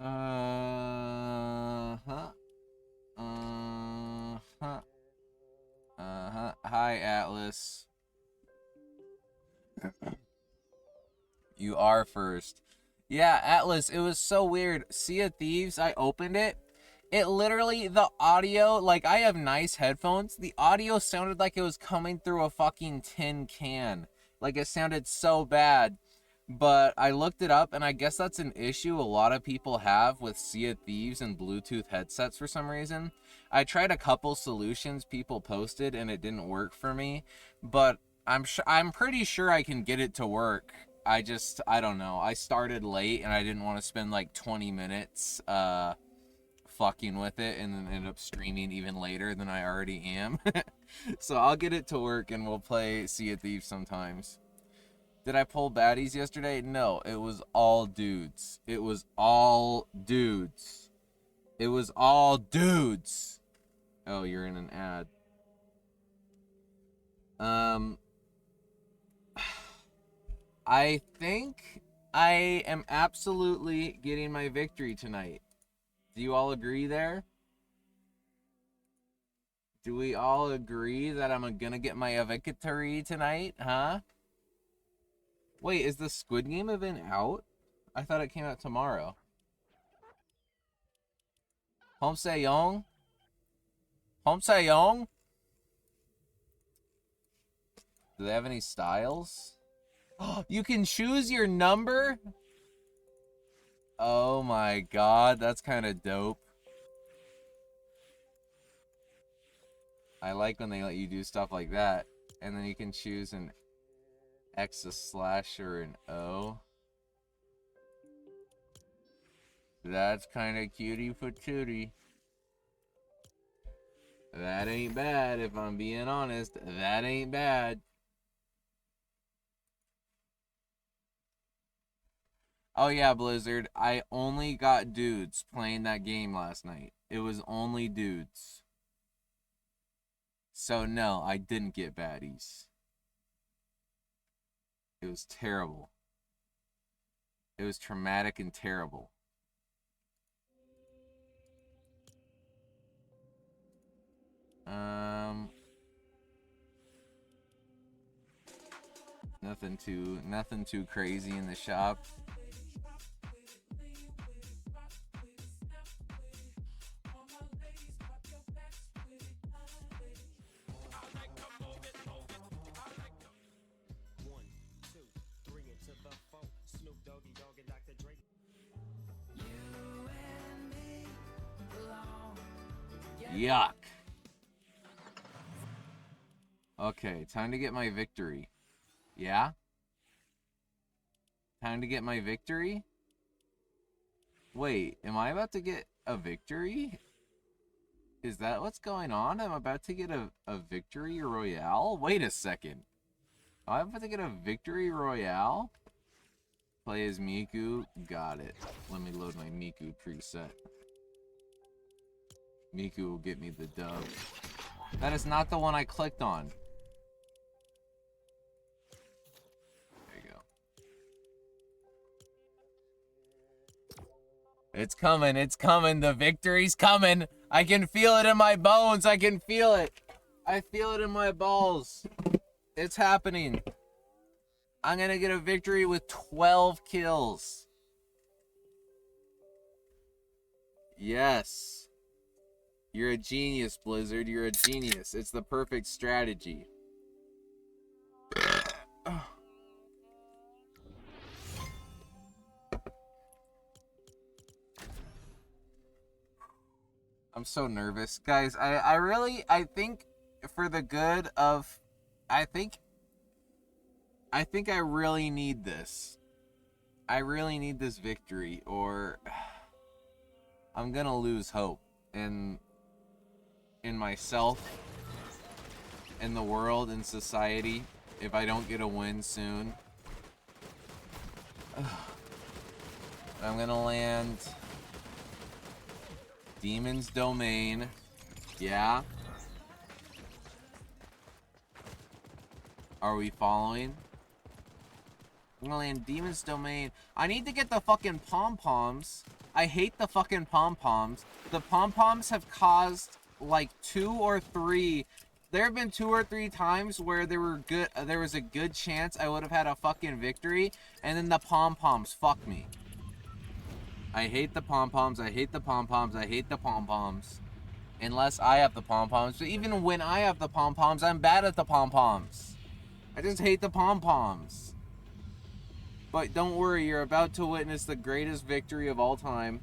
Uh-huh. Uh-huh. Uh-huh. Hi, Atlas. You are first. Yeah, Atlas, it was so weird. Sea of Thieves, I opened it. It literally, the audio, like, I have nice headphones. The audio sounded like it was coming through a fucking tin can. Like, it sounded so bad. But I looked it up, and I guess that's an issue a lot of people have with Sea of Thieves and Bluetooth headsets for some reason. I tried a couple solutions people posted, and it didn't work for me. But I'm pretty sure I can get it to work. I don't know. I started late, and I didn't want to spend like 20 minutes fucking with it, and then end up streaming even later than I already am. So I'll get it to work, and we'll play Sea of Thieves sometimes. Did I pull baddies yesterday? No, it was all dudes. It was all dudes. It was all dudes. Oh, you're in an ad. I think I am absolutely getting my victory tonight. Do you all agree there? Do we all agree that I'm gonna get my victory tonight? Huh? Wait, is the Squid Game event out? I thought it came out tomorrow. Home Se-young? Home Se-young? Do they have any styles? You can choose your number? Oh my god, that's kind of dope. I like when they let you do stuff like that. And then you can choose an X, a slash, or an O. That's kind of cutie patootie. That ain't bad, if I'm being honest. That ain't bad. Oh yeah, Blizzard. I only got dudes playing that game last night. It was only dudes. So no, I didn't get baddies. It was terrible. It was traumatic and terrible. Nothing too crazy in the shop. Yuck. Okay, time to get my victory. Yeah? Time to get my victory? Wait, am I about to get a victory? Is that what's going on? I'm about to get a victory royale? Wait a second. Am I about to get a victory royale? Play as Miku? Got it. Let me load my Miku preset. Miku will get me the dub. That is not the one I clicked on. There you go. It's coming, it's coming. The victory's coming. I can feel it in my bones. I can feel it. I feel it in my balls. It's happening. I'm gonna get a victory with 12 kills. Yes. You're a genius, Blizzard. You're a genius. It's the perfect strategy. I'm so nervous. Guys, I think for the good of... I think I really need this. I really need this victory, or I'm gonna lose hope in myself, in the world, in society, if I don't get a win soon. I'm gonna land Demon's Domain. Yeah. Are we following? I'm gonna land Demon's Domain. I need to get the fucking pom-poms I hate the fucking pom-poms. The pom-poms have caused like 2 or 3. There have been 2 or 3 times where there was a good chance I would have had a fucking victory, and then the pom-poms fuck me. I hate the pom-poms. I hate the pom-poms. I hate the pom-poms. Unless I have the pom-poms. But even when I have the pom-poms, I'm bad at the pom-poms. I just hate the pom-poms. But don't worry, you're about to witness the greatest victory of all time.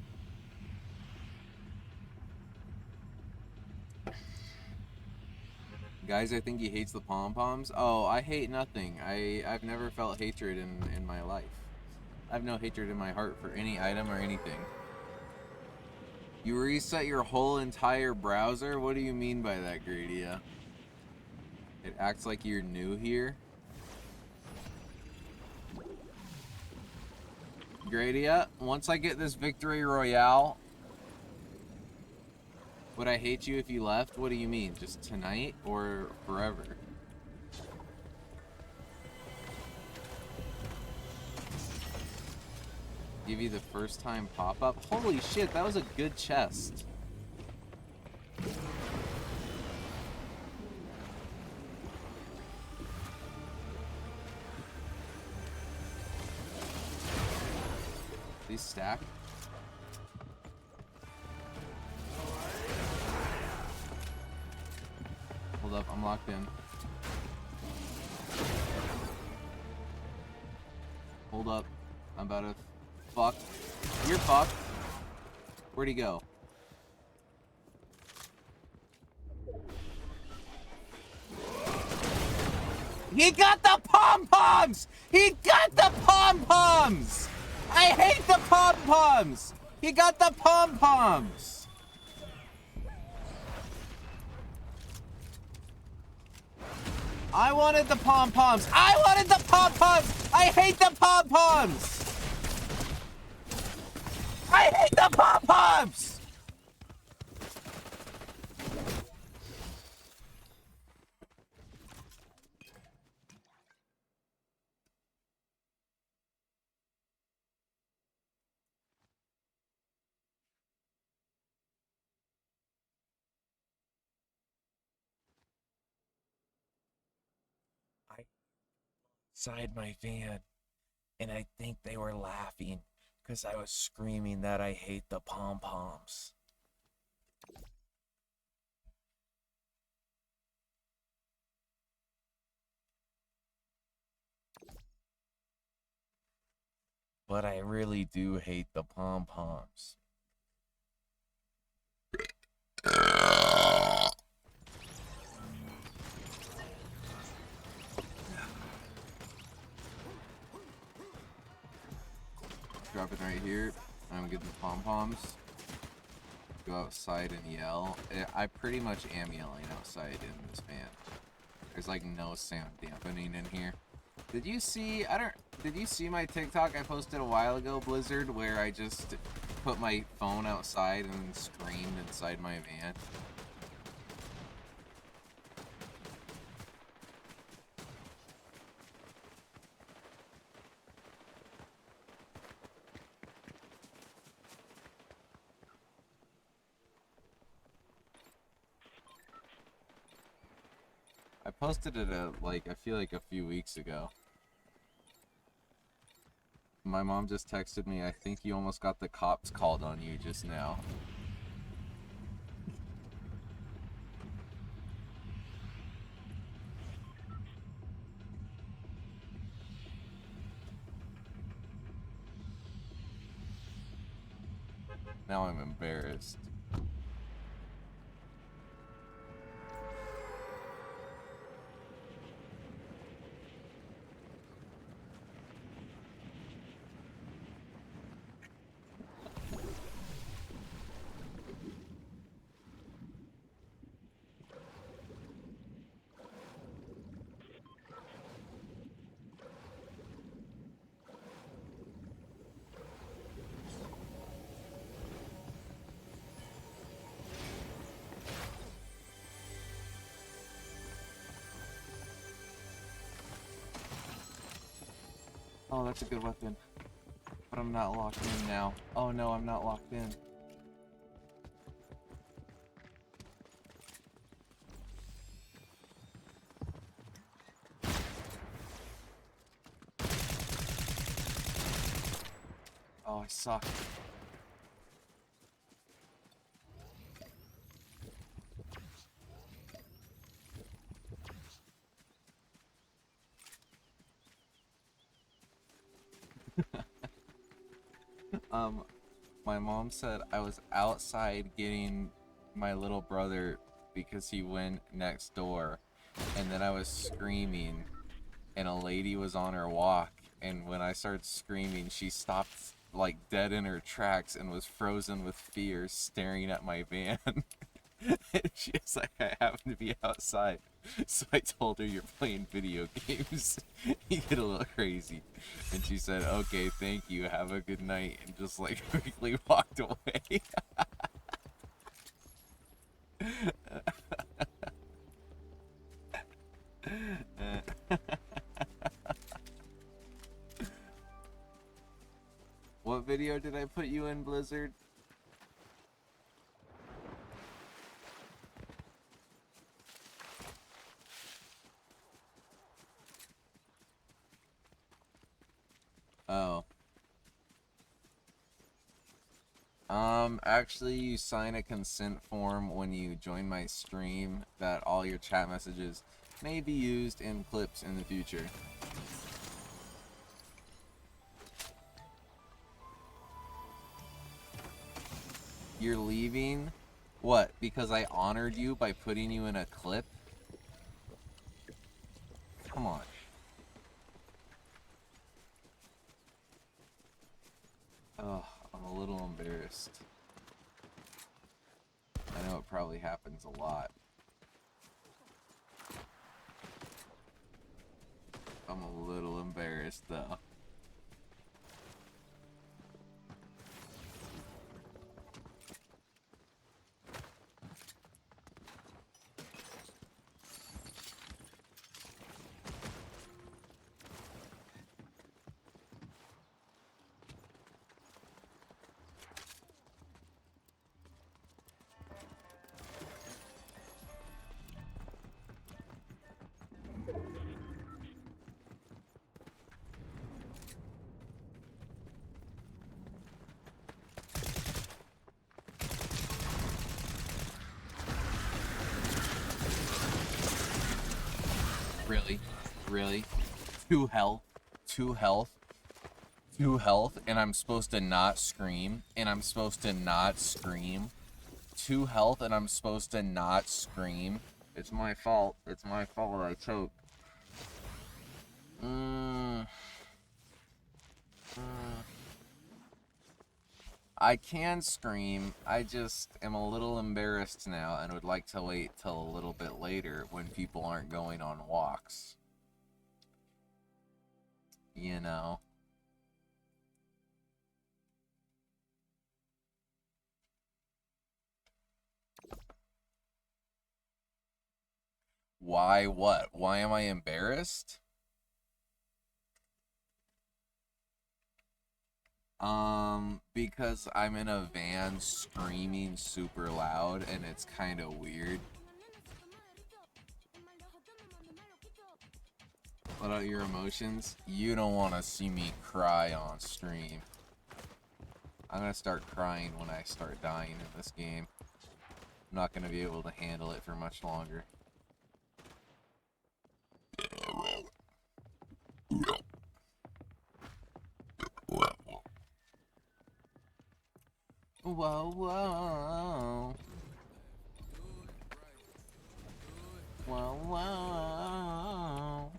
Guys, I think he hates the pom-poms. Oh, I hate nothing. I've never felt hatred in my life. I have no hatred in my heart for any item or anything. You reset your whole entire browser? What do you mean by that, Gradia? It acts like you're new here? Gradia, once I get this victory royale, would I hate you if you left? What do you mean? Just tonight or forever? Give you the first time pop-up? Holy shit, that was a good chest. These stack. Hold up, I'm locked in. Hold up. I'm about to fuck. You're fucked. Where'd he go? He got the pom-poms! He got the pom-poms! I hate the pom-poms! He got the pom-poms! I wanted the pom-poms! I wanted the pom-poms! I hate the pom-poms! I hate the pom-poms! Inside my van, and I think they were laughing because I was screaming that I hate the pom-poms. But I really do hate the pom-poms. Drop it right here. I'm getting the pom-poms. Go outside and yell. I pretty much am yelling outside in this van. There's like no sound dampening in here. Did you see my TikTok I posted a while ago, Blizzard, where I just put my phone outside and screamed inside my van? I posted it like I feel like a few weeks ago. My mom just texted me, I think you almost got the cops called on you just now. Now I'm embarrassed. Oh, that's a good weapon. But I'm not locked in now. Oh no, I'm not locked in. Oh, I suck. My mom said I was outside getting my little brother because he went next door, and then I was screaming, and a lady was on her walk, and when I started screaming, she stopped like dead in her tracks and was frozen with fear, staring at my van. And she was like, I happen to be outside. So I told her, you're playing video games. You get a little crazy. And she said, okay, thank you. Have a good night. And just like quickly walked away. What video did I put you in, Blizzard? Oh. Actually, you sign a consent form when you join my stream that all your chat messages may be used in clips in the future. You're leaving? What, because I honored you by putting you in a clip? Come on. Oh, I'm a little embarrassed. I know it probably happens a lot. I'm a little embarrassed, though. Really? Really? 2 health? 2 health? 2 health? And I'm supposed to not scream? And I'm supposed to not scream? 2 health and I'm supposed to not scream? It's my fault. It's my fault I choked. I can scream. I just am a little embarrassed now and would like to wait till a little bit later when people aren't going on walks. You know. Why what? Why am I embarrassed? Because I'm in a van screaming super loud and it's kind of weird. What about your emotions? You don't want to see me cry on stream. I'm gonna start crying when I start dying in this game. I'm not gonna be able to handle it for much longer. Whoa, whoa. Whoa, whoa.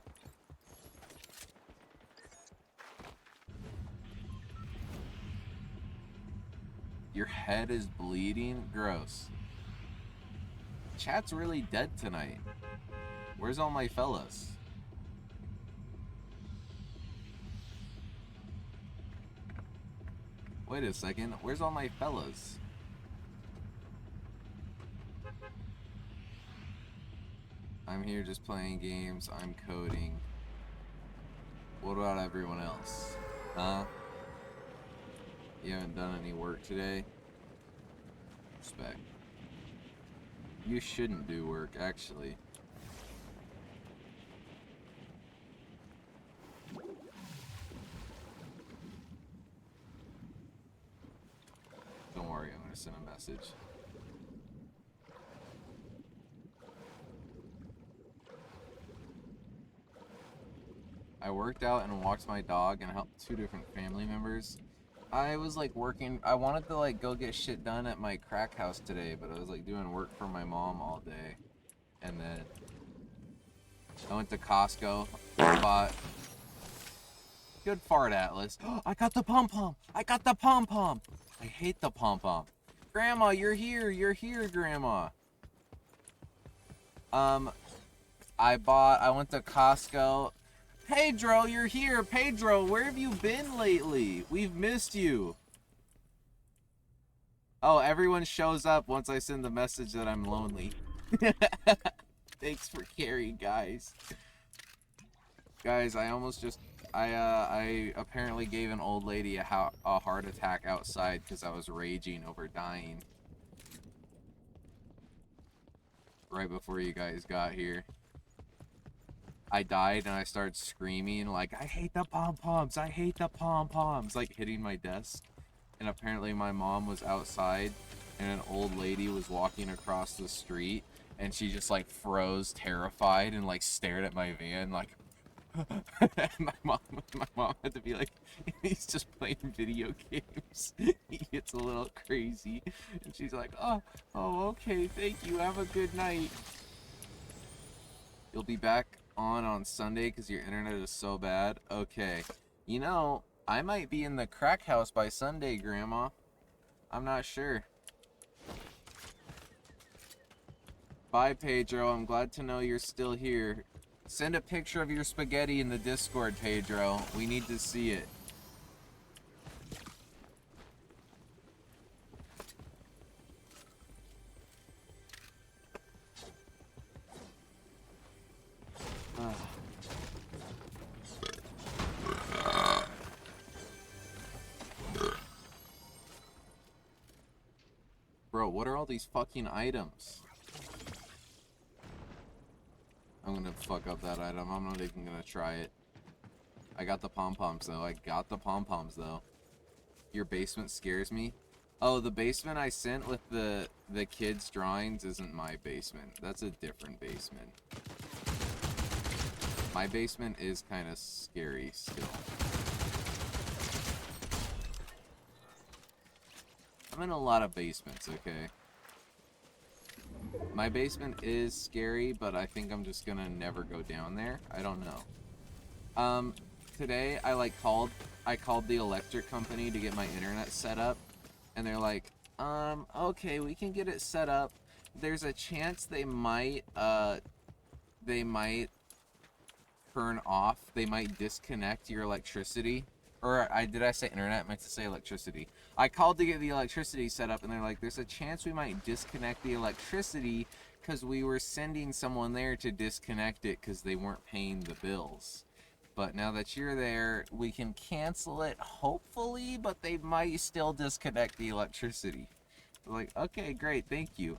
Your head is bleeding? Gross. Chat's really dead tonight. Where's all my fellas? Wait a second. Where's all my fellas? I'm here just playing games. I'm coding. What about everyone else? Huh? You haven't done any work today? Respect. You shouldn't do work, actually. Don't worry, I'm gonna send a message. I worked out and walked my dog and helped 2 different family members. I was like working, I wanted to like go get shit done at my crack house today, but I was like doing work for my mom all day. And then I went to Costco, bought good fart, Atlas. I got the pom-pom. I got the pom-pom. I hate the pom-pom. Grandma, you're here. You're here, Grandma. I went to Costco. Pedro, you're here. Pedro, where have you been lately? We've missed you. Oh, everyone shows up once I send the message that I'm lonely. Thanks for caring, guys. Guys, I apparently gave an old lady a heart attack outside because I was raging over dying. Right before you guys got here. I died and I started screaming like, I hate the pom-poms, I hate the pom-poms, like hitting my desk. And apparently my mom was outside and an old lady was walking across the street and she just like froze terrified and like stared at my van like my mom had to be like, he's just playing video games. He gets a little crazy and she's like, oh okay, thank you, have a good night. You'll be back on Sunday because your internet is so bad. Okay. You know, I might be in the crack house by Sunday, Grandma. I'm not sure. Bye, Pedro. I'm glad to know you're still here. Send a picture of your spaghetti in the Discord, Pedro. We need to see it. Bro, what are all these fucking items? I'm gonna fuck up that item. I'm not even gonna try it. I got the pom-poms though. I got the pom-poms though. Your basement scares me. Oh, the basement I sent with the kids' drawings isn't my basement. That's a different basement. My basement is kind of scary still. I'm in a lot of basements, okay? My basement is scary, but I think I'm just gonna never go down there. I don't know. Today I called the electric company to get my internet set up, and they're like, okay, we can get it set up. There's a chance they might turn off, they might disconnect your electricity. Or did I say internet? I meant to say electricity. I called to get the electricity set up, and they're like, there's a chance we might disconnect the electricity because we were sending someone there to disconnect it because they weren't paying the bills. But now that you're there, we can cancel it, hopefully, but they might still disconnect the electricity. They're like, okay, great, thank you.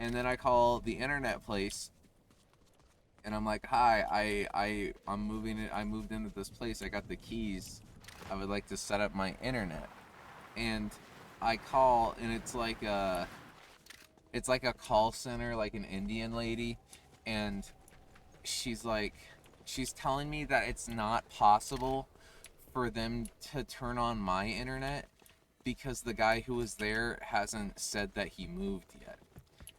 And then I call the internet place, and I'm like, hi, I moved into this place, I got the keys. I would like to set up my internet. And I call, and it's like a call center, like an Indian lady, and she's telling me that it's not possible for them to turn on my internet because the guy who was there hasn't said that he moved yet.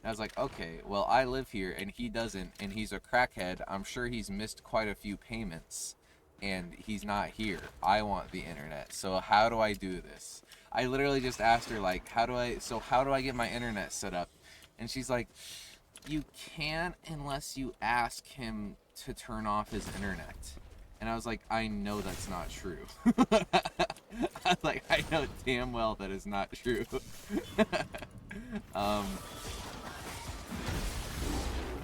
And I was like, okay, well, I live here and he doesn't, and he's a crackhead. I'm sure he's missed quite a few payments and he's not here. I want the internet. So how do I do this? I literally just asked her, like, how do I get my internet set up? And she's like, you can't unless you ask him to turn off his internet. And I was like, I know that's not true. I was like, I know damn well that is not true.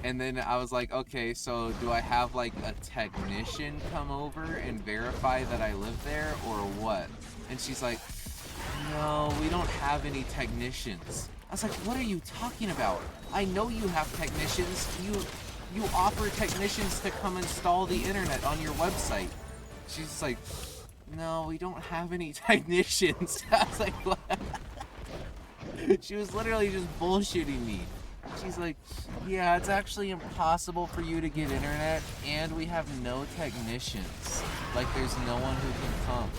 And then I was like, okay, so do I have like a technician come over and verify that I live there or what? And she's like, no, we don't have any technicians. I was like, what are you talking about? I know you have technicians. You offer technicians to come install the internet on your website. She's just like, no, we don't have any technicians. I was like, what? She was literally just bullshitting me. She's like, yeah, it's actually impossible for you to get internet, and we have no technicians. Like, there's no one who can come.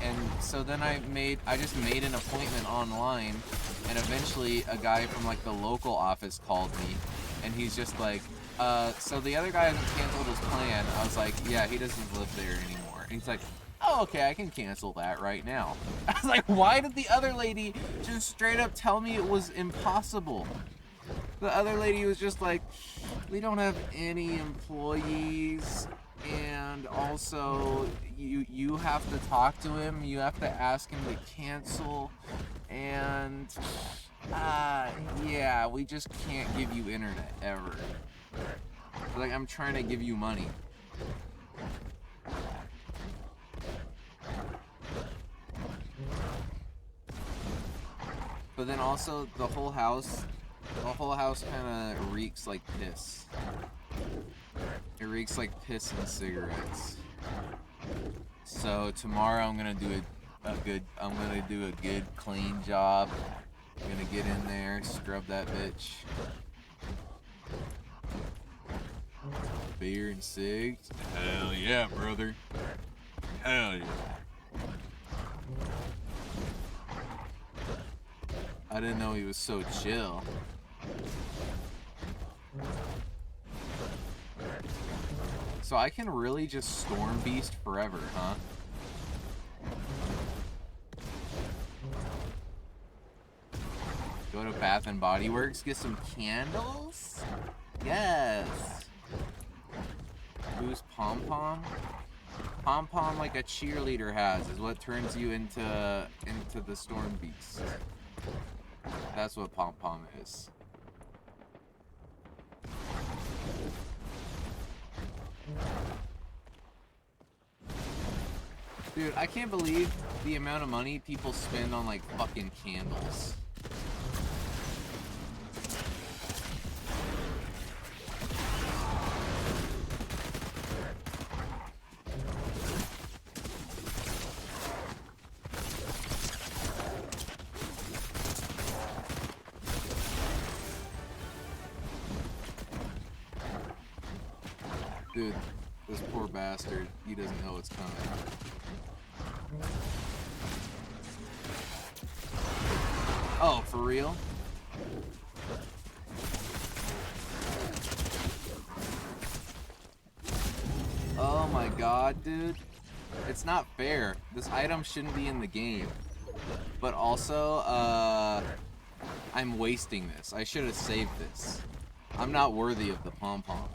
And so then I just made an appointment online, and eventually a guy from like the local office called me, and he's just like, so the other guy hasn't canceled his plan. I was like, yeah, he doesn't live there anymore. And he's like, oh, okay, I can cancel that right now. I was like, why did the other lady just straight up tell me it was impossible? The other lady was just like, we don't have any employees, and also you have to talk to him, you have to ask him to cancel, and yeah, we just can't give you internet ever. Like, I'm trying to give you money. But then also the whole house kind of reeks like piss. It reeks like piss and cigarettes. So tomorrow I'm gonna do a good clean job. I'm gonna get in there, scrub that bitch. Beer and cigs. Hell yeah, brother. Hell yeah. I didn't know he was so chill. So I can really just Storm Beast forever, huh? Go to Bath and Body Works, get some candles? Yes. Boost Pom Pom? Pom Pom, like a cheerleader has, is what turns you into the Storm Beast. That's what Pom Pom is. Dude, I can't believe the amount of money people spend on like fucking candles. Dude, this poor bastard, he doesn't know what's coming. Oh, for real? Oh my god, dude. It's not fair. This item shouldn't be in the game. But also, I'm wasting this. I should have saved this. I'm not worthy of the pom-pom.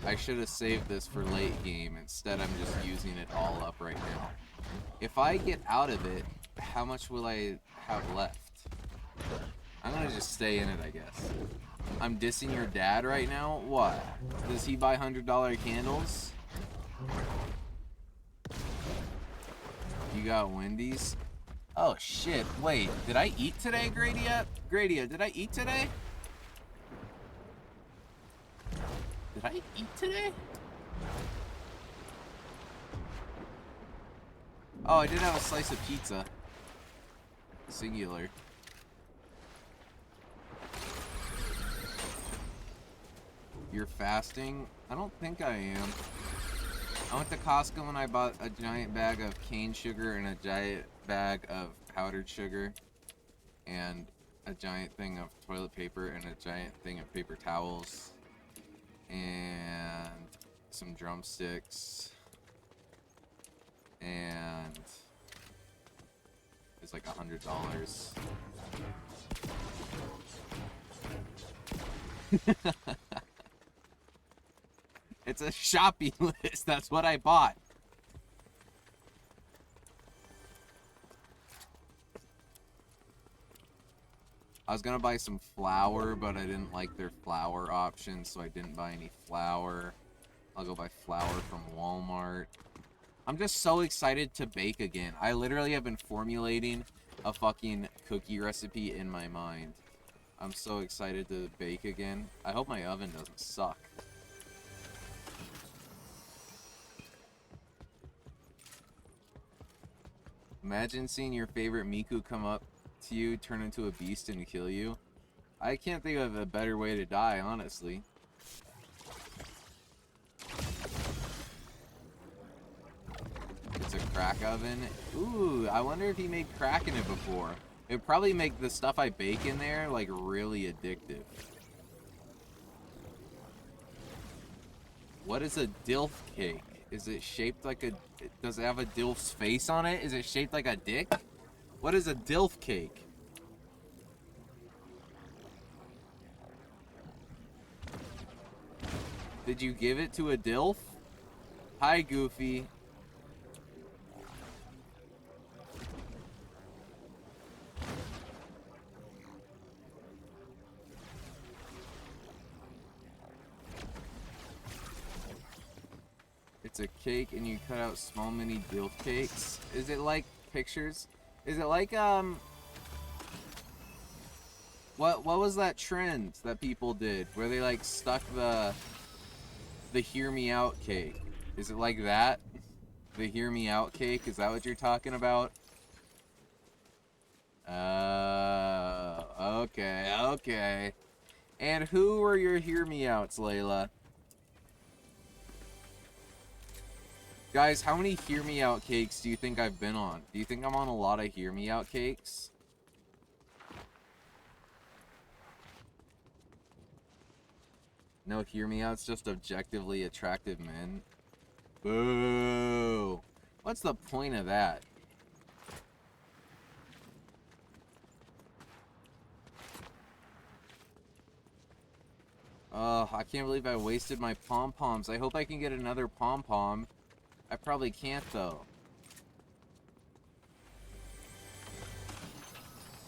I should have saved this for late game. Instead, I'm just using it all up right now. If I get out of it, how much will I have left? I'm gonna just stay in it, I guess. I'm dissing your dad right now? What? Does he buy $100 candles? You got Wendy's? Oh shit, wait, did I eat today, Gradia? Gradia, did I eat today? Did I eat today? Oh, I did have a slice of pizza. Singular. You're fasting? I don't think I am. I went to Costco and I bought a giant bag of cane sugar and a giant bag of powdered sugar and a giant thing of toilet paper and a giant thing of paper towels and some drumsticks and it's like $100. It's a shopping list. That's what I bought. I was gonna buy some flour, but I didn't like their flour option, so I didn't buy any flour. I'll go buy flour from Walmart. I'm just so excited to bake again. I literally have been formulating a fucking cookie recipe in my mind. I'm so excited to bake again. I hope my oven doesn't suck. Imagine seeing your favorite Miku come up to you, turn into a beast, and kill you. I can't think of a better way to die, honestly. It's a crack oven. Ooh, I wonder if he made crack in it before. It'd probably make the stuff I bake in there, like, really addictive. What is a dilf cake? Is it shaped like a... Does it have a dilf's face on it? Is it shaped like a dick? What is a dilf cake? Did you give it to a dilf? Hi, Goofy. It's a cake and you cut out small mini dilf cakes. Is it like pictures? Is it like what was that trend that people did where they like stuck the hear me out cake? Is it like that? The hear me out cake? Is that what you're talking about? Okay, okay. And who were your hear me outs, Layla? Guys, how many hear me out cakes do you think I've been on? Do you think I'm on a lot of hear me out cakes? No hear me outs, just objectively attractive men. Boo! What's the point of that? I can't believe I wasted my pom-poms. I hope I can get another pom-pom. I probably can't, though.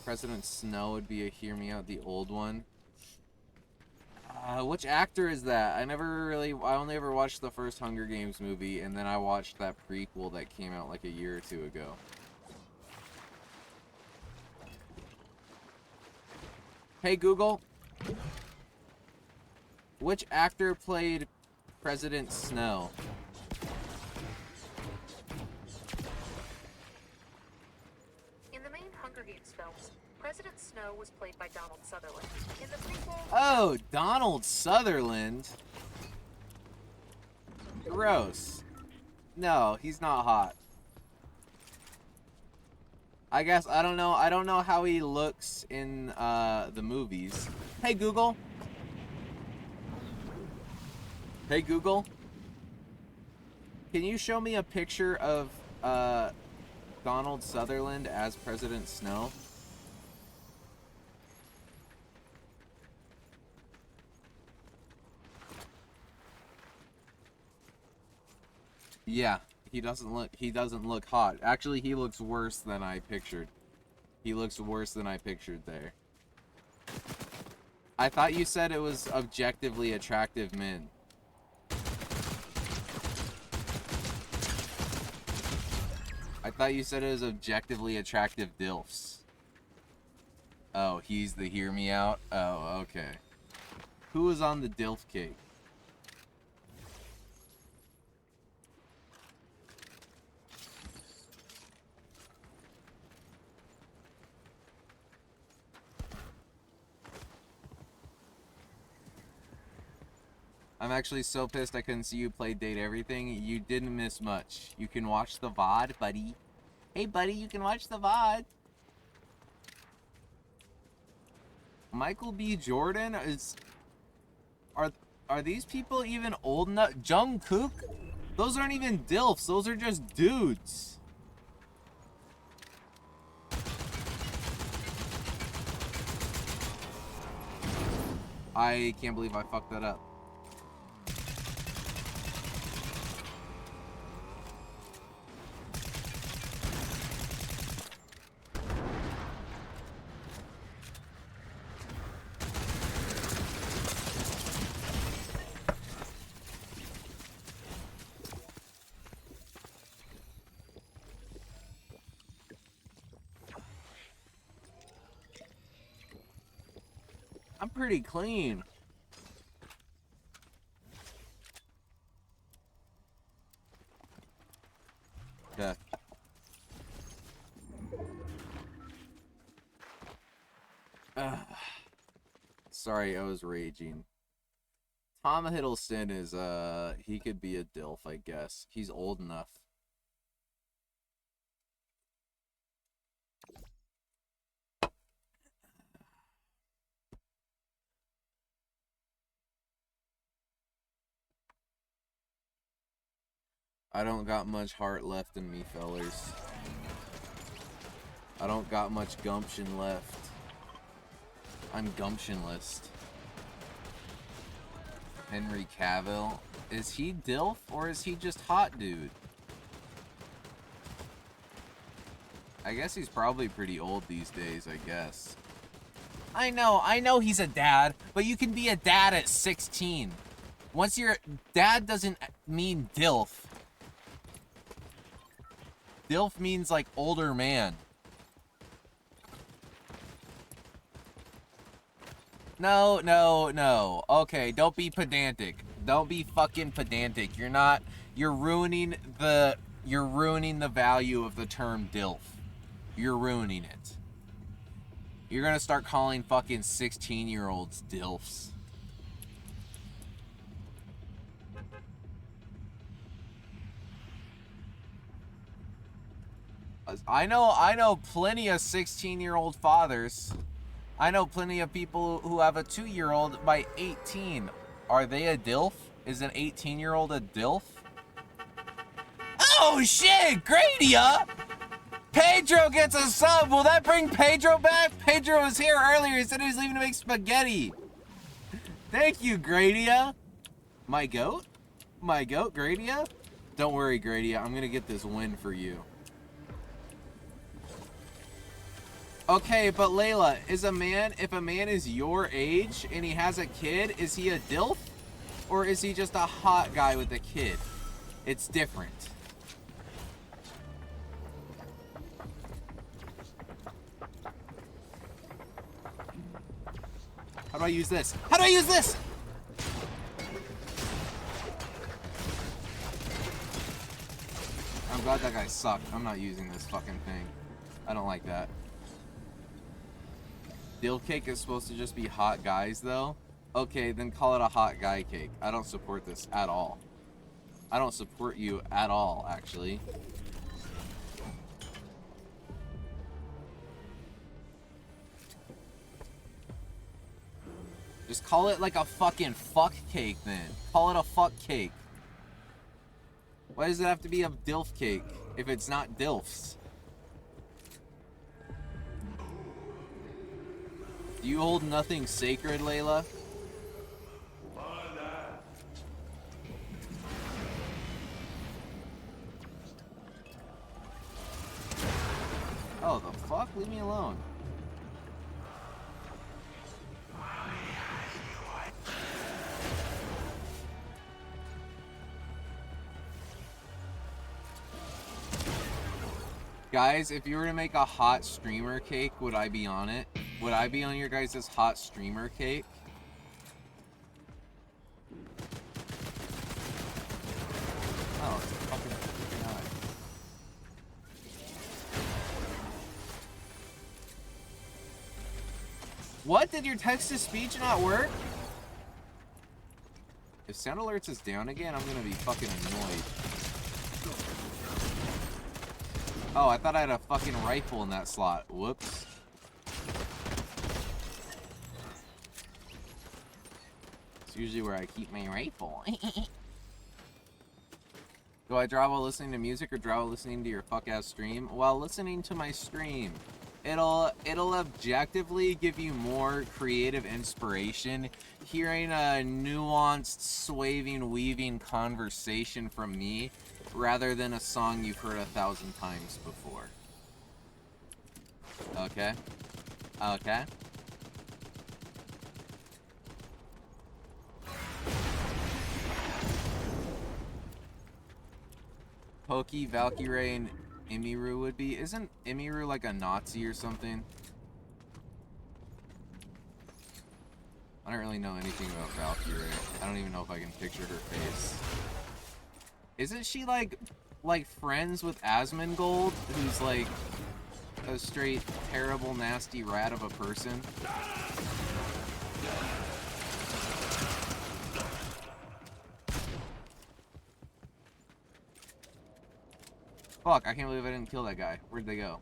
President Snow would be a hear me out, the old one. Which actor is that? I only ever watched the first Hunger Games movie, and then I watched that prequel that came out like a year or two ago. Hey, Google. Which actor played President Snow? In the main Hunger Games films, President Snow was played by Donald Sutherland. In the prequel... Oh, Donald Sutherland? Gross. No, he's not hot. I guess, I don't know how he looks in, the movies. Hey, Google. Hey, Google. Can you show me a picture of, Donald Sutherland as President Snow? Yeah, he doesn't look hot. Actually, he looks worse than I pictured. He looks worse than I pictured there. I thought you said it was objectively attractive men. I thought you said it was objectively attractive dilfs. Oh, he's the hear me out? Oh, okay. Who was on the dilf cake? I'm actually so pissed I couldn't see you play Date Everything. You didn't miss much. You can watch the VOD, buddy. Hey, buddy, you can watch the VOD. Michael B. Jordan is... Are these people even old enough? Jungkook? Those aren't even dilfs. Those are just dudes. I can't believe I fucked that up. I'm pretty clean. Yeah. Sorry, I was raging. Tom Hiddleston is, he could be a DILF, I guess. He's old enough. I don't got much heart left in me, fellers. I don't got much gumption left. I'm gumptionless. Henry Cavill. Is he DILF or is he just hot dude? I guess he's probably pretty old these days, I guess. I know he's a dad, but you can be a dad at 16. Once your dad doesn't mean DILF. DILF means like older man. No. Okay, don't be pedantic. Don't be fucking pedantic. You're ruining the value of the term DILF. You're ruining it. You're gonna start calling fucking 16-year-olds DILFs. I know plenty of 16-year-old fathers. I know plenty of people who have a 2-year-old by 18. Are they a DILF? Is an 18-year-old a DILF? Oh shit, Gradia! Pedro gets a sub. Will that bring Pedro back? Pedro was here earlier. He said he was leaving to make spaghetti. Thank you, Gradia. My goat, Gradia? Don't worry, Gradia. I'm gonna get this win for you. Okay, but Layla, if a man is your age and he has a kid, is he a DILF? Or is he just a hot guy with a kid? It's different. How do I use this? How do I use this? I'm glad that guy sucked. I'm not using this fucking thing. I don't like that. Dill cake is supposed to just be hot guys, though? Okay, then call it a hot guy cake. I don't support this at all. I don't support you at all, actually. Just call it like a fucking fuck cake, then. Call it a fuck cake. Why does it have to be a DILF cake if it's not DILFs? Do you hold nothing sacred, Layla? Oh, the fuck? Leave me alone. Guys, if you were to make a hot streamer cake, would I be on it? Would I be on your guys' hot streamer cake? Oh, it's a fucking freaking eye. What? Did your text-to-speech not work? If sound alerts is down again, I'm gonna be fucking annoyed. Oh, I thought I had a fucking rifle in that slot. Whoops. It's usually where I keep my rifle. Do I draw while listening to music or draw while listening to your fuck-ass stream? While listening to my stream. It'll objectively give you more creative inspiration hearing a nuanced, swaving, weaving conversation from me rather than a song you've heard 1,000 times before. Okay? Okay? Pokey, Valkyrie, and Emiru would be. Isn't Emiru like a Nazi or something? I don't really know anything about Valkyrie. I don't even know if I can picture her face. Isn't she like friends with Asmongold, who's like a straight terrible nasty rat of a person? Fuck, I can't believe I didn't kill that guy. Where'd they go?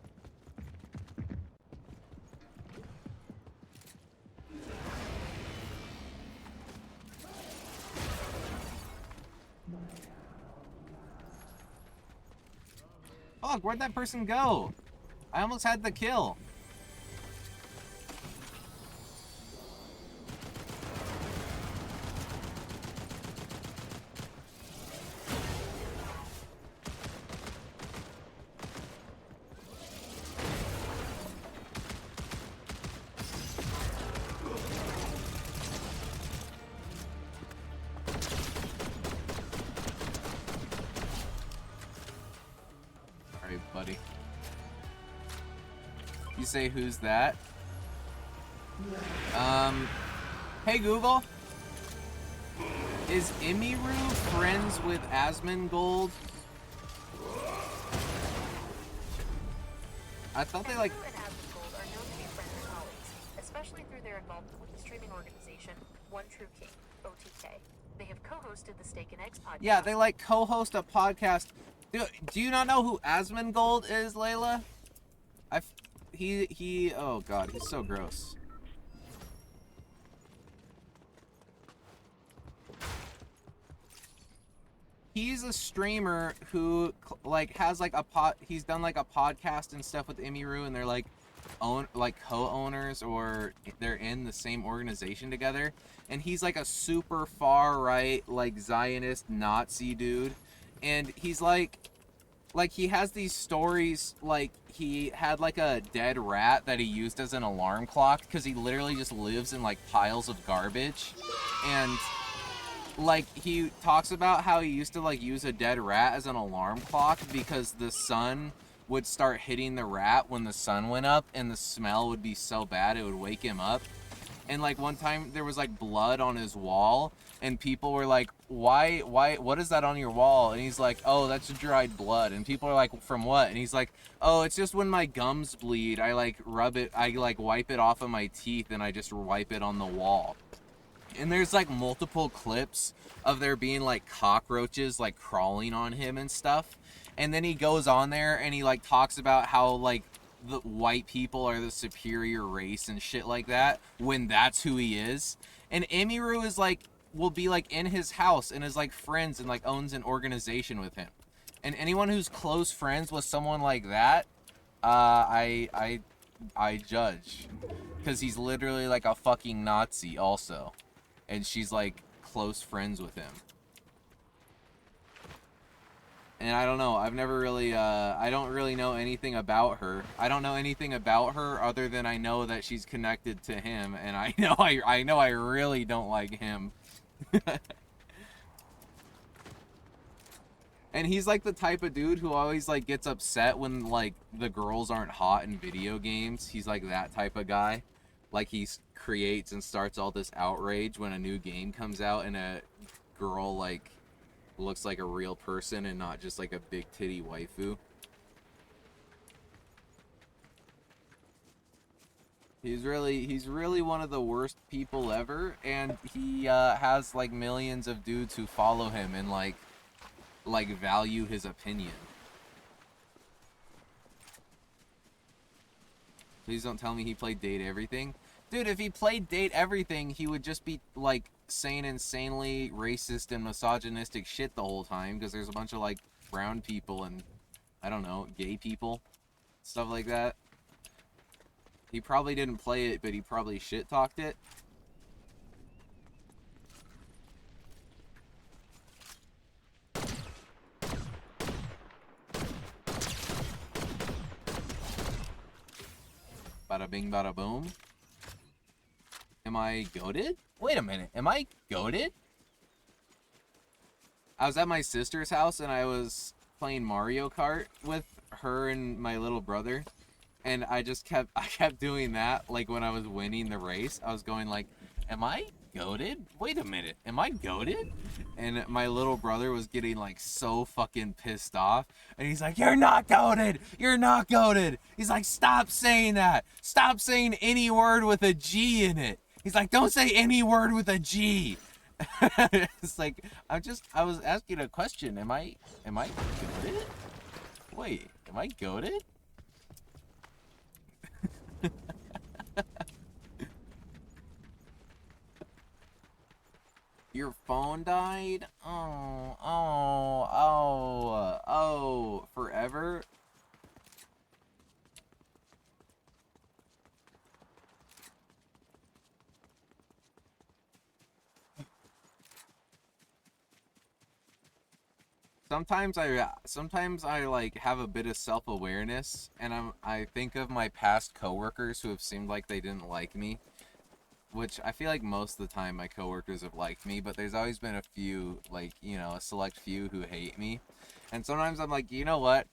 Fuck, where'd that person go? I almost had the kill. Alright, buddy. You say, who's that? Hey Google. Is Imiru friends with Asmongold? I thought they like... Imiru and Asmongold are known to be friends and colleagues, especially through their involvement with the streaming organization One True King, OTK. They have co-hosted the Steak and Eggs podcast. Yeah, they like co-host a podcast. Do you not know who Asmongold is, Layla? He oh god, he's so gross. He's a streamer who like has like he's done like a podcast and stuff with Imiru, and they're like co-owners, or they're in the same organization together. And he's like a super far right like Zionist Nazi dude, and he's like he has these stories, like he had like a dead rat that he used as an alarm clock because he literally just lives in like piles of garbage. And like he talks about how he used to like use a dead rat as an alarm clock because the sun would start hitting the rat when the sun went up, and the smell would be so bad it would wake him up. And like one time there was like blood on his wall, and people were like, why, what is that on your wall? And he's like, oh, that's dried blood. And people are like, from what? And he's like, oh, it's just when my gums bleed, I like rub it, I like wipe it off of my teeth, and I just wipe it on the wall. And there's like multiple clips of there being like cockroaches like crawling on him and stuff. And then he goes on there and he like talks about how like the white people are the superior race and shit like that, when that's who he is. And Imiru is like, will be like in his house and is like friends and like owns an organization with him. And anyone who's close friends with someone like that, I judge, because he's literally like a fucking Nazi also, and she's like close friends with him. And I don't know, I've never really, I don't really know anything about her. I don't know anything about her other than I know that she's connected to him, and I know I really don't like him. And he's like the type of dude who always like gets upset when like the girls aren't hot in video games. He's like that type of guy. Like he creates and starts all this outrage when a new game comes out and a girl like looks like a real person and not just like a big titty waifu. He's really one of the worst people ever, and he has like millions of dudes who follow him and like value his opinion. Please don't tell me he played Date Everything. Dude, if he played Date Everything, he would just be like saying insanely racist and misogynistic shit the whole time, because there's a bunch of like brown people and I don't know, gay people, stuff like that. He probably didn't play it, but he probably shit-talked it. Bada bing, bada boom. Am I goated? Wait a minute, am I goated? I was at my sister's house and I was playing Mario Kart with her and my little brother. And I kept doing that, like when I was winning the race. I was going like, am I goated? Wait a minute, am I goated? And my little brother was getting like so fucking pissed off, and he's like, you're not goated, you're not goated. He's like, stop saying that, stop saying any word with a G in it. He's like, don't say any word with a G. It's like, I was asking a question. Am I goated? Wait, am I goated? Your phone died? Oh, forever? Sometimes I like have a bit of self-awareness, and I think of my past coworkers who have seemed like they didn't like me, which I feel like most of the time my coworkers have liked me, but there's always been a few, like, a select few who hate me. And sometimes I'm like, you know what?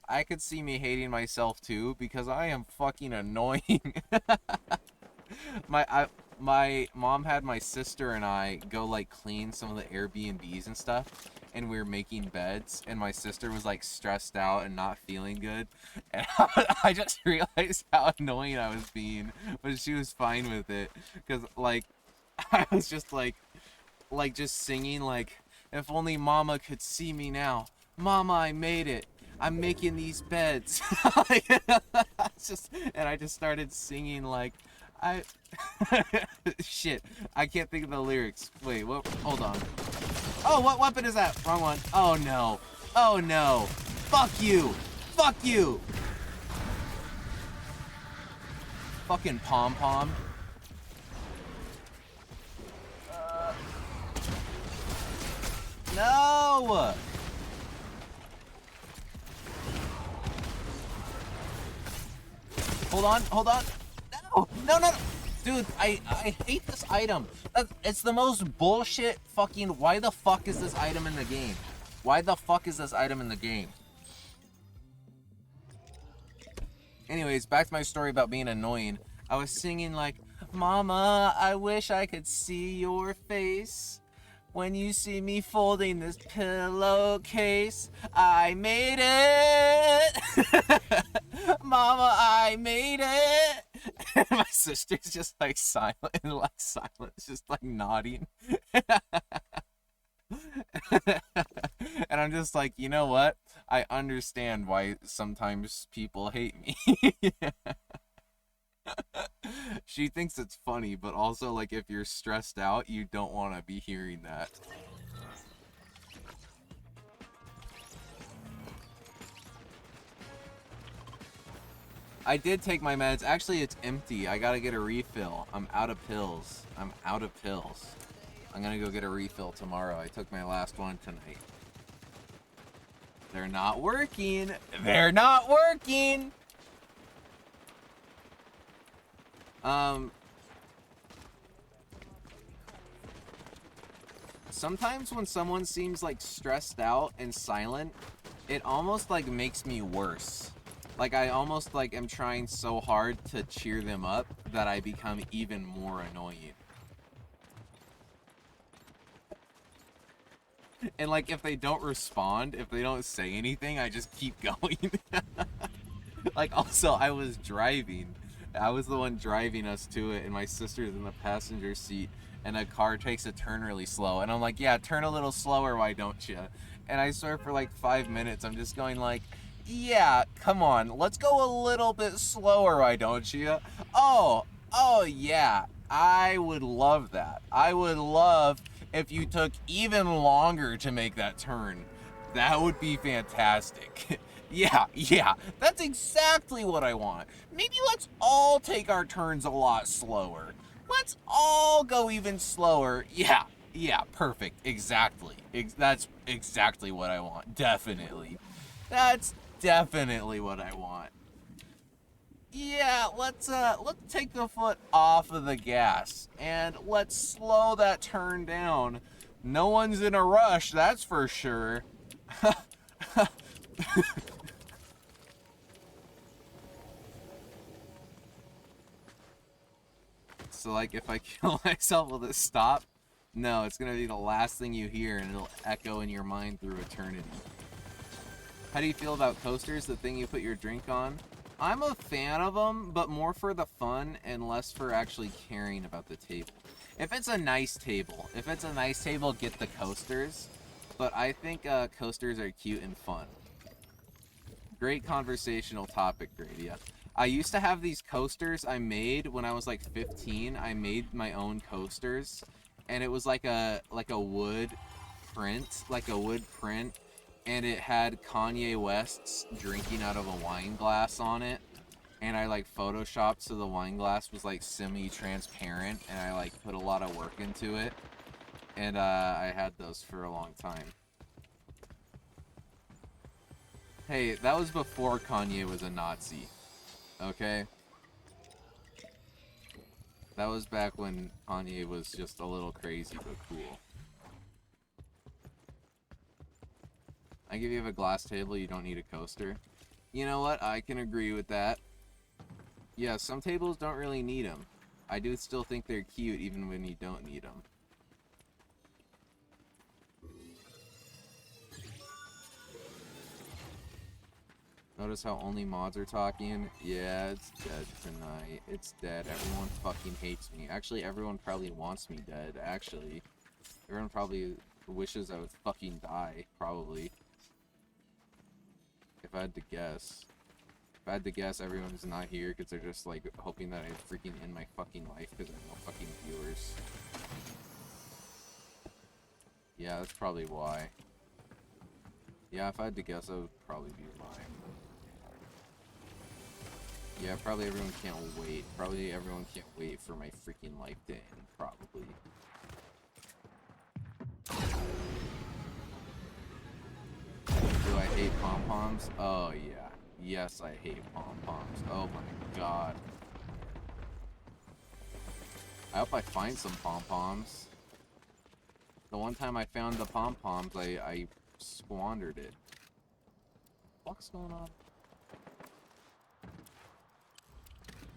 I could see me hating myself too, because I am fucking annoying. My mom had my sister and I go like clean some of the Airbnbs and stuff, and we were making beds, and my sister was like stressed out and not feeling good, and I just realized how annoying I was being, but she was fine with it, because like I was just like just singing like, if only mama could see me now, mama, I made it, I'm making these beds. Like, and I just started singing like, I shit, I can't think of the lyrics. Wait, what? Hold on. Oh, what weapon is that? Wrong one. Oh no. Oh no. Fuck you. Fuck you. Fucking pom pom. No. Hold on. Hold on. No. No. No. No. Dude, I hate this item. It's the most bullshit fucking... Why the fuck is this item in the game? Why the fuck is this item in the game? Anyways, back to my story about being annoying. I was singing like, Mama, I wish I could see your face. When you see me folding this pillowcase, I made it! Mama, I made it! And my sister's just like silent, just like nodding. And I'm just like, you know what? I understand why sometimes people hate me. She thinks it's funny, but also, like, if you're stressed out, you don't want to be hearing that. I did take my meds. Actually, it's empty. I gotta get a refill. I'm out of pills. I'm gonna go get a refill tomorrow. I took my last one tonight. They're not working. They're not working! Sometimes when someone seems like stressed out and silent, it almost like makes me worse. Like I almost like am trying so hard to cheer them up that I become even more annoying. And like if they don't respond, if they don't say anything, I just keep going. Like also I was driving. I was the one driving us to it, and my sister's in the passenger seat, and a car takes a turn really slow, and I'm like, yeah, turn a little slower, why don't you? And I swear for like 5 minutes I'm just going like, yeah, come on, let's go a little bit slower, why don't you? Oh yeah, I would love that. I would love if you took even longer to make that turn. That would be fantastic. Yeah, that's exactly what I want. Maybe let's all take our turns a lot slower. Let's all go even slower. Yeah, perfect. Exactly. That's exactly what I want. Definitely. That's definitely what I want. Yeah, let's take the foot off of the gas and let's slow that turn down. No one's in a rush, that's for sure. So, like, if I kill myself, will this stop? No, it's gonna be the last thing you hear, and it'll echo in your mind through eternity. How do you feel about coasters, the thing you put your drink on? I'm a fan of them, but more for the fun and less for actually caring about the table. If it's a nice table, get the coasters. But I think coasters are cute and fun. Great conversational topic, Gradia. I used to have these coasters I made when I was like 15. I made my own coasters, and it was like a wood print, and it had Kanye West's drinking out of a wine glass on it. And I like photoshopped so the wine glass was like semi-transparent, and I like put a lot of work into it. And I had those for a long time. Hey, that was before Kanye was a Nazi. Okay? That was back when Kanye was just a little crazy but cool. I give you have a glass table, you don't need a coaster. You know what? I can agree with that. Yeah, some tables don't really need them. I do still think they're cute even when you don't need them. Notice how only mods are talking? Yeah, it's dead tonight. It's dead. Everyone fucking hates me. Actually, everyone probably wants me dead, actually. Everyone probably wishes I would fucking die, probably. If I had to guess. If I had to guess, everyone's not here because they're just, like, hoping that I freaking end my fucking life because I have no fucking viewers. Yeah, that's probably why. Yeah, if I had to guess, that would probably be why. Yeah, probably everyone can't wait. Probably everyone can't wait for my freaking life to end, probably. Do I hate pom-poms? Oh, yeah. Yes, I hate pom-poms. Oh my god. I hope I find some pom-poms. The one time I found the pom-poms, I squandered it. What's going on?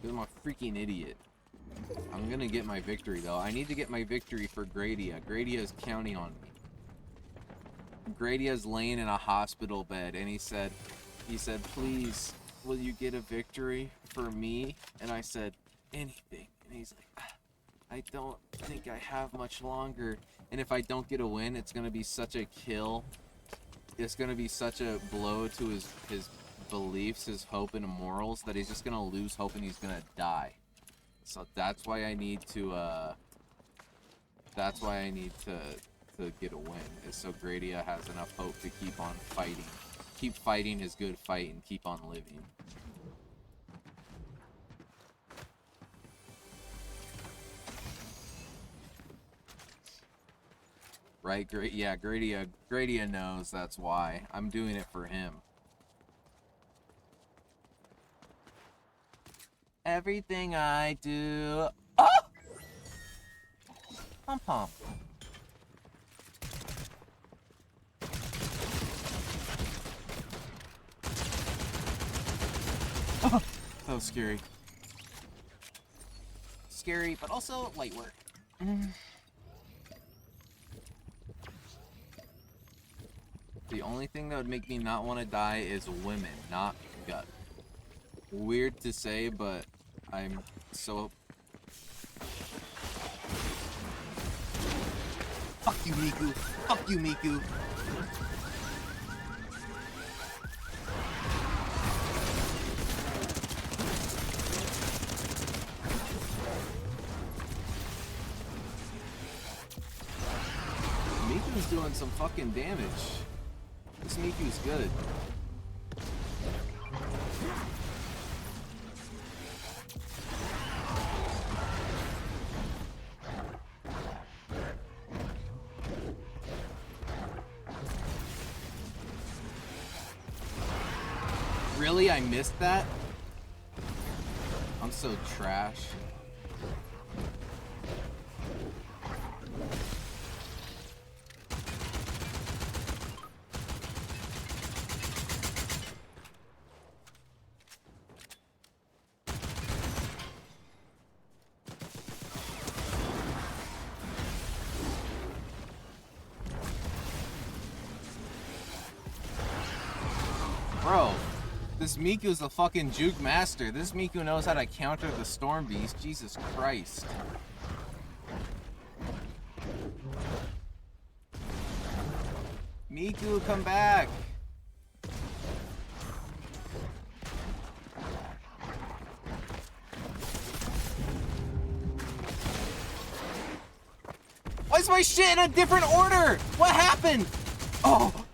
Because I'm a freaking idiot. I'm gonna get my victory, though. I need to get my victory for Gradia. Gradia is counting on me. Gradia's laying in a hospital bed, and he said, please, will you get a victory for me? And I said, anything. And he's like, I don't think I have much longer. And if I don't get a win, it's gonna be such a kill. It's gonna be such a blow to his beliefs, his hope and morals, that he's just gonna lose hope and he's gonna die. So that's why I need to get a win, is so Gradia has enough hope to keep on fighting. Keep fighting his good fight and keep on living. Right, yeah, Gradia knows that's why. I'm doing it for him. Everything I do... Oh! Pom-pom. Oh, that was scary. Scary, but also light work. The only thing that would make me not want to die is women, not gut. Weird to say, but I'm so... Fuck you, Miku! Fuck you, Miku! Miku's doing some fucking damage. This Miku's good. Really? I missed that? I'm so trash. Bro, this Miku's the fucking juke master. This Miku knows how to counter the Storm Beast. Jesus Christ. Miku, come back. Why is my shit in a different order? What happened? Oh.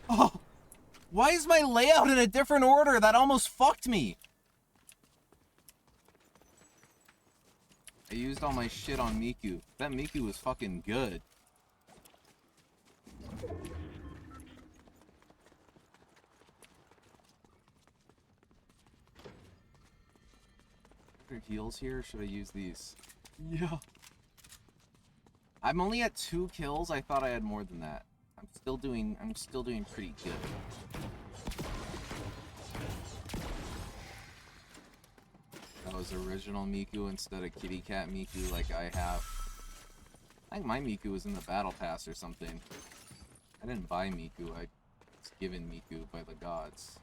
Why is my layout in a different order? That almost fucked me. I used all my shit on Miku. That Miku was fucking good. Are there heals here? Or should I use these? Yeah. I'm only at 2 kills. I thought I had more than that. I'm still doing pretty good. That was original Miku instead of kitty cat Miku like I have. I think my Miku was in the battle pass or something. I didn't buy Miku, I was given Miku by the gods.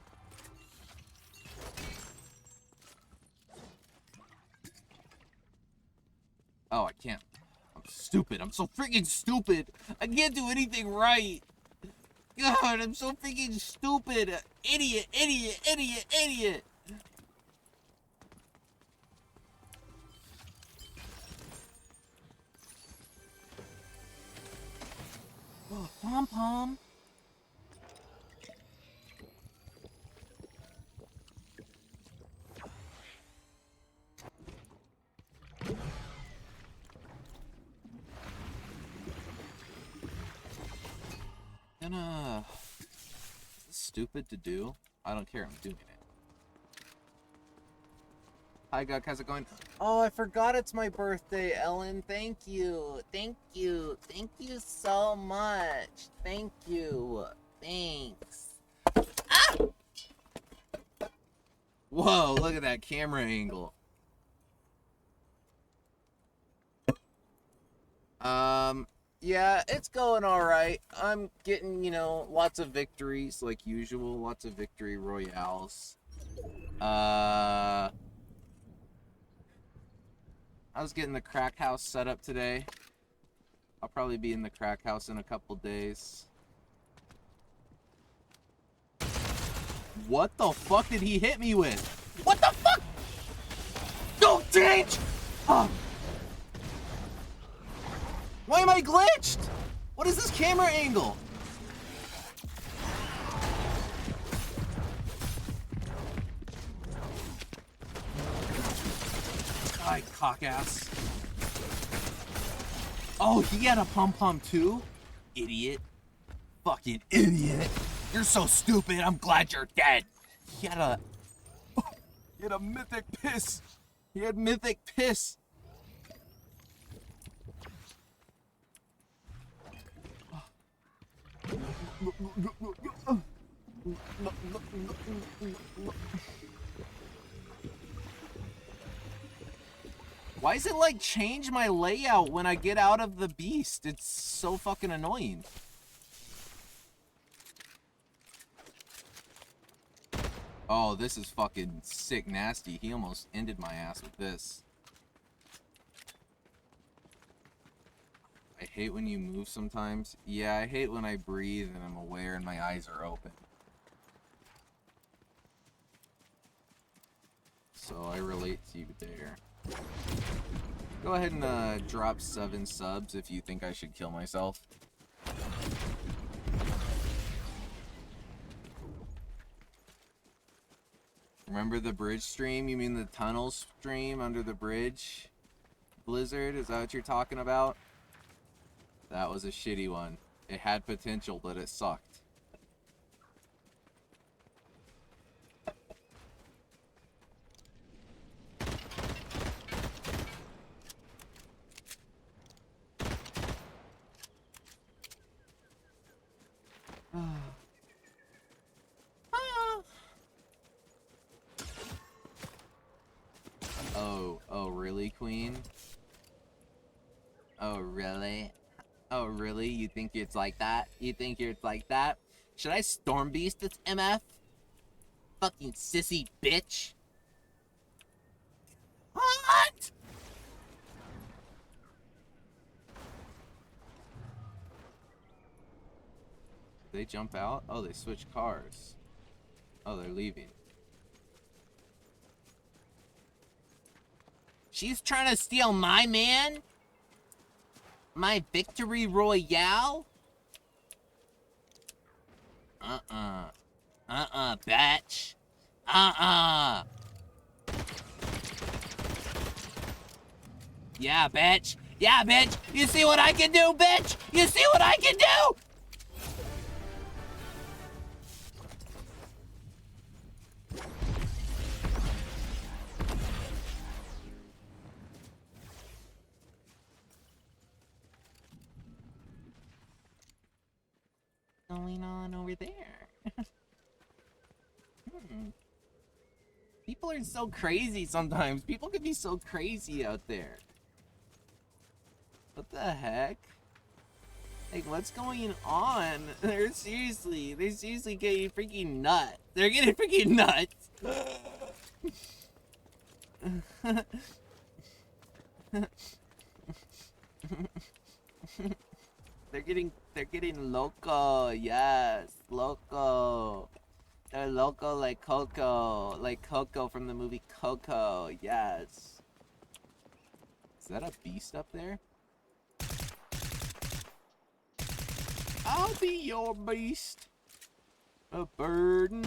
Oh, I can't. I'm stupid. I'm so freaking stupid. I can't do anything right. God, I'm so freaking stupid. Idiot, idiot, idiot, idiot. Oh, pom-pom. Is this stupid to do? I don't care, I'm doing it. Hi, Guk, how's it going? Oh, I forgot it's my birthday, Ellen. Thank you. Thank you. Thank you so much. Thank you. Thanks. Ah! Whoa, look at that camera angle. Yeah, it's going alright. I'm getting, you know, lots of victories, like usual. Lots of victory royales. I was getting the crack house set up today. I'll probably be in the crack house in a couple days. What the fuck did he hit me with? What the fuck? Don't change! Oh. Why am I glitched? What is this camera angle? Die, cockass. Oh, he had a pom-pom too? Idiot. Fucking idiot. You're so stupid. I'm glad you're dead. He had a mythic piss. He had mythic piss. Why is it like change my layout when I get out of the beast? It's so fucking annoying. Oh, this is fucking sick nasty. He almost ended my ass with this. I hate when you move sometimes. Yeah, I hate when I breathe and I'm aware and my eyes are open. So I relate to you there. Go ahead and drop 7 subs if you think I should kill myself. Remember the bridge stream? You mean the tunnel stream under the bridge? Blizzard, is that what you're talking about? That was a shitty one. It had potential, but it sucked. Oh, really, Queen? Oh, really? Oh, really? You think it's like that? You think it's like that? Should I Storm Beast its MF? fucking sissy bitch. What? They jump out? Oh, they switch cars. Oh, they're leaving. She's trying to steal my man? My victory royale? Bitch. Yeah, bitch. Yeah, bitch. You see what I can do, bitch? You see what I can do? Going on over there? People are so crazy sometimes. People can be so crazy out there. What the heck? Like, what's going on? They're seriously getting freaking nuts. They're getting freaking nuts. They're getting loco. Yes, loco. They're loco like Coco from the movie Coco. Yes. Is that a beast up there? I'll be your beast. A burden.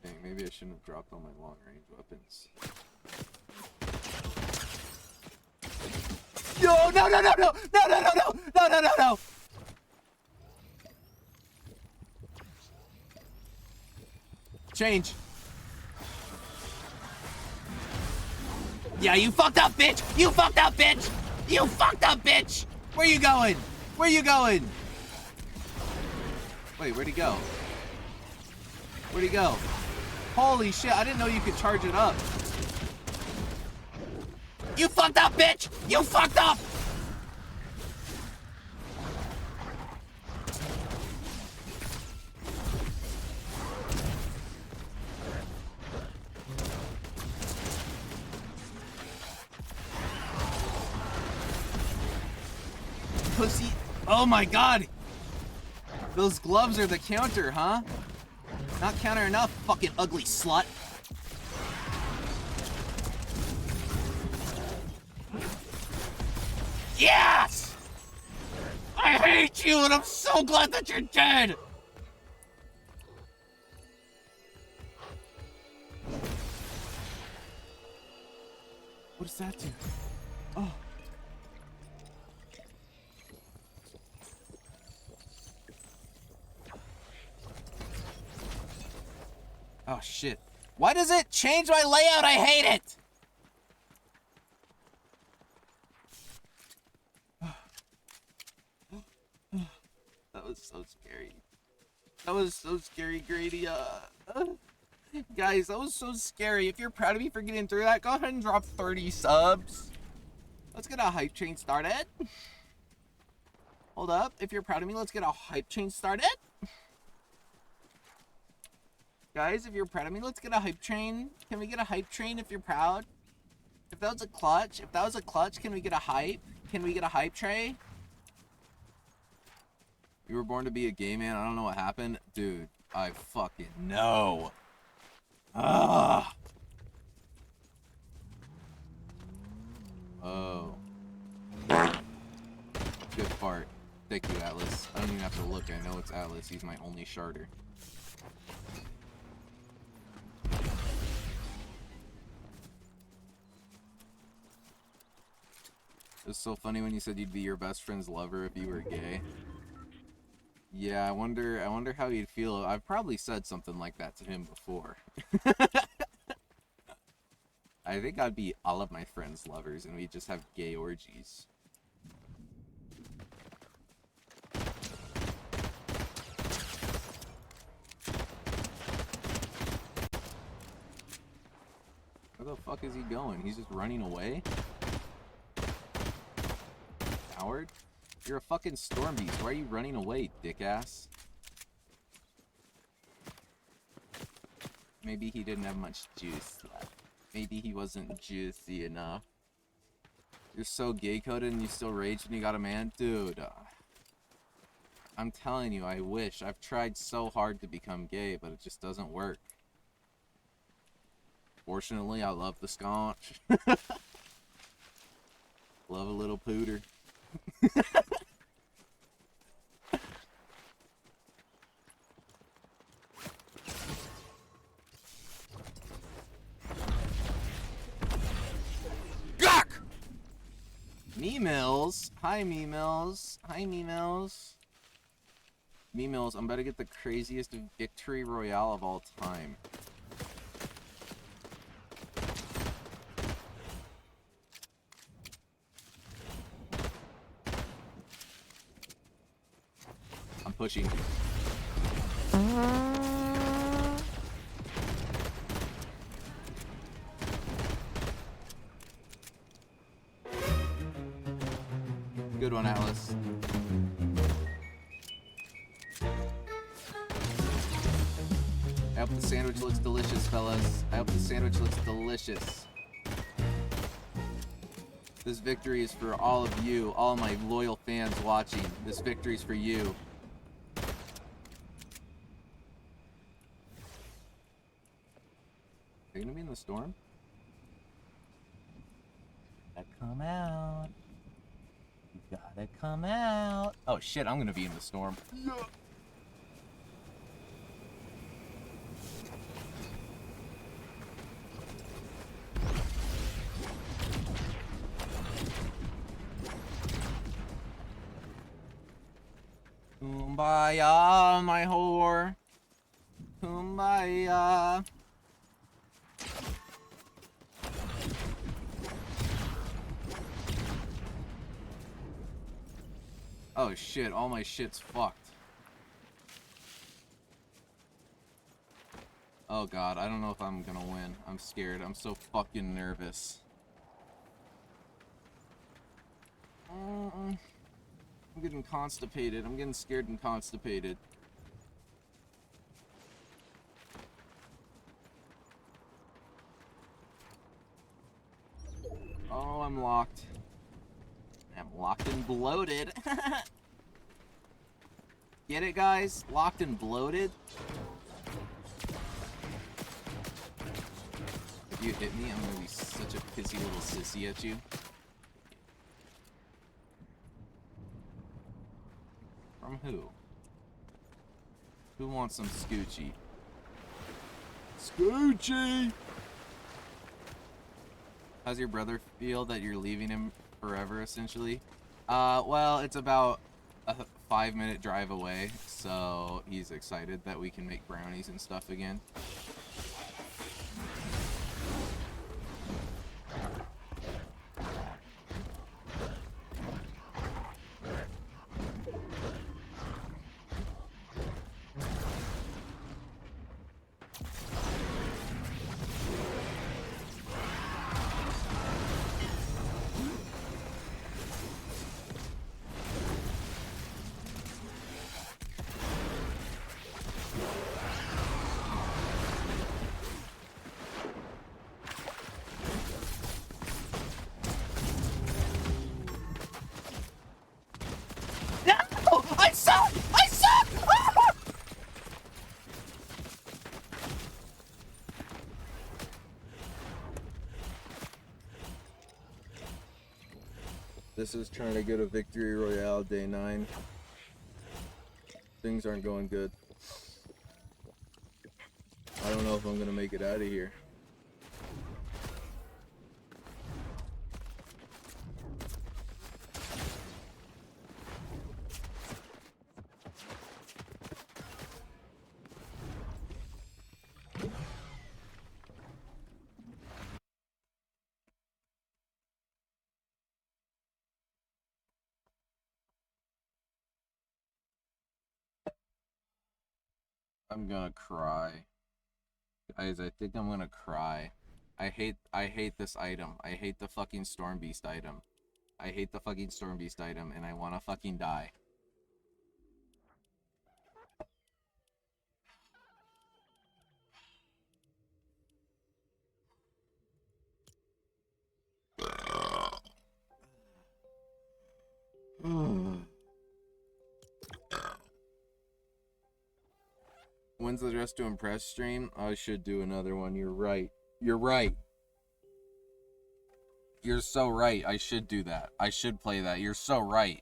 Dang, maybe I shouldn't have dropped all my long range weapons. Yo, no. Change. Yeah, you fucked up, bitch! You fucked up, bitch! You fucked up, bitch! Where you going? Where you going? Wait, where'd he go? Where'd he go? Holy shit, I didn't know you could charge it up. You fucked up, bitch! You fucked up! Pussy. Oh my god! Those gloves are the counter, huh? Not counter enough, fucking ugly slut. Yes! I hate you and I'm so glad that you're dead! What does that do? Oh. Oh shit. Why does it change my layout? I hate it! That was so scary. That was so scary, Grady. Guys, that was so scary. If you're proud of me for getting through that, go ahead and drop 30 subs. Let's get a hype train started. Hold up. If you're proud of me, let's get a hype train started. Guys, if you're proud of me, let's get a hype train. Can we get a hype train if you're proud? If that was a clutch, can we get a hype? Can we get a hype tray? You were born to be a gay man. I don't know what happened. Dude, I fucking know. Ah. Oh. Good fart. Thank you, Atlas. I don't even have to look. I know it's Atlas. He's my only sharder. It was so funny when you said you'd be your best friend's lover if you were gay. Yeah, I wonder how he'd feel. I've probably said something like that to him before. I think I'd be all of my friends' lovers and we'd just have gay orgies. Where the fuck is he going? He's just running away? coward. You're a fucking storm beast. Why are you running away, dick ass? Maybe he didn't have much juice left. Maybe he wasn't juicy enough. You're so gay-coded and you still rage when you got a man? Dude, I'm telling you, I wish. I've tried so hard to become gay, but it just doesn't work. Fortunately, I love the sconch. Love a little pooter. Gawk! Meemills. Hi, Meemills. Hi, Meemills. Meemills, I'm about to get the craziest victory royale of all time. I'm pushing. Good one, Atlas. I hope the sandwich looks delicious, fellas. I hope the sandwich looks delicious. This victory is for all of you, all my loyal fans watching. This victory is for you. Are you gonna be in the storm? Gotta come out. You gotta come out. Oh shit, I'm gonna be in the storm. Yeah. Kumbaya, my whore. Kumbaya. Oh shit, all my shit's fucked. Oh god, I don't know if I'm gonna win. I'm scared. I'm so fucking nervous. I'm getting constipated. I'm getting scared and constipated. Oh, I'm locked. I'm locked and bloated. Get it, guys? Locked and bloated? If you hit me, I'm gonna be such a pissy little sissy at you. From who? Who wants some Scoochie? Scoochie! How's your brother feel that you're leaving him forever, essentially? Well, it's about a 5-minute drive away, so he's excited that we can make brownies and stuff again. I suck! I suck! This is trying to get a victory royale day 9. Things aren't going good. I don't know if I'm gonna make it out of here. I'm gonna cry. Guys, I think I'm gonna cry. I hate this item. I hate the fucking Storm Beast item. I hate the fucking Storm Beast item, and I want to fucking die. When's the Dress to Impress stream? I should do another one. You're right. You're right. You're so right. I should do that. I should play that. You're so right.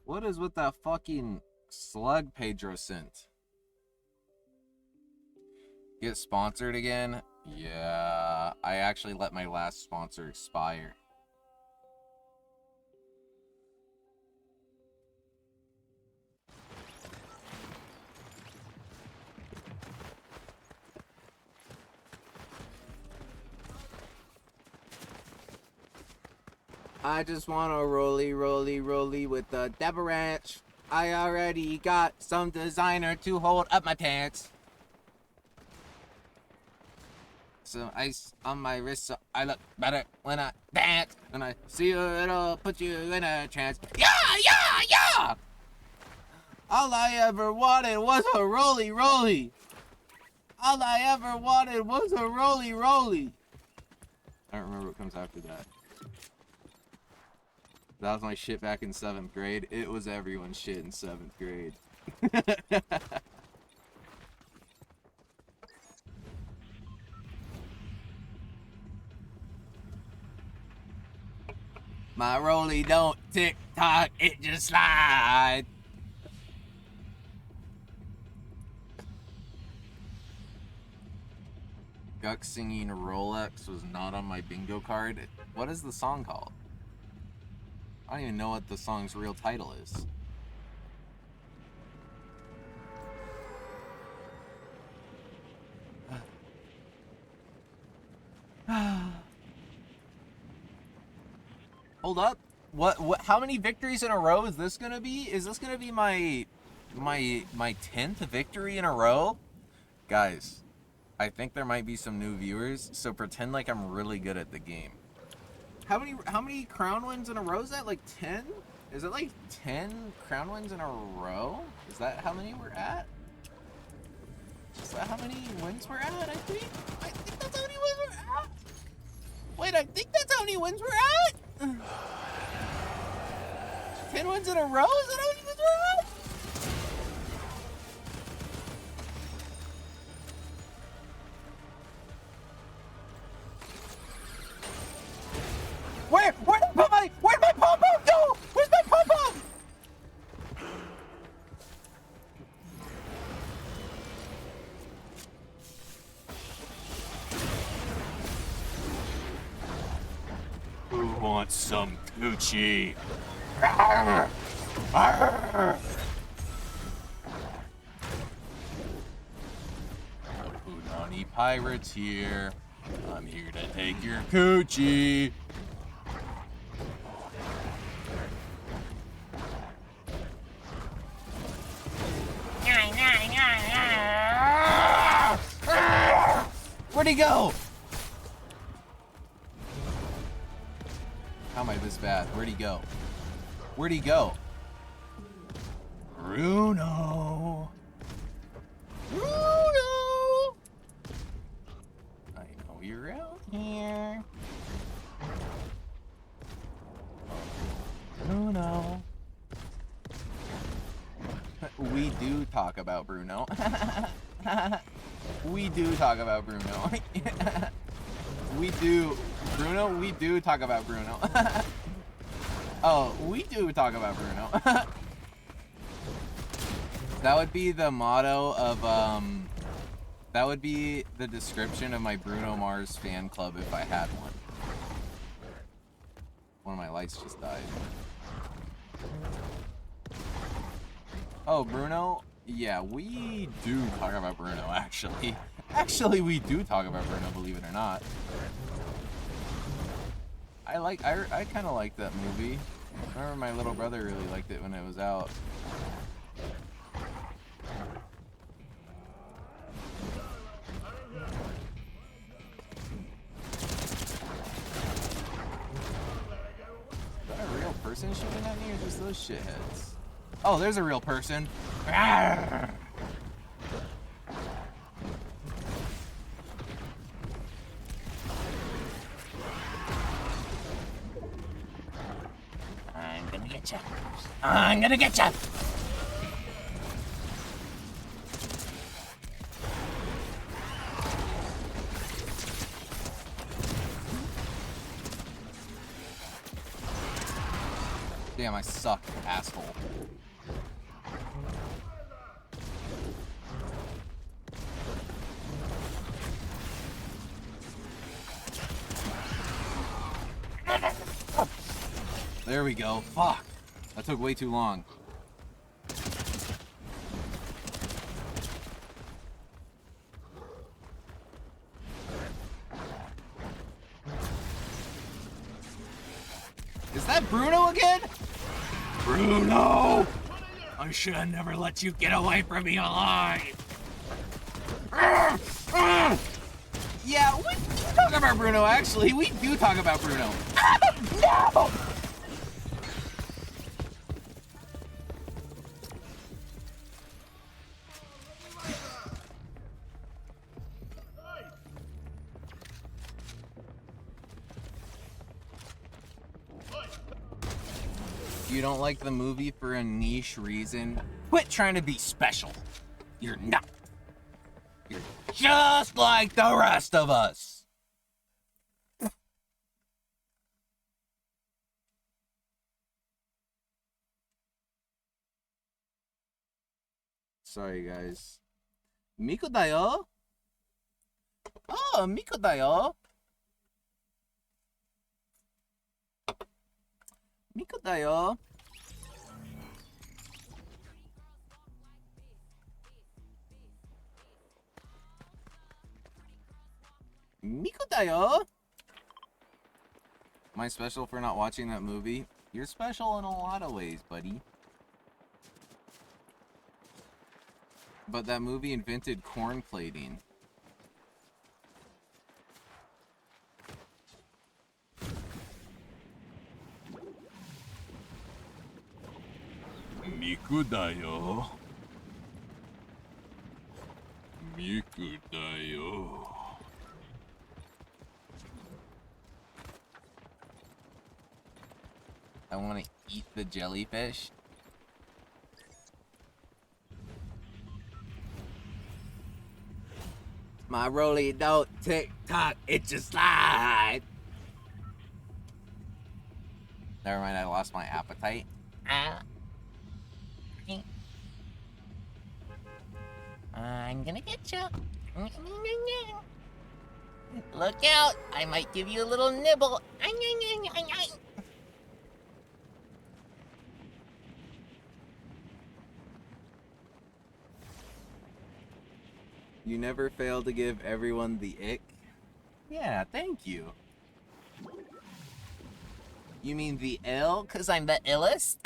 What is with that fucking slug Pedro sent? Get sponsored again? Yeah, I actually let my last sponsor expire. I just want to rolly with the Deborah Ranch. I already got some designer to hold up my pants. Some ice on my wrist so I look better when I dance. When I see you, it'll put you in a trance. Yeah, yeah, yeah! All I ever wanted was a rolly. All I ever wanted was a rolly. I don't remember what comes after that. That was my shit back in 7th grade. It was everyone's shit in 7th grade. My rolly don't tick-tock, it just slide. Guck singing Rolex was not on my bingo card. What is the song called? I don't even know what the song's real title is. Hold up. What how many victories in a row is this gonna be? Is this gonna be my 10th victory in a row? Guys, I think there might be some new viewers, so pretend like I'm really good at the game. How many crown wins in a row is that? Like 10? Is it like 10 crown wins in a row? Is that how many we're at? Is that how many wins we're at? I think that's how many wins we're at. Wait, I think that's how many wins we're at. 10 wins in a row? Is that how many wins we're at? Where'd my pom-pom go? Where's my pom-pom? Who wants some coochie? Arr! Arr! Punani pirates here. I'm here to take your coochie. Where'd he go? How am I this bad? Where'd he go? Where'd he go? Bruno! Bruno! I know you're out here. Bruno. We do talk about Bruno. We do talk about Bruno. We do. Bruno, we do talk about Bruno. Oh, we do talk about Bruno. That would be the motto of, that would be the description of my Bruno Mars fan club if I had one. One of my lights just died. Oh, Bruno? Yeah, we do talk about Bruno, actually. Actually, we do talk about Bruno, believe it or not. I kind of like that movie. I remember my little brother really liked it when it was out. Is that a real person shooting at me or just those shitheads? Oh, there's a real person. Arrgh! I'm gonna get you. I'm gonna get you. Damn, I suck, asshole. There we go. Fuck. That took way too long. Is that Bruno again? Bruno! I should have never let you get away from me alive. Yeah, we talk about Bruno, actually. We do talk about Bruno. No! You don't like the movie for a niche reason? Quit trying to be special. You're not. You're just like the rest of us. Sorry, guys. Miko da yo? Oh, Miko da yo. Miko da yo. Miko da yo. Am I special for not watching that movie? You're special in a lot of ways, buddy. But that movie invented corn plating. Miku da yo. Miku da yo. I want to eat the jellyfish. My rolly don't tick tock, it just slide. Never mind, I lost my appetite. I'm gonna get you. Look out, I might give you a little nibble. You never fail to give everyone the ick? Yeah, thank you. You mean the ill? 'Cause I'm the illest?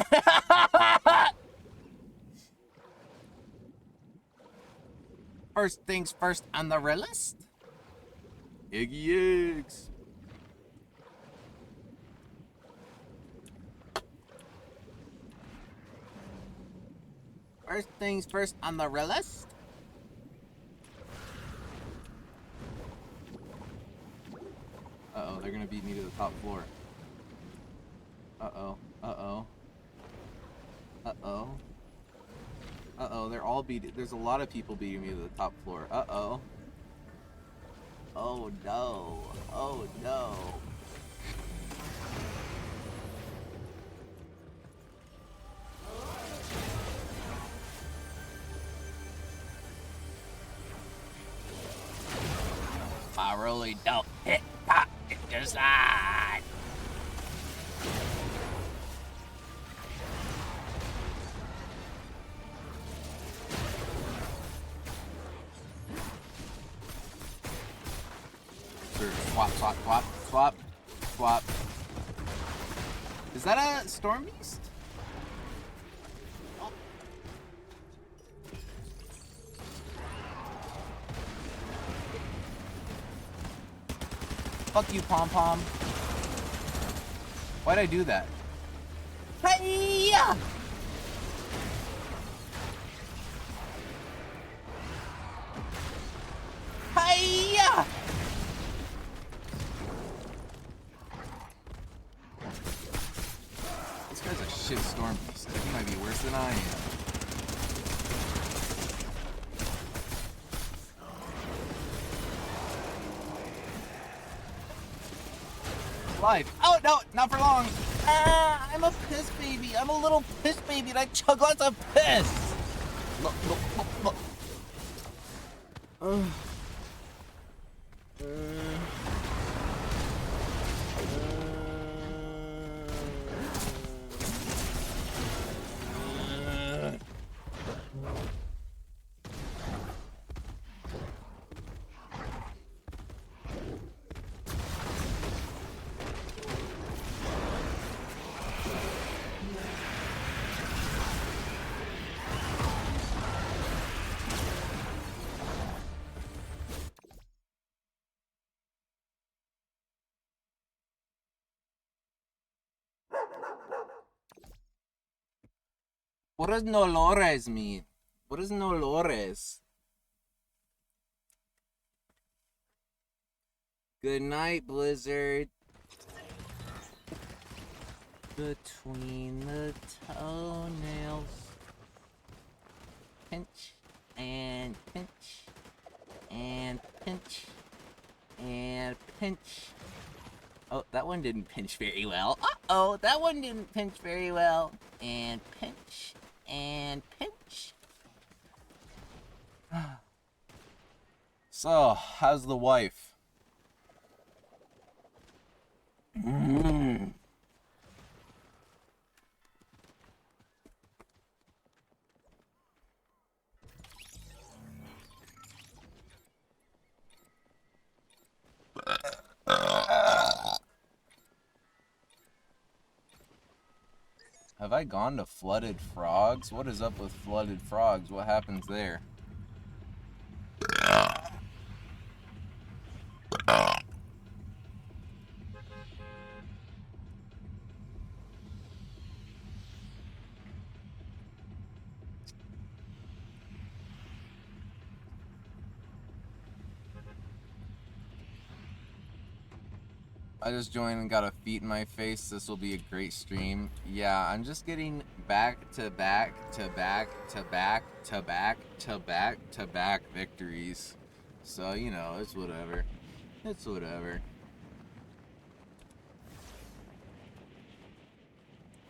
First things first on the realist? Iggy eggs. First things first on the realist? Uh-oh, they're gonna beat me to the top floor. Uh-oh, uh-oh. Uh-oh. Uh-oh, they're all beating. There's a lot of people beating me to the top floor. Uh-oh. Oh no. Oh no. I really don't hit pop. It just slide. Swap, swap, swap, swap, swap. Is that a storm beast? Oh. Fuck you, Pom Pom. Why'd I do that? Hiya! Hiya! This guy's a shit storm beast. He might be worse than I am. Life. Oh no, not for long. Ah, I'm a piss baby. I'm a little piss baby and I chug lots of piss. Look, look, look, look. What does Nolores mean? What is Nolores? Good night, Blizzard. Between the toenails. Pinch and pinch and pinch and pinch. Oh, that one didn't pinch very well. Uh-oh, that one didn't pinch very well. And pinch and pinch. So, how's the wife? Have I gone to flooded frogs? What is up with flooded frogs? What happens there? I just joined and got a feet in my face. This will be a great stream. Yeah, I'm just getting back to back to back to back to back to back to back victories. So, you know, it's whatever. It's whatever.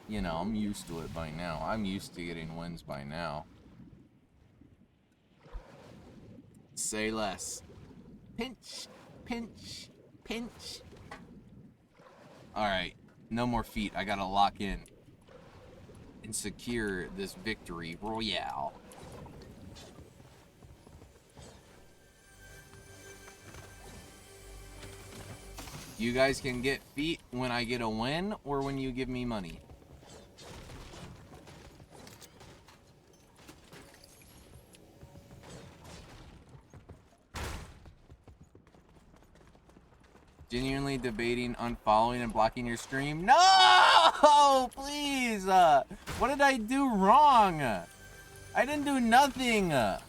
You know, I'm used to it by now. I'm used to getting wins by now. Say less. Pinch, pinch, pinch. Alright, no more feet. I gotta lock in and secure this victory royale. You guys can get feet when I get a win or when you give me money. Genuinely debating unfollowing and blocking your stream. No! Please! What did I do wrong? I didn't do nothing! But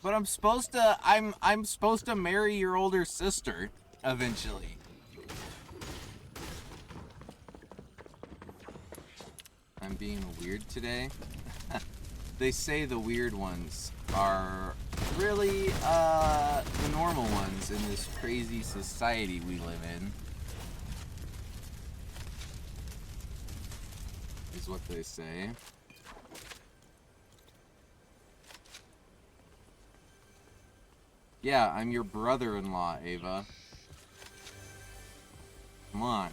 I'm supposed to, I'm supposed to marry your older sister, eventually. I'm being weird today. They say the weird ones are really the normal ones in this crazy society we live in. Is what they say. Yeah, I'm your brother-in-law, Ava. Come on.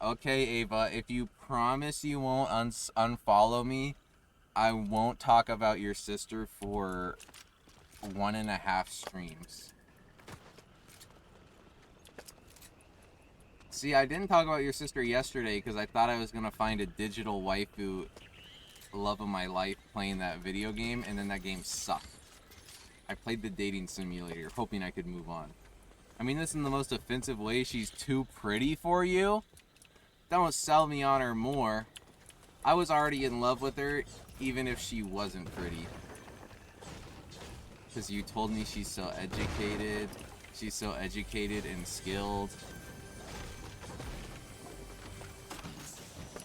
Okay, Ava, if you promise you won't unfollow me, I won't talk about your sister for 1.5 streams. See, I didn't talk about your sister yesterday because I thought I was going to find a digital waifu love of my life playing that video game, and then that game sucked. I played the dating simulator, hoping I could move on. I mean this in the most offensive way. She's too pretty for you? Don't sell me on her more. I was already in love with her, even if she wasn't pretty. Because you told me she's so educated. She's so educated and skilled.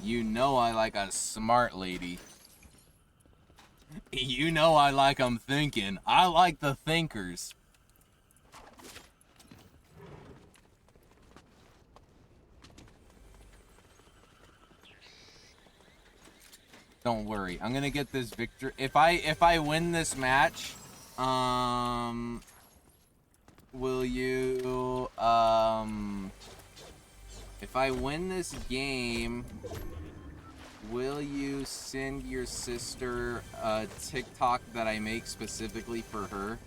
You know I like a smart lady. You know I like them thinking. I like the thinkers. Don't worry. I'm gonna get this victory. If I win this match, will you if I win this game, will you send your sister a TikTok that I make specifically for her?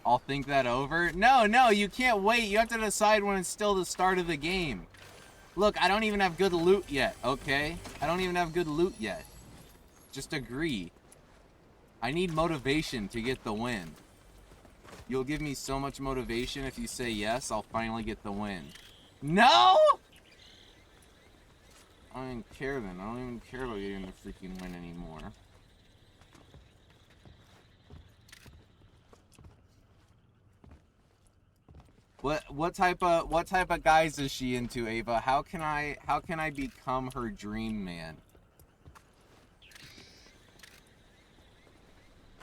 I'll think that over. No, you can't wait. You have to decide when it's still the start of the game. Look, I don't even have good loot yet, okay? I don't even have good loot yet. Just agree. I need motivation to get the win. You'll give me so much motivation if you say yes, I'll finally get the win. No! I don't even care then. I don't even care about getting the freaking win anymore. What type of guys is she into, Ava? How can I become her dream man?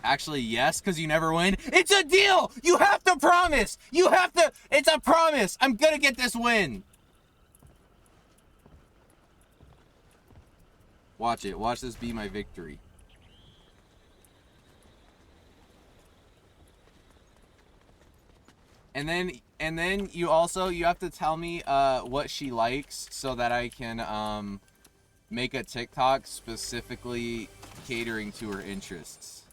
Actually, yes, because you never win. It's a deal! You have to promise! You have to... It's a promise! I'm gonna get this win! Watch it. Watch this be my victory. And then you have to tell me what she likes so that I can make a TikTok specifically catering to her interests.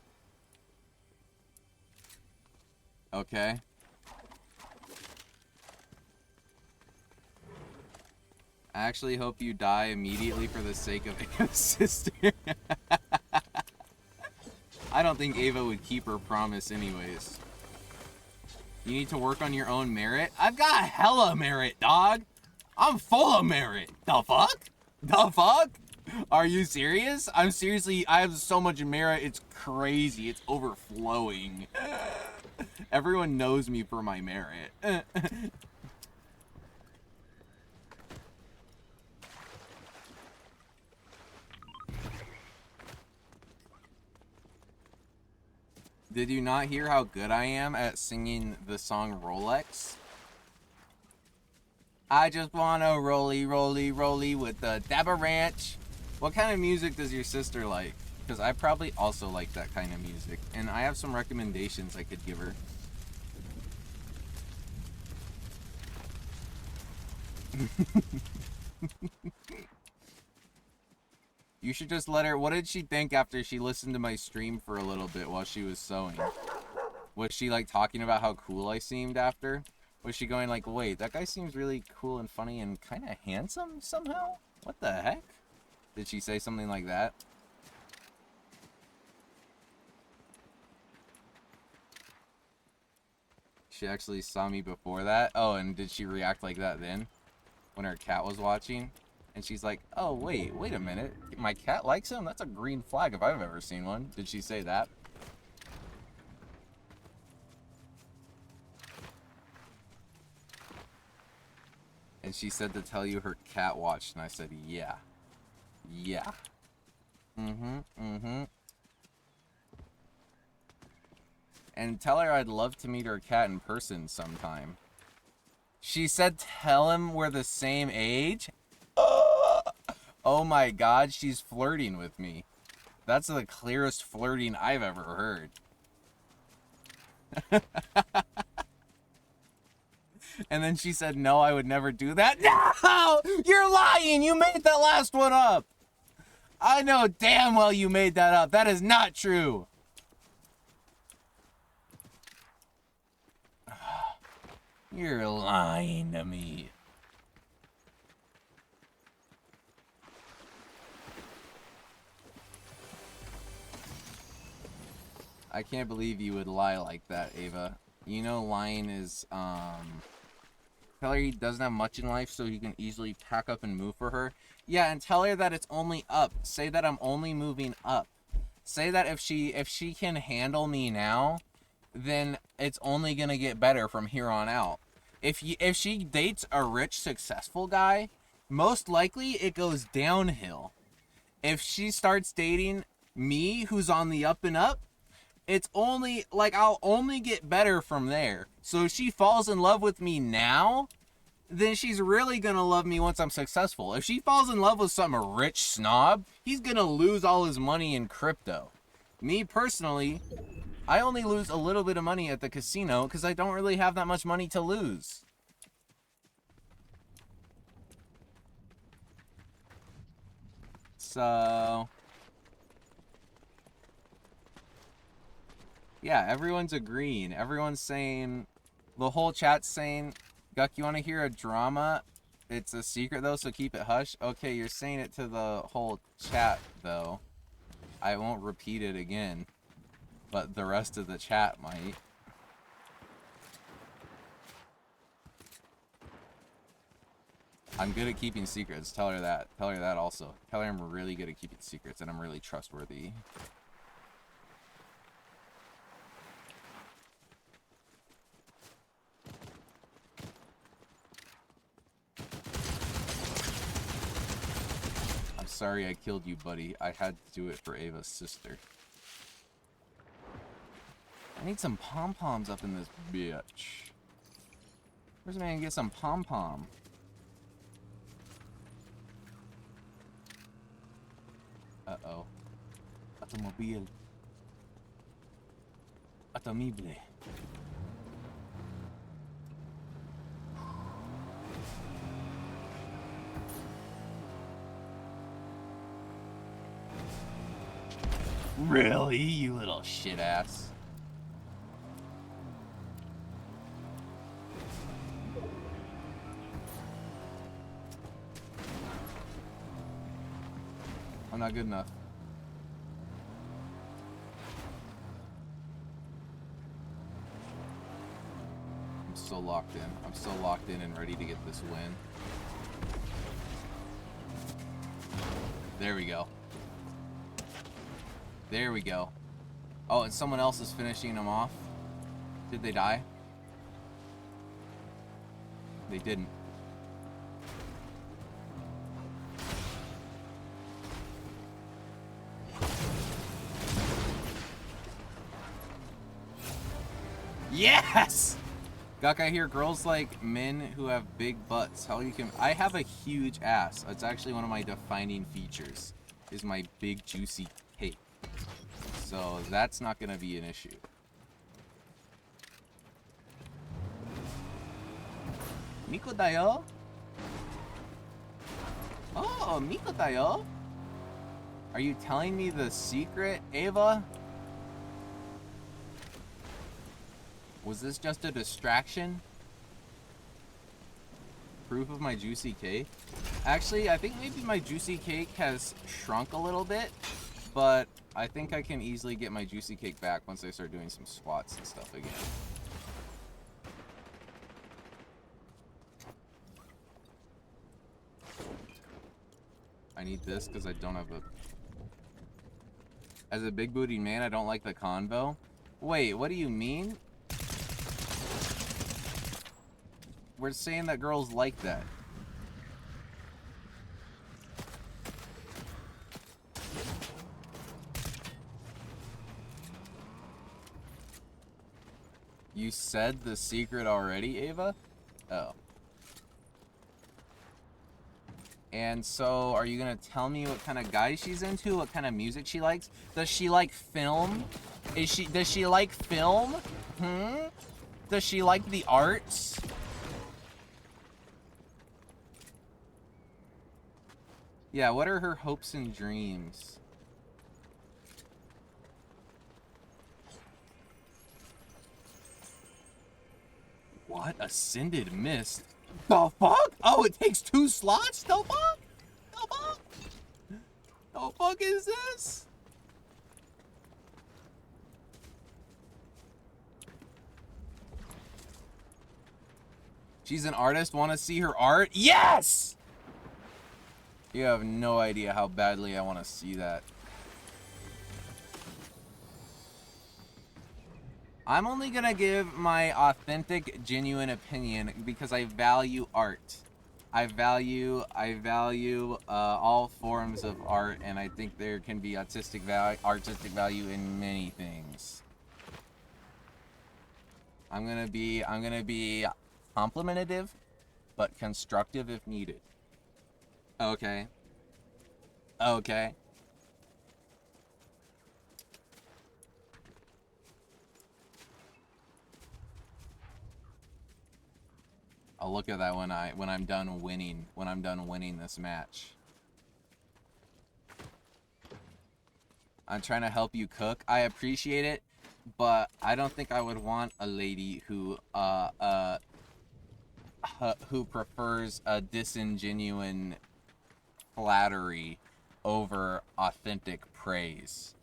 Okay? I actually hope you die immediately for the sake of Ava's sister. I don't think Ava would keep her promise anyways. You need to work on your own merit? I've got hella merit, dog. I'm full of merit. The fuck? The fuck? Are you serious? I have so much merit, it's crazy. It's overflowing. Everyone knows me for my merit. Did you not hear how good I am at singing the song Rolex? I just wanna rolly, rolly, rolly with the Dabba Ranch. What kind of music does your sister like? Because I probably also like that kind of music. And I have some recommendations I could give her. You should just let her... What did she think after she listened to my stream for a little bit while she was sewing? Was she, like, talking about how cool I seemed after? Was she going like, wait, that guy seems really cool and funny and kind of handsome somehow? What the heck? Did she say something like that? She actually saw me before that? Oh, and did she react like that then? When her cat was watching? And she's like, oh, wait a minute. My cat likes him? That's a green flag if I've ever seen one. Did she say that? And she said to tell you her cat watched, and I said, yeah. Yeah. Mm-hmm. And tell her I'd love to meet her cat in person sometime. She said tell him we're the same age? Oh my god, she's flirting with me. That's the clearest flirting I've ever heard. And then she said, no, I would never do that. No! You're lying! You made that last one up! I know damn well you made that up. That is not true. You're lying to me. I can't believe you would lie like that, Ava. You know lying is, tell her he doesn't have much in life so he can easily pack up and move for her. Yeah, and tell her that it's only up. Say that I'm only moving up. Say that if she can handle me now, then it's only gonna get better from here on out. If she dates a rich, successful guy, most likely it goes downhill. If she starts dating me, who's on the up and up, it's only, like, I'll only get better from there. So if she falls in love with me now, then she's really gonna love me once I'm successful. If she falls in love with some rich snob, he's gonna lose all his money in crypto. Me personally, I only lose a little bit of money at the casino because I don't really have that much money to lose. So yeah, everyone's agreeing. Everyone's saying, the whole chat's saying, Guck, you want to hear a drama? It's a secret though, so keep it hush. Okay, you're saying it to the whole chat though. I won't repeat it again, but the rest of the chat might. I'm good at keeping secrets. Tell her that. Tell her that also. Tell her I'm really good at keeping secrets and I'm really trustworthy. I'm sorry I killed you, buddy. I had to do it for Ava's sister. I need some pom-poms up in this bitch. Where's the man get some pom-pom? Uh-oh. Automobile. Automible. Really, you little shit ass. I'm not good enough. I'm so locked in. I'm so locked in and ready to get this win. There we go. There we go. Oh, and someone else is finishing them off. Did they die? They didn't. Yes! Guk, I hear girls like men who have big butts. How you can... I have a huge ass. It's actually one of my defining features. Is my big juicy cake. So that's not gonna be an issue. Miko dayo? Oh, Miko dayo? Are you telling me the secret, Ava? Was this just a distraction? Proof of my juicy cake? Actually, I think maybe my juicy cake has shrunk a little bit, but I think I can easily get my juicy cake back once I start doing some squats and stuff again. I need this because I don't have a... As a big booty man, I don't like the convo. Wait, what do you mean? We're saying that girls like that. You said the secret already, Ava? Oh. And so, are you gonna tell me what kind of guy she's into? What kind of music she likes? Does she like film? Does she like film? Does she like the arts? Yeah, what are her hopes and dreams? What? Ascended Mist? The fuck? Oh, it takes 2 slots? The fuck? The fuck? The fuck is this? She's an artist. Want to see her art? Yes! You have no idea how badly I want to see that. I'm only gonna give my authentic, genuine opinion because I value art. I value all forms of art, and I think there can be artistic value in many things. I'm gonna be complimentative, but constructive if needed. Okay. Okay. I'll look at that when I'm done winning this match. I'm trying to help you cook. I appreciate it, but I don't think I would want a lady who prefers a disingenuine flattery over authentic praise.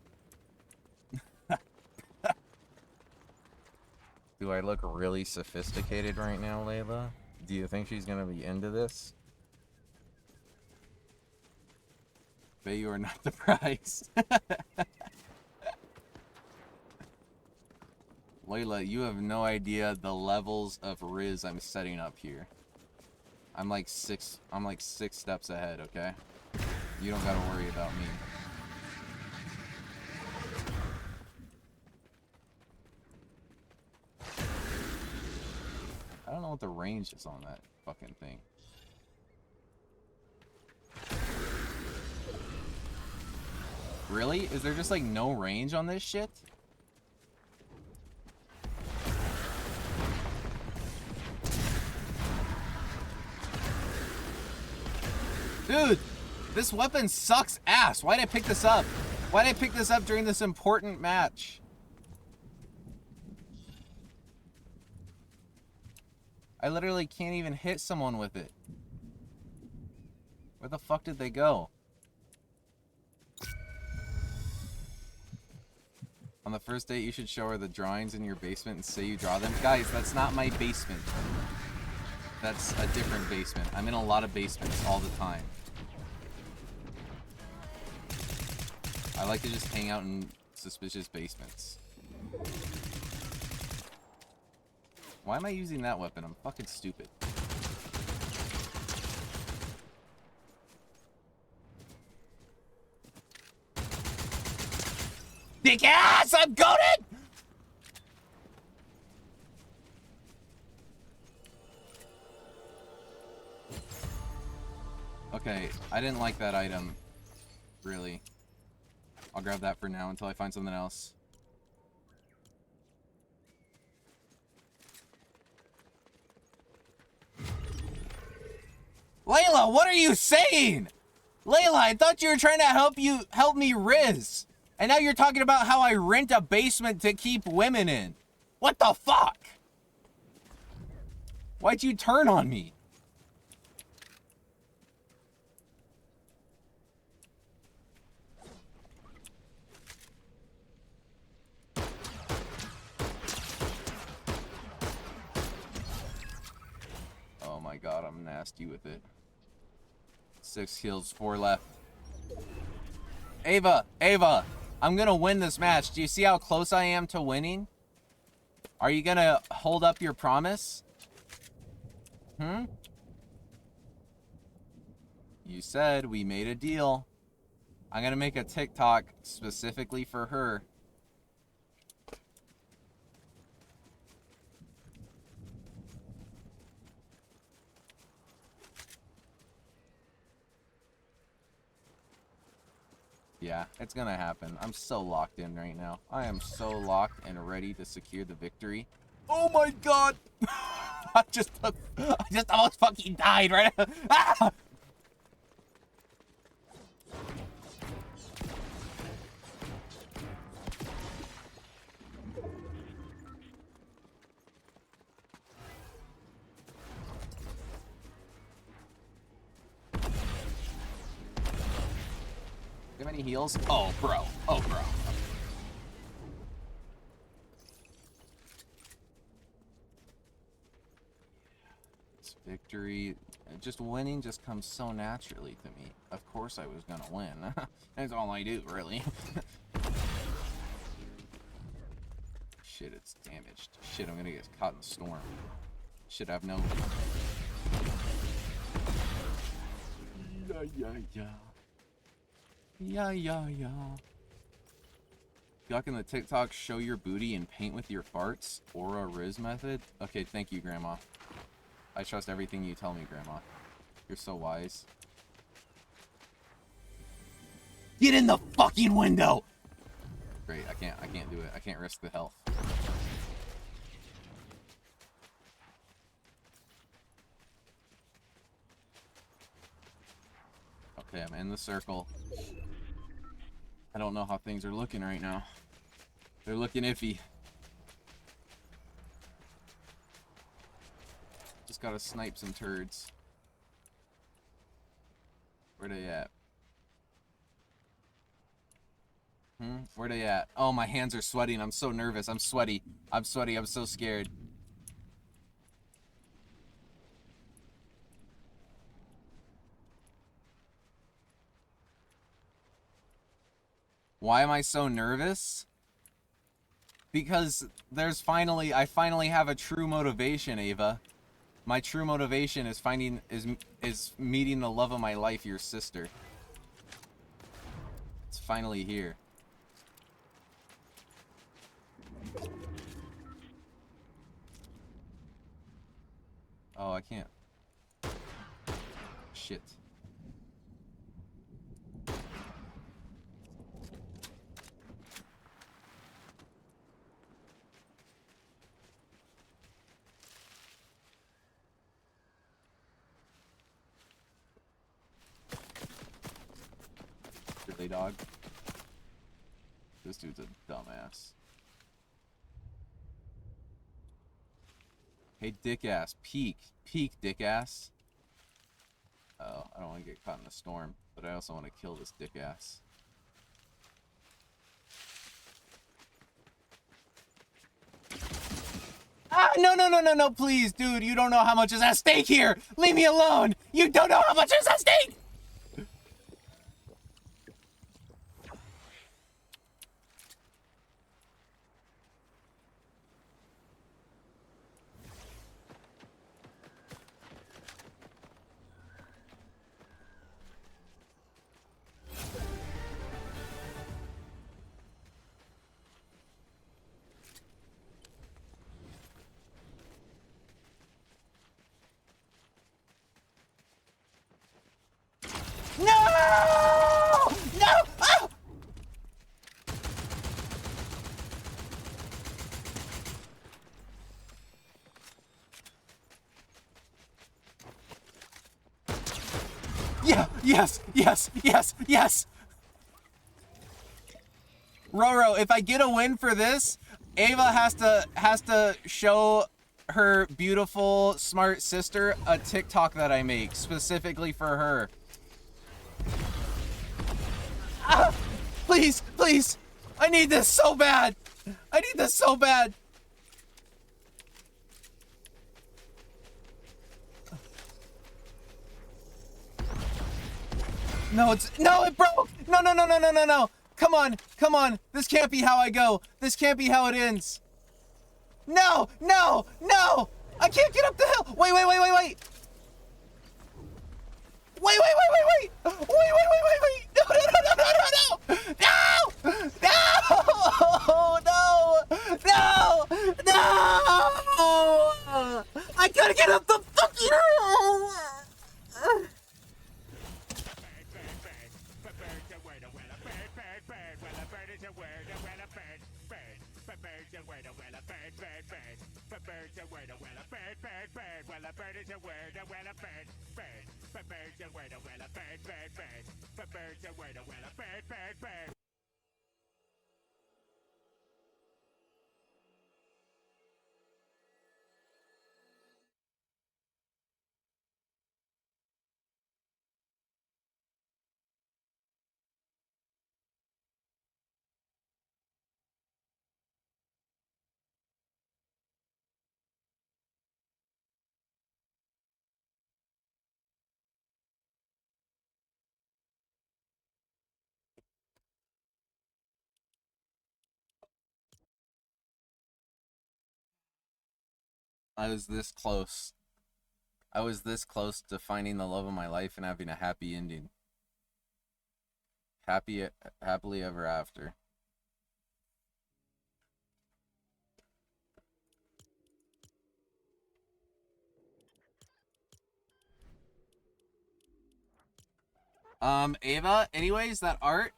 Do I look really sophisticated right now, Layla? Do you think she's gonna be into this? Bet you are not the prize. Layla, you have no idea the levels of Riz I'm setting up here. I'm like six steps ahead, okay? You don't gotta worry about me. I don't know what the range is on that fucking thing. Really? Is there just like no range on this shit? Dude, this weapon sucks ass. Why'd I pick this up? Why'd I pick this up during this important match? I literally can't even hit someone with it. Where the fuck did they go? On the first date, you should show her the drawings in your basement and say you draw them. Guys, that's not my basement. That's a different basement. I'm in a lot of basements all the time. I like to just hang out in suspicious basements. Why am I using that weapon? I'm fucking stupid. Dick ass! I'm goated! Okay, I didn't like that item. Really. I'll grab that for now until I find something else. Layla, what are you saying? Layla, I thought you were trying to help me Riz. And now you're talking about how I rent a basement to keep women in. What the fuck? Why'd you turn on me? Oh my god, I'm nasty with it. 6 kills, 4 left. Ava, I'm gonna win this match. Do you see how close I am to winning? Are you gonna hold up your promise? You said we made a deal. I'm gonna make a TikTok specifically for her. Yeah, it's gonna happen. I'm so locked in right now. I am so locked and ready to secure the victory. Oh my god! I just almost fucking died right now. Ah! Do you have any heals? Oh, bro. Oh, bro. This victory, just winning just comes so naturally to me. Of course I was gonna win. That's all I do, really. Shit, it's damaged. Shit, I'm gonna get caught in the storm. Shit, I have no... Yeah. Yuck in the TikTok, show your booty and paint with your farts. Aura Riz method? Okay, thank you, Grandma. I trust everything you tell me, Grandma. You're so wise. Get in the fucking window! Great, I can't do it. I can't risk the health. Okay, I'm in the circle. I don't know how things are looking right now. They're looking iffy. Just gotta snipe some turds. Where they at? Where they at? Oh, my hands are sweating. I'm so nervous. I'm sweaty. I'm sweaty. I'm so scared. Why am I so nervous? Because I finally have a true motivation, Ava. My true motivation is meeting the love of my life, your sister. It's finally here. Oh, I can't. Shit. Really, dog? This dude's a dumbass. Hey, dick ass. Peek. Peek, dick ass. Oh, I don't want to get caught in a storm, but I also want to kill this dick ass. Ah, no, please, dude, you don't know how much is at stake here! Leave me alone! You don't know how much is at stake! No! No! Oh! Yeah! Yes! Roro, if I get a win for this, Ava has to show her beautiful, smart sister a TikTok that I make specifically for her. Ah, please! I need this so bad! No, it broke! No! Come on! This can't be how I go! This can't be how it ends! No! I can't get up the hill! Wait! Wait! No! I gotta get up the fucking hill! I was this close. I was this close to finding the love of my life and having a happy ending. Happily ever after. Ava, anyways, that art,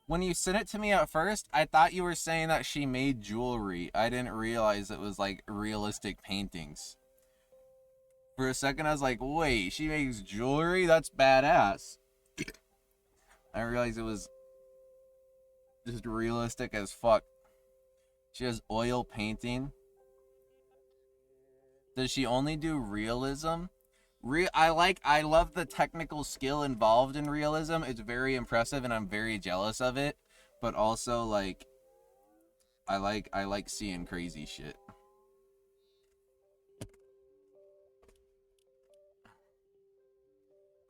when you sent it to me at first, I thought you were saying that she made jewelry. I didn't realize it was like realistic paintings. For a second, I was like, wait, she makes jewelry? That's badass. I realized it was just realistic as fuck. She has oil painting. Does she only do realism? I love the technical skill involved in realism. It's very impressive and I'm very jealous of it. But also like I like seeing crazy shit.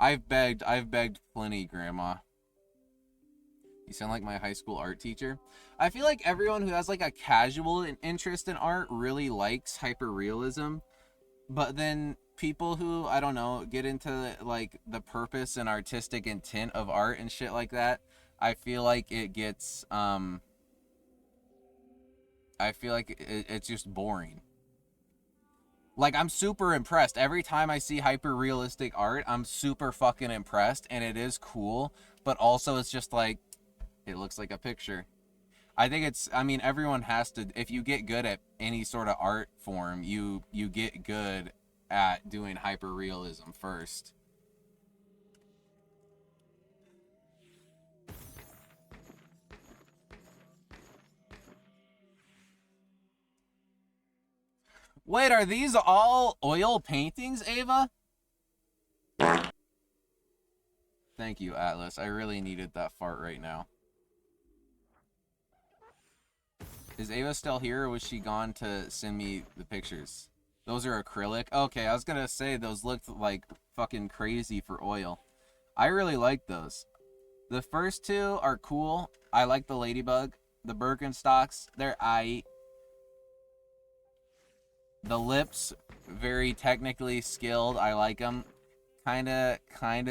I've begged plenty, Grandma. You sound like my high school art teacher. I feel like everyone who has like a casual interest in art really likes hyperrealism, but then people who, I don't know, get into like the purpose and artistic intent of art and shit like that, I feel like it gets I feel like it's just boring. Like, I'm super impressed. Every time I see hyper realistic art, I'm super fucking impressed and it is cool, but also it's just like it looks like a picture. I mean everyone has to, if you get good at any sort of art form, you get good at doing hyper realism first. Wait, are these all oil paintings, Ava? Thank you, Atlas. I really needed that fart right now. Is Ava still here, or was she gone to send me the pictures? Those are acrylic? Okay, I was gonna say those looked like fucking crazy for oil. I really like those. The first two are cool. I like the ladybug. The Birkenstocks, they're aight. The lips, very technically skilled. I like them. Kinda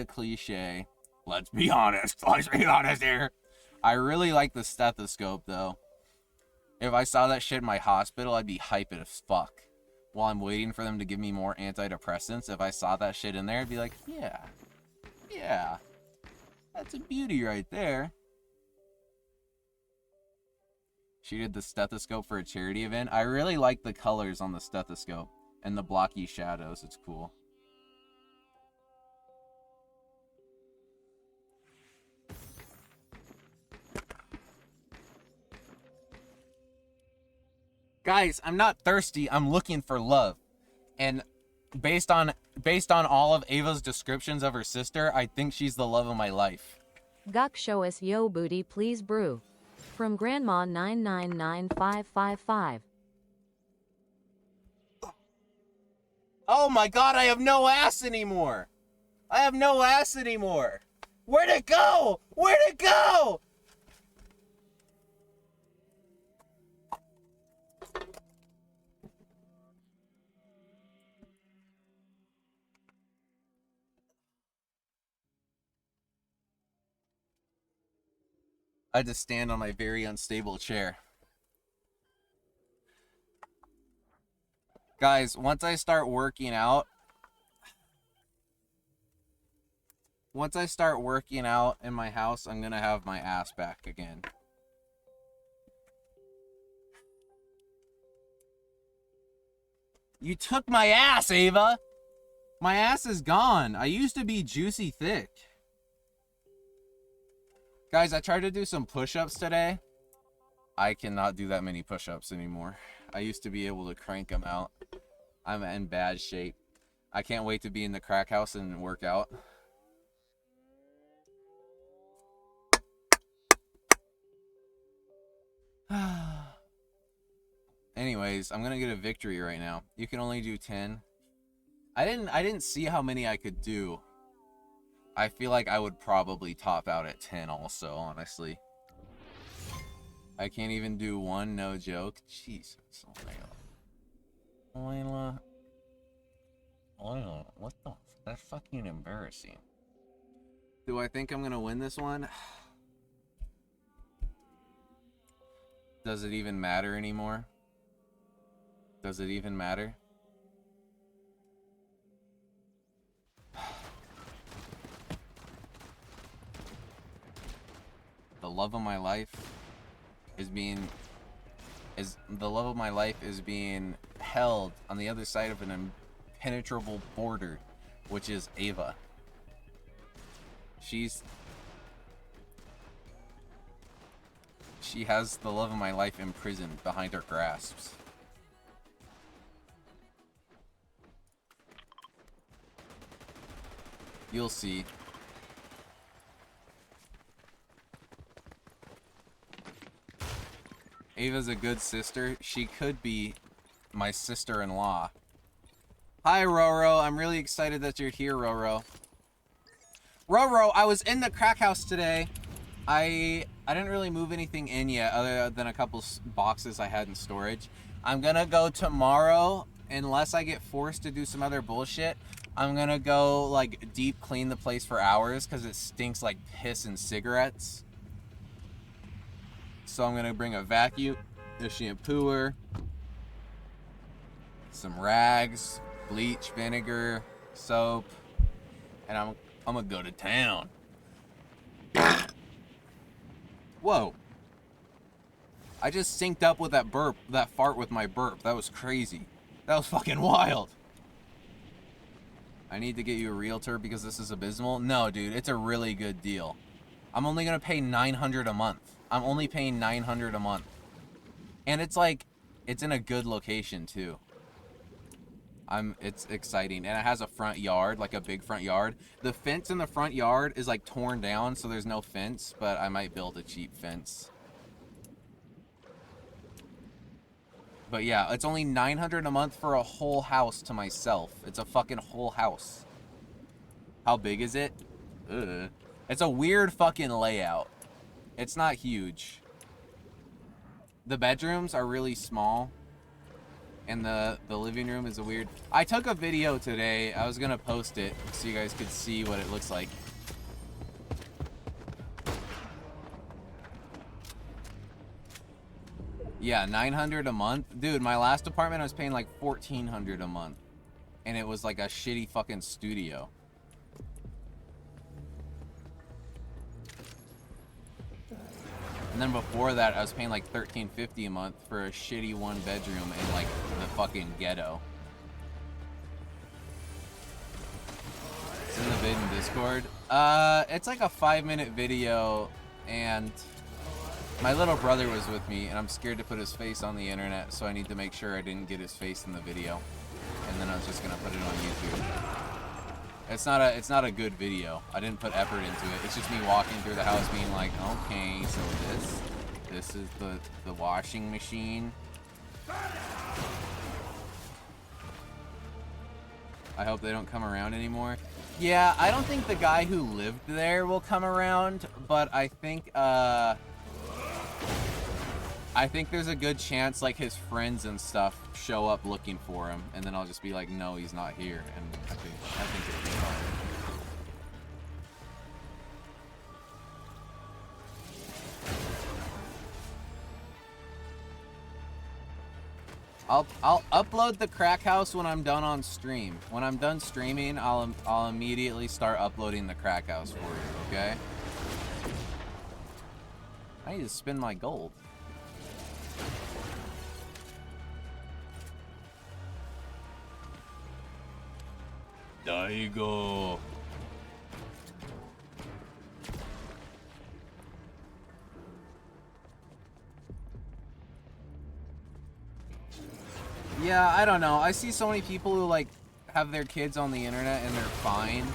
cliche. Let's be honest. Let's be honest here. I really like the stethoscope though. If I saw that shit in my hospital, I'd be hype as fuck. While I'm waiting for them to give me more antidepressants, if I saw that shit in there, I'd be like, yeah, that's a beauty right there. She did the stethoscope for a charity event. I really like the colors on the stethoscope and the blocky shadows. It's cool. Guys, I'm not thirsty. I'm looking for love. And based on all of Ava's descriptions of her sister, I think she's the love of my life. Gok show us yo booty please brew. From Grandma 999555. Oh my god, I have no ass anymore. I have no ass anymore. Where'd it go? Where'd it go? I had to stand on my very unstable chair. Guys, once I start working out in my house, I'm gonna have my ass back again. You took my ass, Ava! My ass is gone. I used to be juicy thick. Guys, I tried to do some push-ups today. I cannot do that many push-ups anymore. I used to be able to crank them out. I'm in bad shape. I can't wait to be in the crack house and work out. Anyways, I'm gonna get a victory right now. You can only do 10. I didn't see how many I could do. I feel like I would probably top out at 10 also, honestly. I can't even do one, no joke. Jesus, Layla. Layla, what the? That's fucking embarrassing. Do I think I'm gonna win this one? Does it even matter anymore? Does it even matter? The love of my life is being held on the other side of an impenetrable border, which is Ava. She has the love of my life imprisoned behind her grasps. You'll see. Ava's a good sister. She could be my sister-in-law. Hi, Roro. I'm really excited that you're here, Roro. Roro, I was in the crack house today. I didn't really move anything in yet other than a couple boxes I had in storage. I'm gonna go tomorrow, unless I get forced to do some other bullshit. I'm gonna go, like, deep clean the place for hours because it stinks like piss and cigarettes. So I'm gonna bring a vacuum, a shampooer, some rags, bleach, vinegar, soap, and I'm gonna go to town. Whoa. I just synced up with that fart with my burp. That was crazy. That was fucking wild. I need to get you a realtor because this is abysmal. No, dude, it's a really good deal. I'm only gonna pay $900 a month. I'm only paying $900 a month. And it's like, it's in a good location too. It's exciting. And it has a front yard, like a big front yard. The fence in the front yard is like torn down, so there's no fence, but I might build a cheap fence. But yeah, it's only $900 a month for a whole house to myself. It's a fucking whole house. How big is it? Ugh. It's a weird fucking layout. It's not huge. The bedrooms are really small. And the living room is a weird... I took a video today. I was gonna post it so you guys could see what it looks like. Yeah, $900 a month. Dude, my last apartment I was paying like $1,400 a month. And it was like a shitty fucking studio. And then before that, I was paying like $1,350 a month for a shitty one bedroom in like the fucking ghetto. It's in the vid in Discord. It's like a 5-minute video, and my little brother was with me, and I'm scared to put his face on the internet, so I need to make sure I didn't get his face in the video. And then I was just gonna put it on YouTube. It's not a good video. I didn't put effort into it. It's just me walking through the house being like, okay, so this is the washing machine. I hope they don't come around anymore. Yeah, I don't think the guy who lived there will come around, but I think there's a good chance like his friends and stuff show up looking for him, and then I'll just be like, no, he's not here, and I think it'll be fine. I'll upload the crack house when I'm done on stream. When I'm done streaming, I'll immediately start uploading the crack house for you, okay? I need to spend my gold. Daigo. Yeah, I don't know. I see so many people who like have their kids on the internet and they're fine,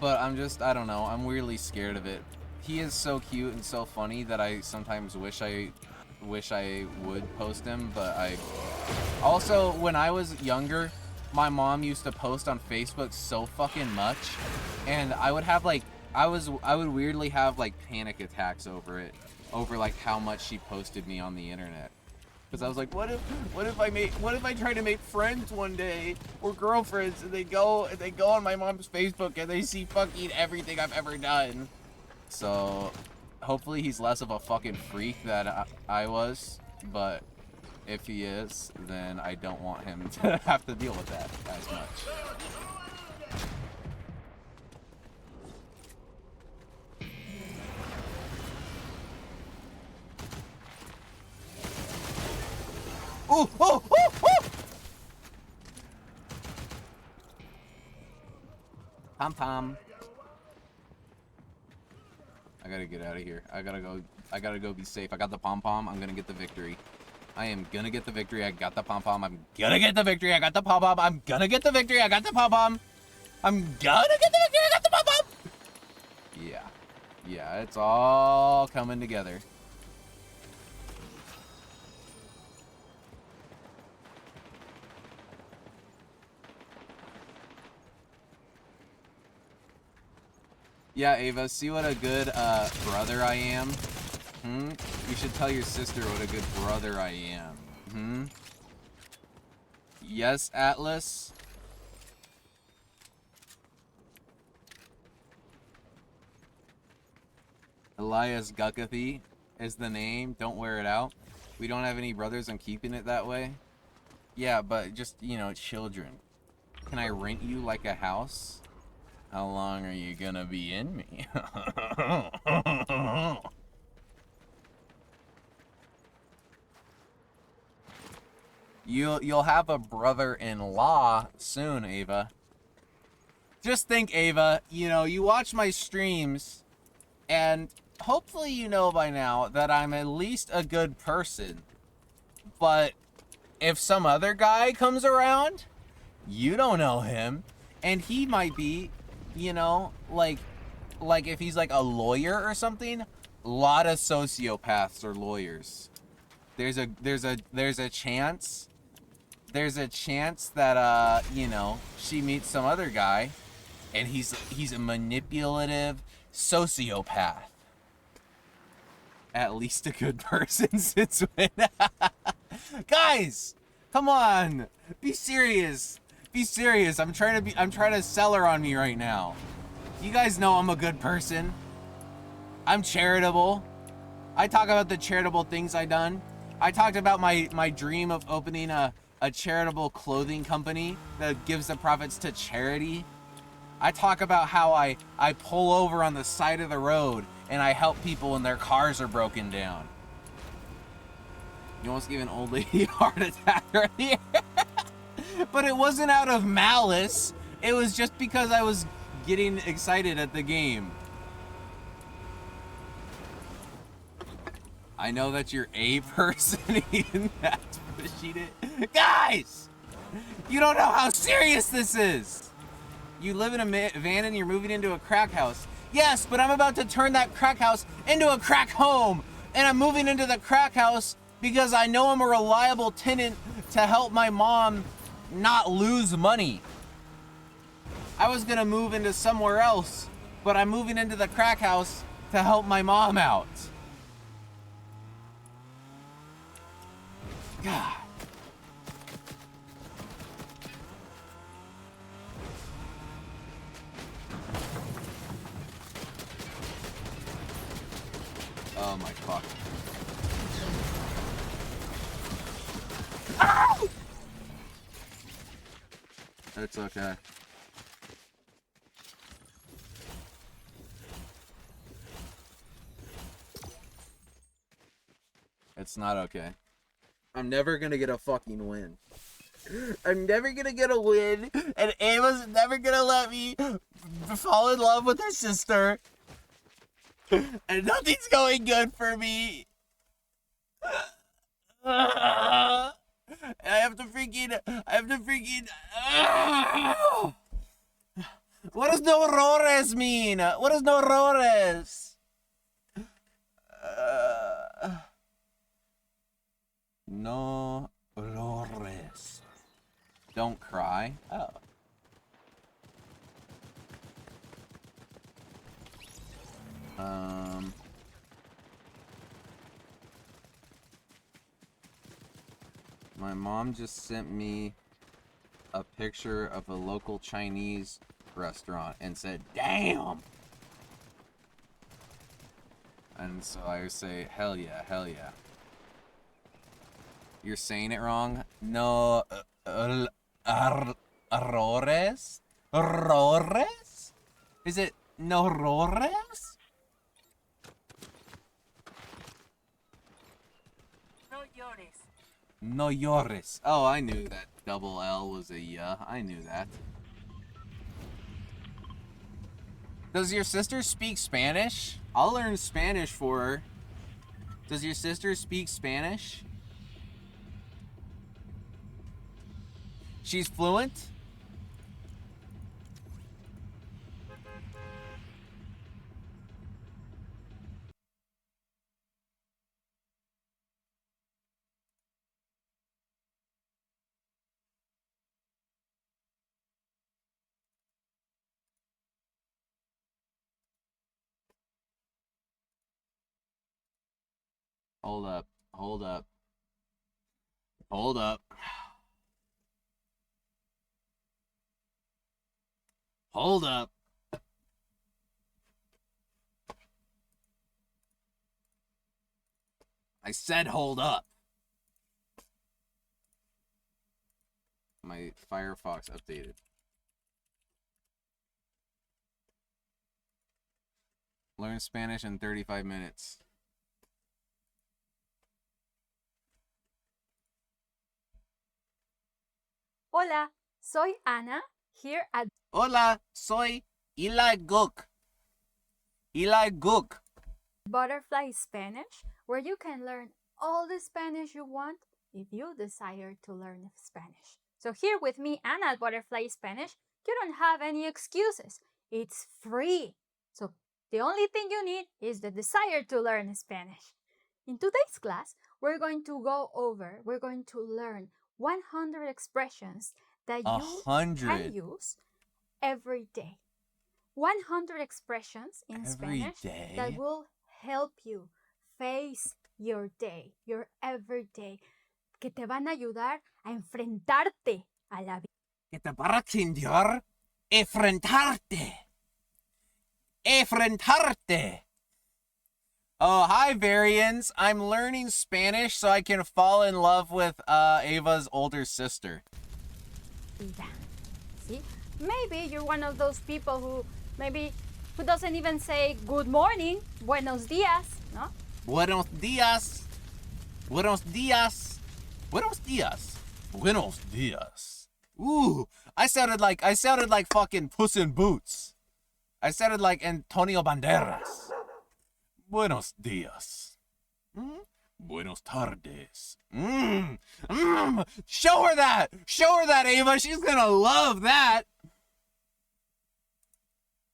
but I don't know. I'm weirdly scared of it. He is so cute and so funny that I sometimes wish I would post him, but I also, when I was younger, my mom used to post on Facebook so fucking much, and I would have like I would weirdly have like panic attacks over it, over like how much she posted me on the internet. Because I was like, what if I try to make friends one day or girlfriends and they go on my mom's Facebook and they see fucking everything I've ever done. So hopefully he's less of a fucking freak that I was, but if he is, then I don't want him to have to deal with that as much. Ooh, ooh, ooh, ooh! Pom-pom. I gotta get out of here. I gotta go be safe. I got the pom-pom. I'm gonna get the victory. I am gonna get the victory. I got the pom-pom. I'm gonna get the victory. I got the pom-pom. I'm gonna get the victory. I got the pom-pom. I'm gonna get the victory. I got the pom-pom. Yeah. Yeah, it's all coming together. Yeah, Ava, see what a good brother I am? You should tell your sister what a good brother I am. Yes, Atlas? Elias Gukathy is the name. Don't wear it out. We don't have any brothers. I'm keeping it that way. Yeah, but just, you know, children. Can I rent you like a house? How long are you gonna be in me? You'll have a brother-in-law soon, Ava. Just think, Ava, you know, you watch my streams, and hopefully you know by now that I'm at least a good person. But if some other guy comes around, you don't know him, and he might be, you know, like if he's like a lawyer or something. A lot of sociopaths are lawyers. There's a chance that you know, she meets some other guy and he's a manipulative sociopath. At least a good person since when. Guys, come on. Be serious. Be serious. I'm trying to sell her on me right now. You guys know I'm a good person. I'm charitable. I talk about the charitable things I done. I talked about my dream of opening a charitable clothing company that gives the profits to charity. I talk about how I pull over on the side of the road and I help people when their cars are broken down. You almost gave an old lady a heart attack earlier. But it wasn't out of malice. It was just because I was getting excited at the game. I know that you're a person and that's pushing it. Guys! You don't know how serious this is! You live in a van and you're moving into a crack house. Yes, but I'm about to turn that crack house into a crack home. And I'm moving into the crack house because I know I'm a reliable tenant to help my mom not lose money. I was gonna move into somewhere else, but I'm moving into the crack house to help my mom out. God. Oh my fuck. Ow! It's okay. It's not okay. I'm never gonna get a fucking win. I'm never gonna get a win, and Ava's never gonna let me fall in love with her sister. And nothing's going good for me. I have to freaking. What does no rores mean? What does no rores? No rores. Don't cry. Oh. My mom just sent me a picture of a local Chinese restaurant and said, "Damn!" And so I say, "Hell yeah, hell yeah." You're saying it wrong. No, Rores? Rores? Is it no Rores? No llores. No llores. Oh, I knew that double L was a yeah. I knew that. Does your sister speak Spanish? I'll learn Spanish for her. Does your sister speak Spanish? She's fluent? Hold up. Hold up. Hold up. Hold up. I said hold up. My Firefox updated. Learn Spanish in 35 minutes. Hola, soy Ana, here at Hola, soy Eli Gook. Eli Gook. Butterfly Spanish, where you can learn all the Spanish you want if you desire to learn Spanish. So here with me, Ana at Butterfly Spanish, you don't have any excuses. It's free. So the only thing you need is the desire to learn Spanish. In today's class, we're going to learn 100 expressions that you can 100 use every day. 100 expressions in every Spanish day. that will help you face your day, your everyday, que te van a ayudar a enfrentarte a la vida. Que te van a enseñar enfrentarte. Enfrentarte. Oh, hi, Varians. I'm learning Spanish so I can fall in love with Ava's older sister. See? Maybe you're one of those people who doesn't even say good morning, buenos dias, no? Buenos dias. Buenos dias. Buenos dias. Buenos dias. Ooh, I sounded like fucking Puss in Boots. I sounded like Antonio Banderas. Buenos dias. Buenos tardes. Show her that. Show her that, Ava. She's gonna love that.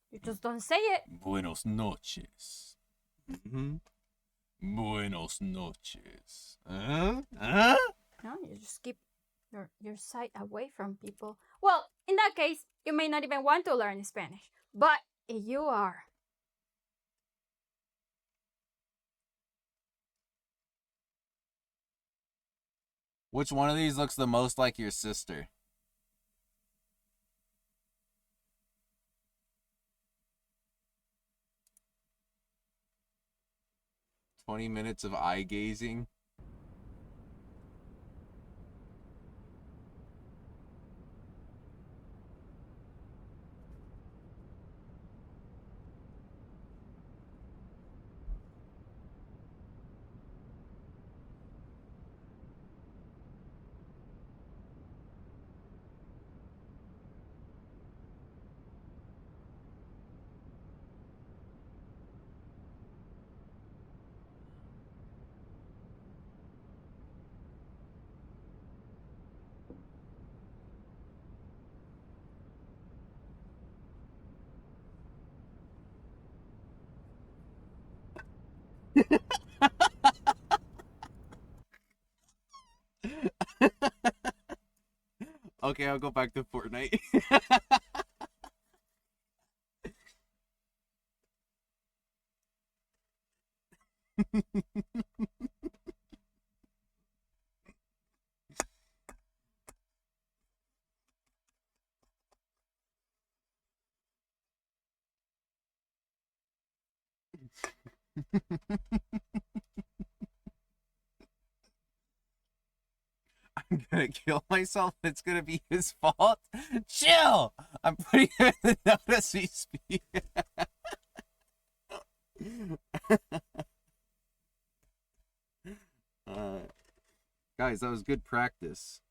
You just don't say it. Buenos noches. Buenos noches. No, you just keep your sight away from people. Well, in that case, you may not even want to learn Spanish. But if you are, Which one of these looks the most like your sister? "20 minutes of eye gazing." Okay, I'll go back to Fortnite. I'm gonna kill myself. It's gonna be his fault. Chill. I'm putting him in the note as we speak. uh, guys, that was good practice.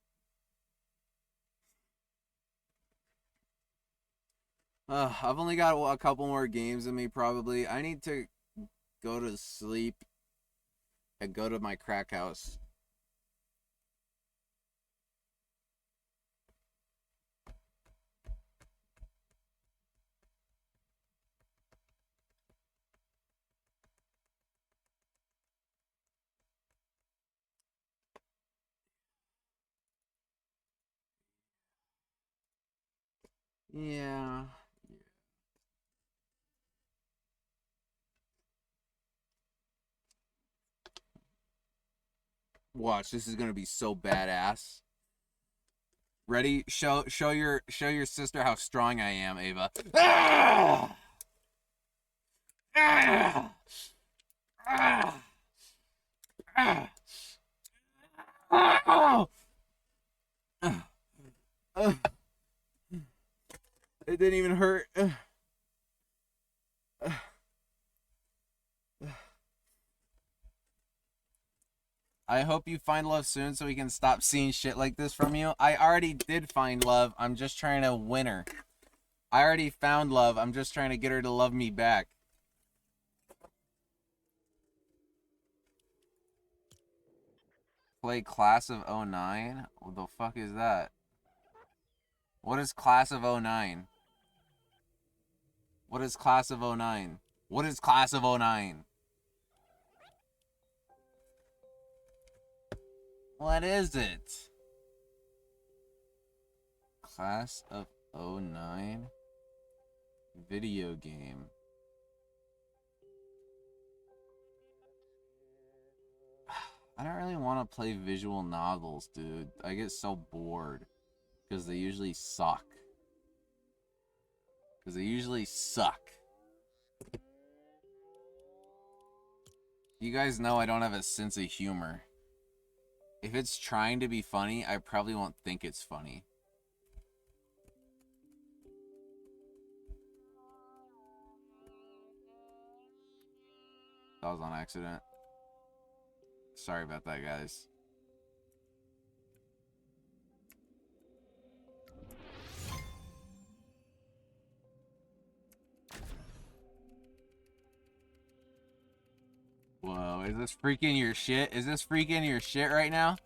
I've only got a couple more games in me, probably. I need to go to sleep and go to my crack house. Yeah. Watch, this is gonna be so badass. Ready? Show your sister how strong I am, Ava. Ah! Ah! Ah! Ah! Ah! Uh, it didn't even hurt. I hope you find love soon so we can stop seeing shit like this from you. I already did find love. I'm just trying to win her. I already found love. I'm just trying to get her to love me back. Play Class of '09? What the fuck is that? What is Class of '09? What is Class of '09? What is Class of '09? What is it? Class of '09? Video game. I don't really want to play visual novels, dude. I get so bored. Because they usually suck. You guys know I don't have a sense of humor. If it's trying to be funny, I probably won't think it's funny. That was on accident. Sorry about that, guys. Whoa, is this freaking your shit? Is this freaking your shit right now?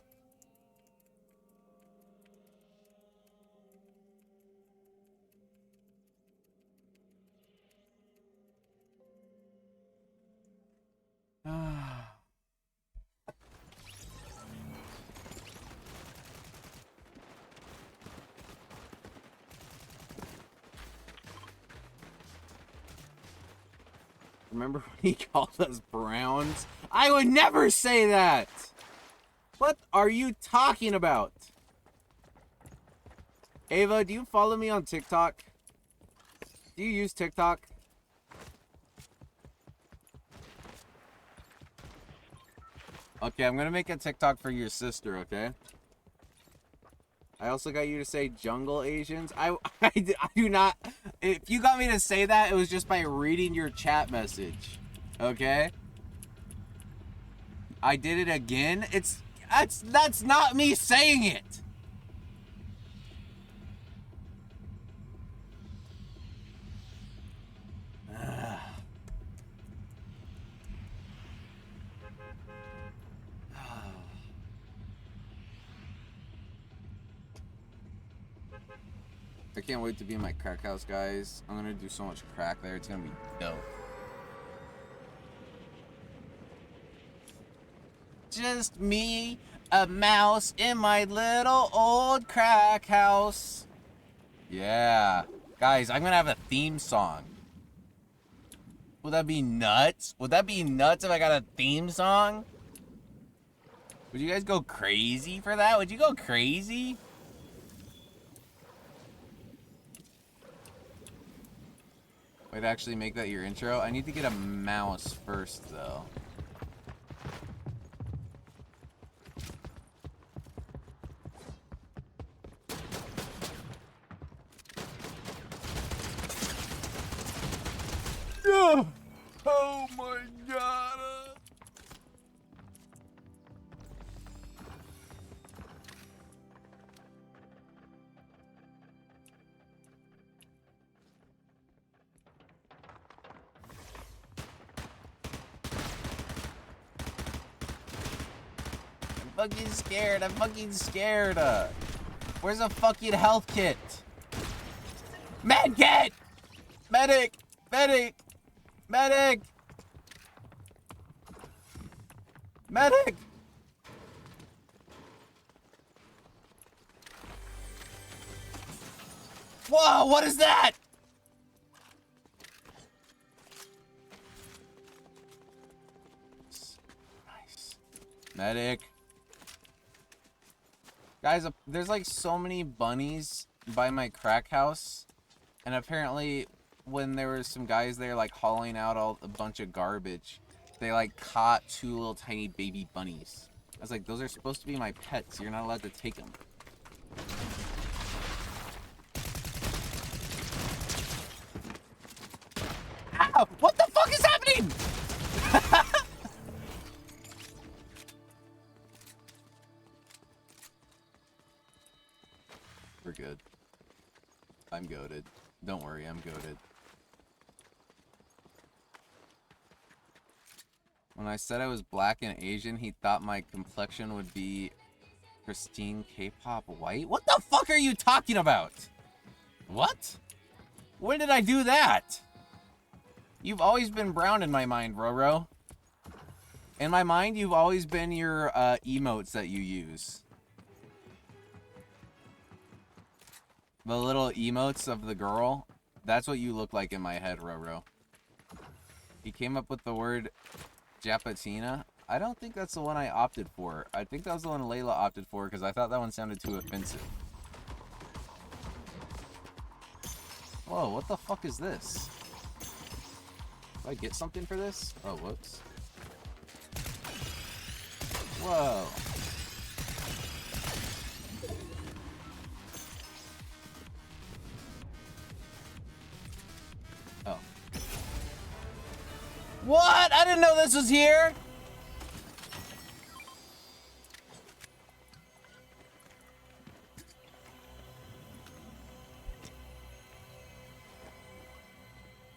Remember when he called us Browns? I would never say that! What are you talking about? Ava, do you follow me on TikTok? Do you use TikTok? Okay, I'm gonna make a TikTok for your sister, okay? I also got you to say jungle Asians. I do not... If you got me to say that, it was just by reading your chat message. Okay? I did it again? That's not me saying it! I can't wait to be in my crack house, guys. I'm gonna do so much crack there. It's gonna be dope. Just me A mouse in my little old crack house. Yeah. Guys, I'm gonna have a theme song. Would that be nuts? Would that be nuts if I got a theme song? Would you guys go crazy for that? Would you go crazy? Wait, actually make that your intro? I need to get a mouse first, though. Oh my god! I'm fucking scared. I'm fucking scared. Where's a fucking health kit? Med kit! Medic! Medic! Medic! Medic! Whoa, what is that? Nice. Medic. Guys, there's like so many bunnies by my crack house. And apparently when there were some guys there like hauling out a bunch of garbage, they like caught 2 little tiny baby bunnies. I was like, those are supposed to be my pets. You're not allowed to take them. Ow! What the fuck is happening? We're good. I'm goated. Don't worry, I'm goated. When I said I was black and Asian, he thought my complexion would be pristine K-pop white? What the fuck are you talking about? What? When did I do that? You've always been brown in my mind, Roro. In my mind, you've always been your emotes that you use. The little emotes of the girl. That's what you look like in my head, Roro. He came up with the word Japatina. I don't think that's the one I opted for. I think that was the one Layla opted for because I thought that one sounded too offensive. Whoa, what the fuck is this? Do I get something for this? Oh, whoops. Whoa. Oh. What? I didn't know this was here!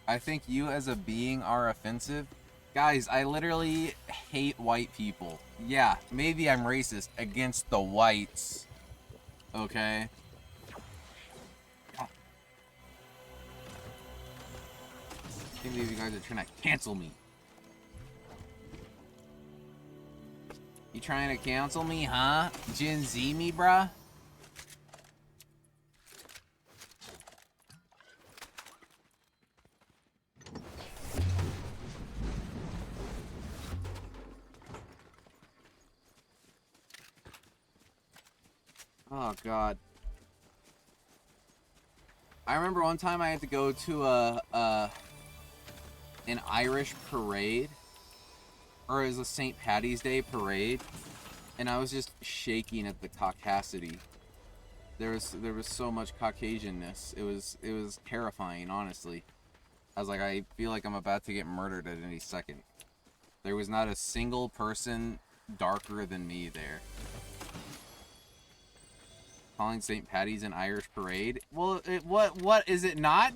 I think you as a being are offensive. Guys, I literally hate white people. Yeah, maybe I'm racist against the whites. Okay? I can't believe you guys are trying to cancel me. You trying to cancel me, huh? Gen Z me, bruh? Oh, God. I remember one time I had to go to an Irish parade. Or it was a St. Patty's Day parade. And I was just shaking at the caucasity. There was so much Caucasianness. It was terrifying, honestly. I was like, I feel like I'm about to get murdered at any second. There was not a single person darker than me there. Calling St. Patty's an Irish parade? Well, what is it not?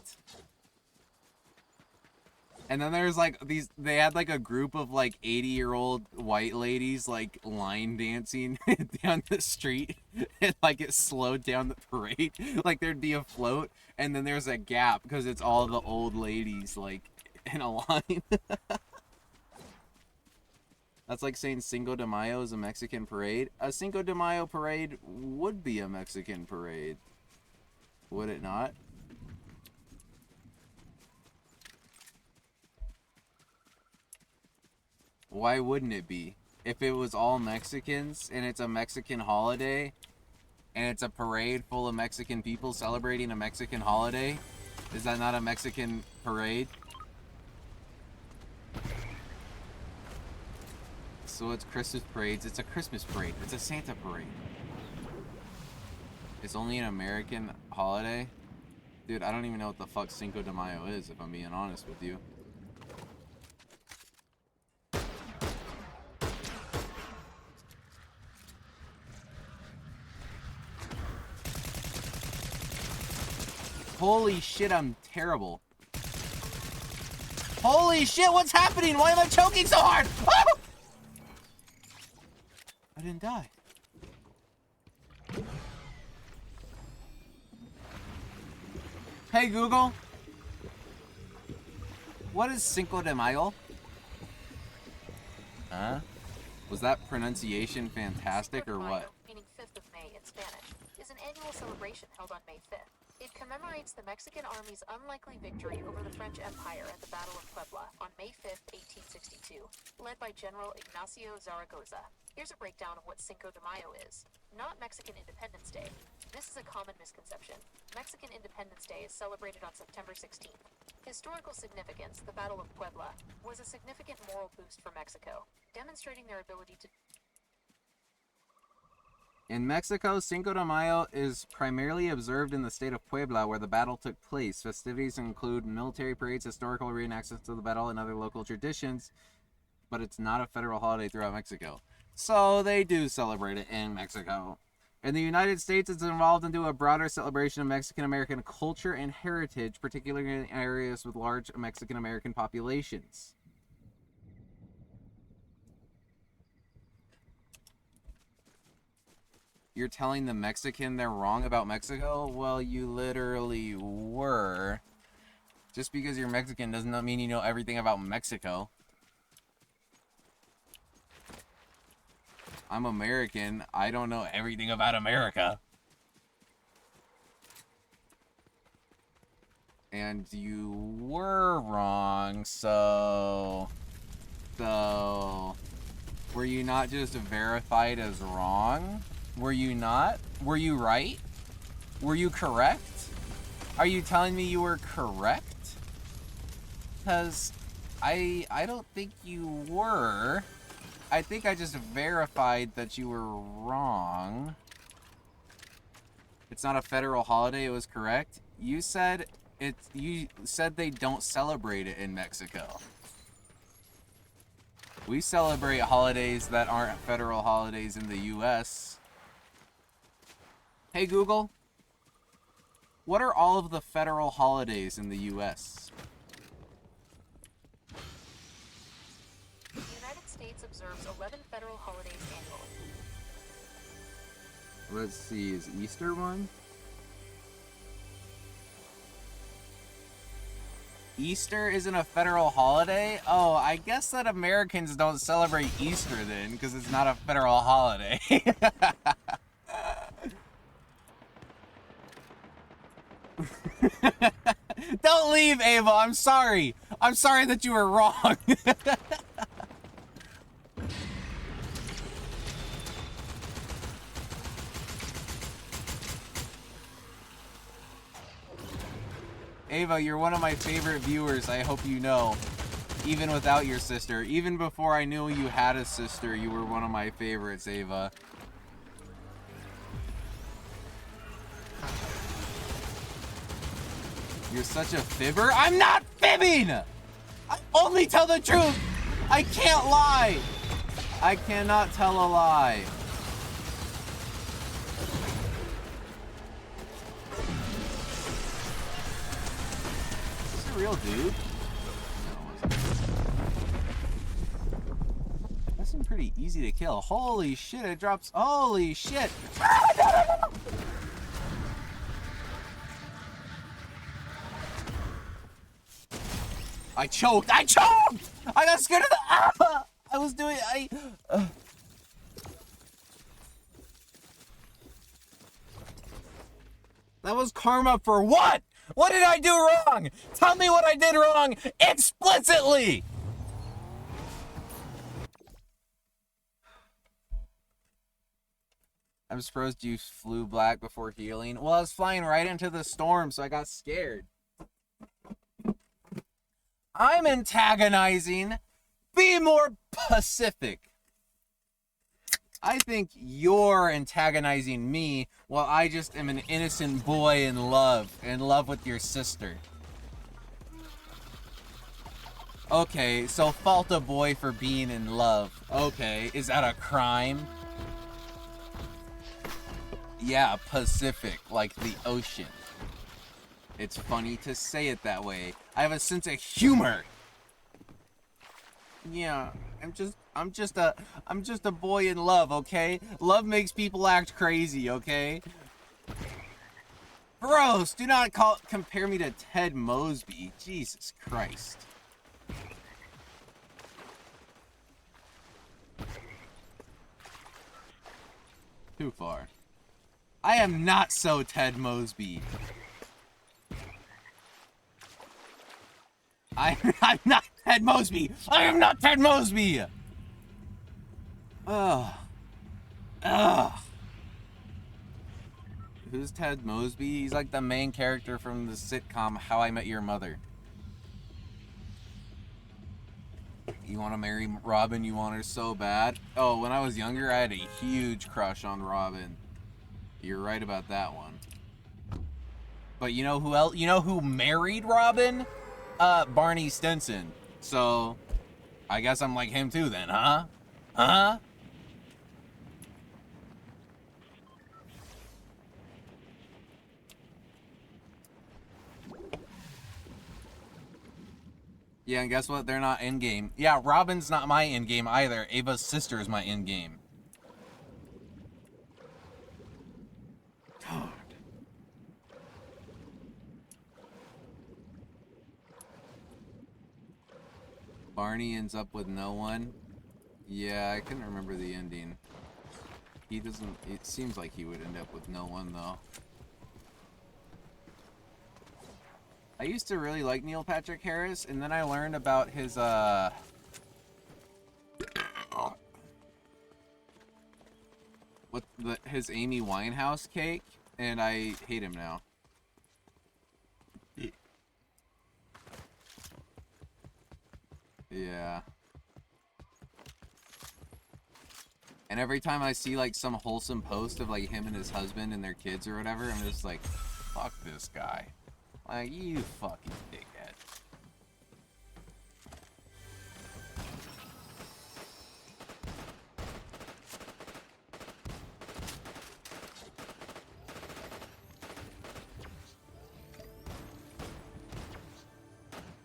And then there's like they had like a group of like 80-year-old white ladies like line dancing down the street, and like it slowed down the parade. Like there'd be a float, and then there's a gap because it's all the old ladies like in a line. That's like saying Cinco de Mayo is a Mexican parade. A Cinco de Mayo parade would be a Mexican parade. Would it not? Why wouldn't it be? If it was all Mexicans and it's a Mexican holiday and it's a parade full of Mexican people celebrating a Mexican holiday, is that not a Mexican parade? So it's Christmas parades. It's a Christmas parade. It's a Santa parade. It's only an American holiday? Dude, I don't even know what the fuck Cinco de Mayo is, if I'm being honest with you. Holy shit, I'm terrible. Holy shit, what's happening? Why am I choking so hard? Oh! I didn't die. Hey Google, what is Cinco de Mayo? Huh? Was that pronunciation fantastic or what? Meaning 5th of May in Spanish, is an annual celebration held on May 5th. It commemorates the Mexican army's unlikely victory over the French Empire at the Battle of Puebla on May 5th, 1862, led by General Ignacio Zaragoza. Here's a breakdown of what Cinco de Mayo is. Not Mexican Independence Day. This is a common misconception. Mexican Independence Day is celebrated on September 16th. Historical significance, the Battle of Puebla, was a significant moral boost for Mexico, demonstrating their ability to... In Mexico, Cinco de Mayo is primarily observed in the state of Puebla, where the battle took place. Festivities include military parades, historical reenactments of the battle, and other local traditions, but it's not a federal holiday throughout Mexico. So they do celebrate it in Mexico. In the United States, it's evolved into a broader celebration of Mexican-American culture and heritage, particularly in areas with large Mexican-American populations. You're telling the Mexican they're wrong about Mexico? Well, you literally were. Just because you're Mexican does not mean you know everything about Mexico. I'm American. I don't know everything about America. And you were wrong, so... Were you not just verified as wrong? Were you not? Were you right? Were you correct? Are you telling me you were correct? Because I don't think you were. I think I just verified that you were wrong. It's not a federal holiday, it was correct. You said they don't celebrate it in Mexico. We celebrate holidays that aren't federal holidays in the US. Hey Google, what are all of the federal holidays in the US? The United States observes 11 federal holidays annually. Let's see, is Easter one? Easter isn't a federal holiday? Oh, I guess that Americans don't celebrate Easter then, because it's not a federal holiday. Don't leave, Ava. I'm sorry. I'm sorry that you were wrong. Ava, you're one of my favorite viewers, I hope you know. Even without your sister. Even before I knew you had a sister, you were one of my favorites, Ava. You're such a fibber. I'm not fibbing! I only tell the truth! I can't lie! I cannot tell a lie. Is this a real dude? No, it wasn't. That seemed pretty easy to kill. Holy shit, it drops. Holy shit! I choked! I choked! I got scared of the... Ah! I was was doing. That was karma for what? What did I do wrong? Tell me what I did wrong explicitly! I'm surprised you flew black before healing. Well, I was flying right into the storm, so I got scared. I'm antagonizing. Be more pacific. I think you're antagonizing me while I just am an innocent boy in love with your sister. Okay, so fault a boy for being in love. Okay, is that a crime? Yeah, Pacific, like the ocean. It's funny to say it that way. I have a sense of humor. Yeah, I'm just a boy in love, okay? Love makes people act crazy, okay? Gross! Do not compare me to Ted Mosby. Jesus Christ. Too far. I am not so Ted Mosby. I'm not Ted Mosby. I am not Ted Mosby. Ugh. Ugh. Who's Ted Mosby? He's like the main character from the sitcom How I Met Your Mother. You want to marry Robin? You want her so bad? Oh, when I was younger, I had a huge crush on Robin. You're right about that one. But you know who else? You know who married Robin? Barney Stinson. So, I guess I'm like him too then, huh? Huh? Yeah, and guess what? They're not in-game. Yeah, Robin's not my in-game either. Ava's sister is my in-game. God. Barney ends up with no one. Yeah, I couldn't remember the ending. He doesn't... It seems like he would end up with no one, though. I used to really like Neil Patrick Harris, and then I learned about his, his Amy Winehouse cake, and I hate him now. Yeah. And every time I see, like, some wholesome post of, like, him and his husband and their kids or whatever, I'm just like, fuck this guy. Like, you fucking dickhead.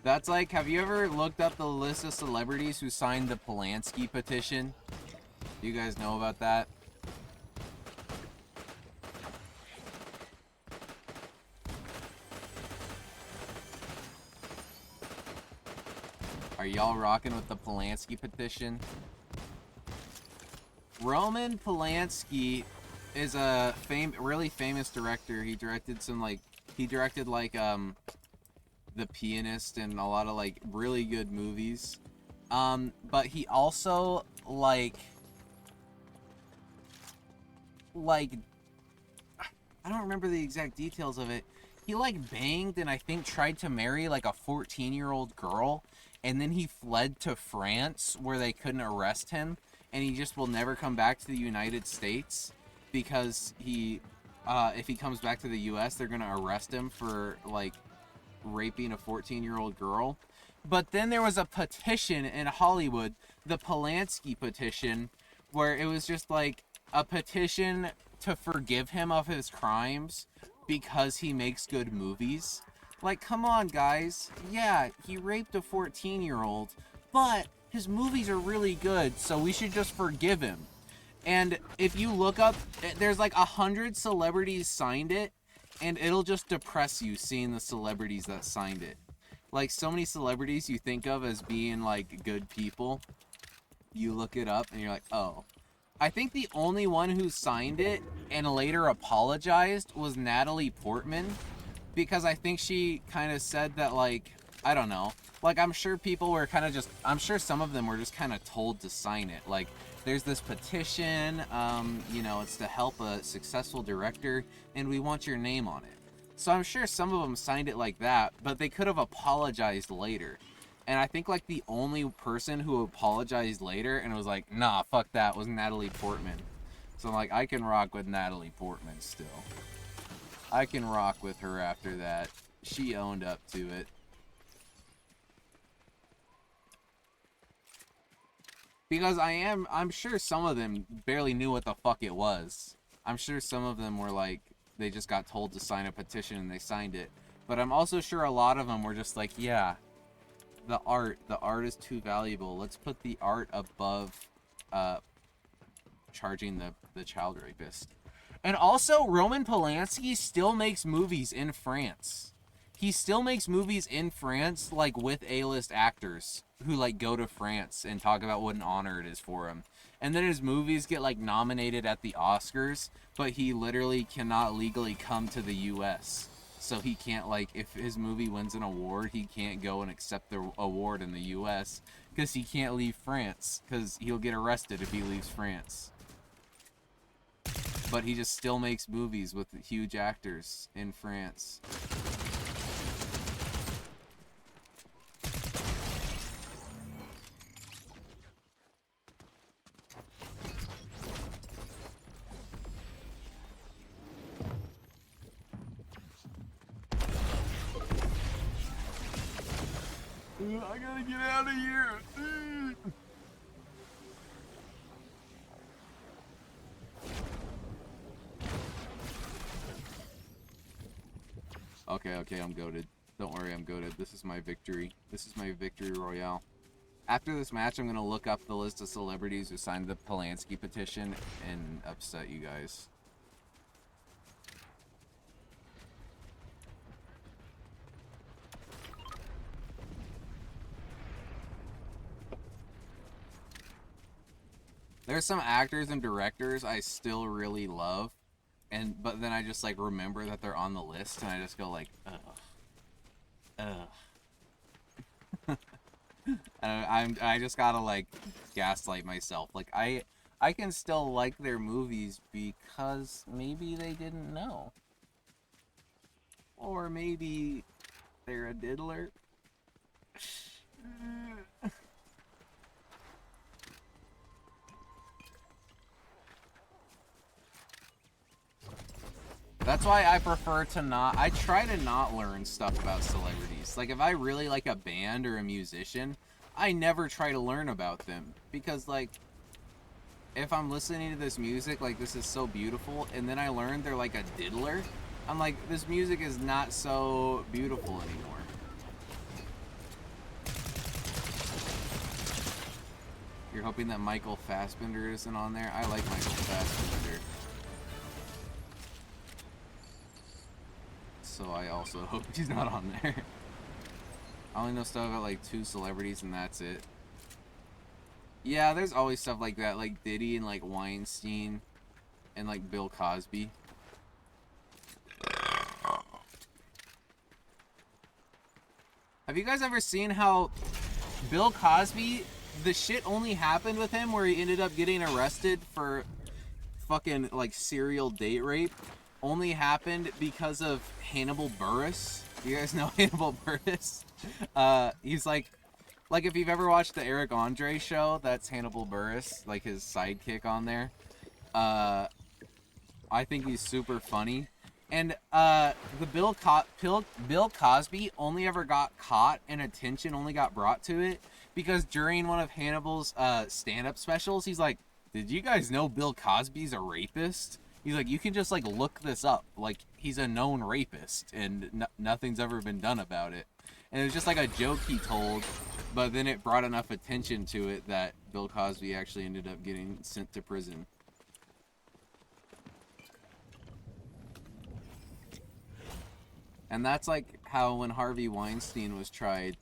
That's like, have you ever looked up the list of celebrities who signed the Polanski petition? Do you guys know about that? Are y'all rocking with the Polanski petition? Roman Polanski is a really famous director. He directed The Pianist and a lot of like really good movies. But he also like I don't remember the exact details of it. He like banged and I think tried to marry like a 14-year-old girl, and then he fled to France where they couldn't arrest him, and he just will never come back to the United States because if he comes back to the US, they're gonna arrest him for like raping a 14-year-old girl. But then there was a petition in Hollywood, the Polanski petition, where it was just like a petition to forgive him of his crimes because he makes good movies. Like, come on, guys. Yeah, he raped a 14-year-old, but his movies are really good, so we should just forgive him. And if you look up, there's like 100 celebrities signed it, and it'll just depress you seeing the celebrities that signed it. Like, so many celebrities you think of as being, like, good people. you look it up and you're like, oh. I think the only one who signed it and later apologized was Natalie Portman, because I think she kind of said that, like, I don't know, like, I'm sure people were kind of just, I'm sure some of them were just kind of told to sign it. Like, there's this petition, you know, it's to help a successful director, and we want your name on it. So I'm sure some of them signed it like that, but they could have apologized later. And I think, like, the only person who apologized later and was like, nah, fuck that, was Natalie Portman. So, like, I can rock with Natalie Portman still. I can rock with her after that. She owned up to it. Because I'm sure some of them barely knew what the fuck it was. I'm sure some of them were like, they just got told to sign a petition and they signed it. But I'm also sure a lot of them were just like, yeah, the art is too valuable. Let's put the art above charging the child rapist. And also, Roman Polanski still makes movies in France. He still makes movies in France, like, with A-list actors who, like, go to France and talk about what an honor it is for him. And then his movies get, like, nominated at the Oscars, but he literally cannot legally come to the U.S. So he can't, like, if his movie wins an award, he can't go and accept the award in the U.S. because he can't leave France, because he'll get arrested if he leaves France. But he just still makes movies with huge actors in France. I gotta get out of here. Okay, I'm goated. Don't worry, I'm goated. This is my victory. This is my victory royale. After this match, I'm gonna look up the list of celebrities who signed the Polanski petition and upset you guys. There's some actors and directors I still really love, but then I just like remember that they're on the list and I just go like, ugh. I just gotta like gaslight myself. Like I can still like their movies because maybe they didn't know, or maybe they're a diddler. That's why I prefer to not, I try to not learn stuff about celebrities. Like, if I really like a band or a musician, I never try to learn about them. Because, like, if I'm listening to this music, like, this is so beautiful, and then I learn they're like a diddler, I'm like, this music is not so beautiful anymore. You're hoping that Michael Fassbender isn't on there? I like Michael Fassbender. So I also hope he's not on there. I only know stuff about like 2 celebrities and that's it. Yeah, there's always stuff like that, like Diddy and like Weinstein and like Bill Cosby. Have you guys ever seen how Bill Cosby, the shit only happened with him where he ended up getting arrested for fucking like serial date rape? Only happened because of Hannibal Buress. You guys know Hannibal Buress? He's like if you've ever watched the Eric Andre show, that's Hannibal Buress, like his sidekick on there. I think he's super funny. And the Bill Cosby only ever got caught and attention only got brought to it because during one of Hannibal's stand-up specials, he's like, "Did you guys know Bill Cosby's a rapist?" He's like, you can just like look this up. Like, he's a known rapist and nothing's ever been done about it. And it was just like a joke he told, but then it brought enough attention to it that Bill Cosby actually ended up getting sent to prison. And that's like how when Harvey Weinstein was tried,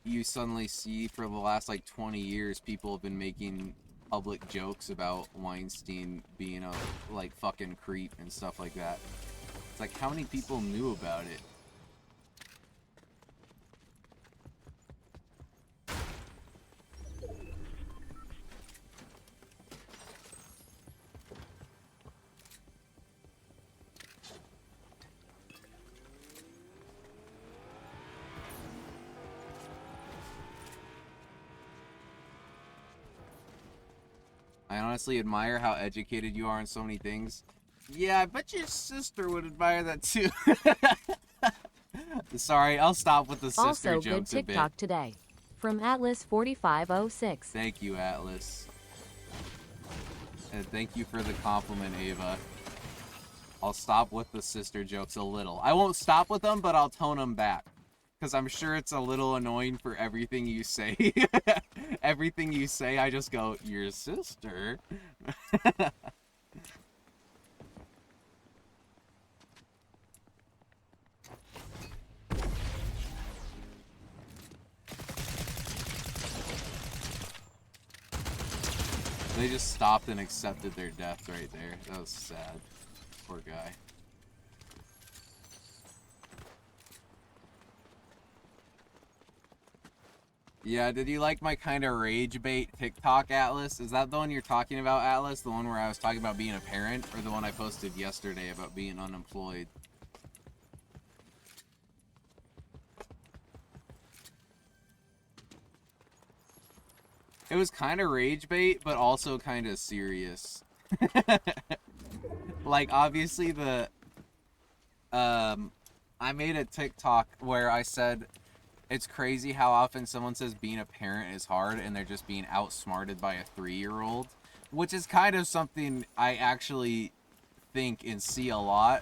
you suddenly see for the last like 20 years people have been making public jokes about Weinstein being a like fucking creep and stuff like that. It's like, how many people knew about it? I honestly admire how educated you are in so many things. Yeah, I bet your sister would admire that too. Sorry, I'll stop with the sister Also, good jokes a bit. TikTok today. From Atlas4506. Thank you, Atlas. And thank you for the compliment, Ava. I'll stop with the sister jokes a little. I won't stop with them, but I'll tone them back. Because I'm sure it's a little annoying for everything you say. Everything you say, I just go, your sister? They just stopped and accepted their death right there. That was sad. Poor guy. Yeah, did you like my kind of rage bait TikTok, Atlas? Is that the one you're talking about, Atlas? The one where I was talking about being a parent? Or the one I posted yesterday about being unemployed? It was kind of rage bait, but also kind of serious. Like, obviously I made a TikTok where I said, it's crazy how often someone says being a parent is hard and they're just being outsmarted by a 3-year-old, which is kind of something I actually think and see a lot.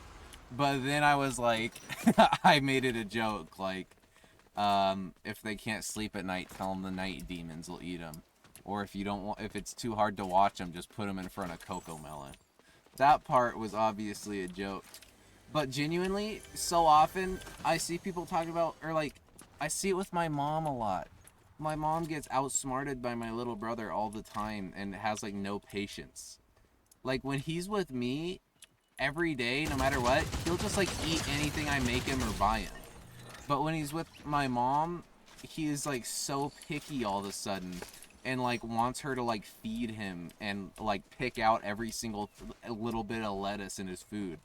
But then I was like, I made it a joke, like, if they can't sleep at night, tell them the night demons will eat them. Or if you don't want, if it's too hard to watch them, just put them in front of Coco Melon. That part was obviously a joke. But genuinely, so often, I see people talking about, or like, I see it with my mom a lot. My mom gets outsmarted by my little brother all the time and has like no patience. Like when he's with me every day, no matter what, he'll just like eat anything I make him or buy him. But when he's with my mom, he is like so picky all of a sudden and like wants her to like feed him and like pick out every single little bit of lettuce in his food.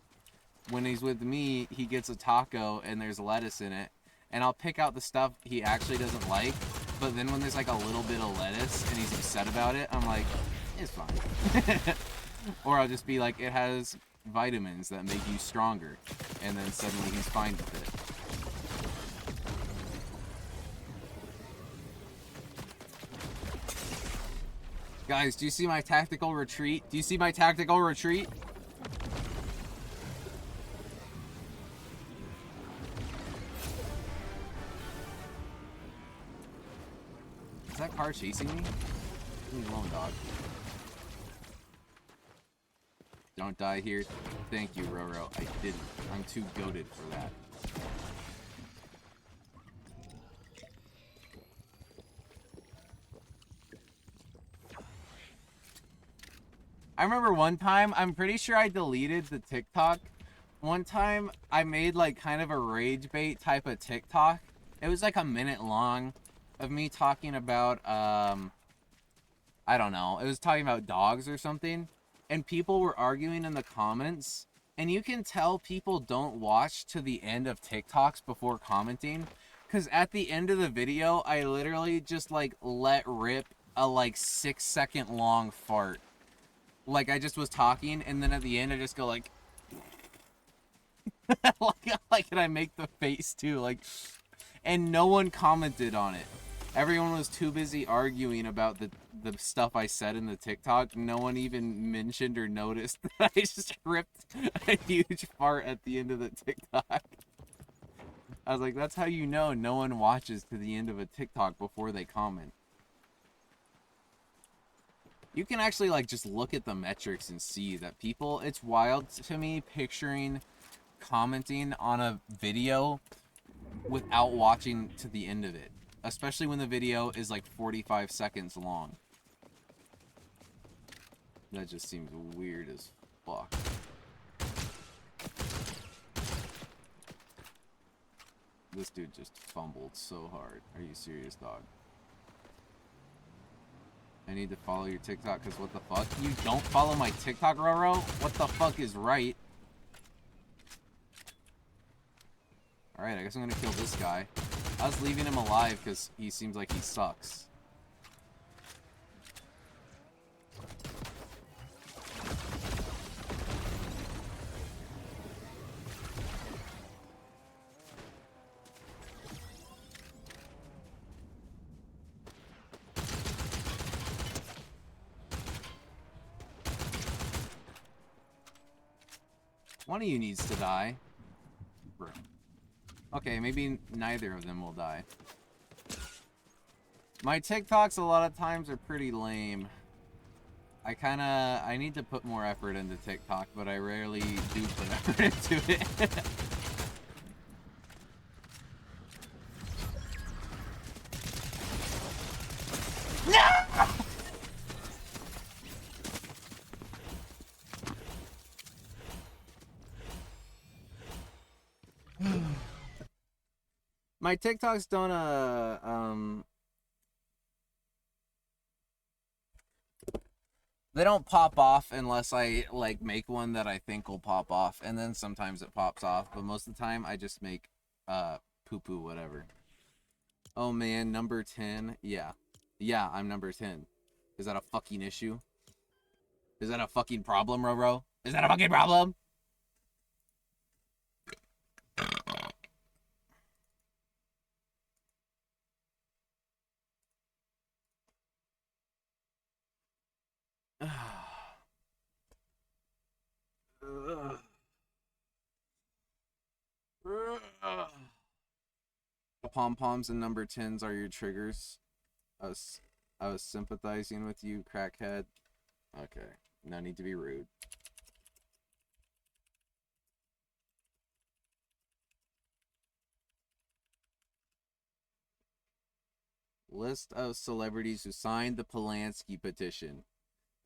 When he's with me, he gets a taco and there's lettuce in it, and I'll pick out the stuff he actually doesn't like, but then when there's like a little bit of lettuce and he's upset about it, I'm like, it's fine. Or I'll just be like, it has vitamins that make you stronger, and then suddenly he's fine with it. Guys, do you see my tactical retreat? Do you see my tactical retreat? Is that car chasing me? Leave me alone, dog. Don't die here. Thank you, Roro. I didn't. I'm too goated for that. I remember one time, I'm pretty sure I deleted the TikTok. One time, I made like kind of a rage bait type of TikTok. It was like a minute long of me talking about, I don't know. It was talking about dogs or something. And people were arguing in the comments. And you can tell people don't watch to the end of TikToks before commenting. Because at the end of the video, I literally just like let rip a like 6-second long fart. Like I just was talking, and then at the end I just go like, like, and I make the face too, like, and no one commented on it. Everyone was too busy arguing about the stuff I said in the TikTok. No one even mentioned or noticed that I just ripped a huge fart at the end of the TikTok. I was like, that's how you know no one watches to the end of a TikTok before they comment. You can actually like just look at the metrics and see that people, it's wild to me picturing commenting on a video without watching to the end of it. especially when the video is like 45 seconds long. That just seems weird as fuck. This dude just fumbled so hard. Are you serious, dog? I need to follow your TikTok because what the fuck? You don't follow my TikTok, Roro? What the fuck is right? Alright, I guess I'm gonna kill this guy. I was leaving him alive because he seems like he sucks. One of you needs to die. Bro. Okay, maybe neither of them will die. My TikToks a lot of times are pretty lame. I need to put more effort into TikTok, but I rarely do put effort into it. No! My TikToks don't, they don't pop off unless I, like, make one that I think will pop off, and then sometimes it pops off, but most of the time I just make, poo-poo whatever. Oh man, number 10? Yeah. Yeah, I'm number 10. Is that a fucking issue? Is that a fucking problem, Roro? Is that a fucking problem? Pom-poms and number 10s are your triggers. I was sympathizing with you, crackhead. Okay, no need to be rude. List of celebrities who signed the Polanski petition.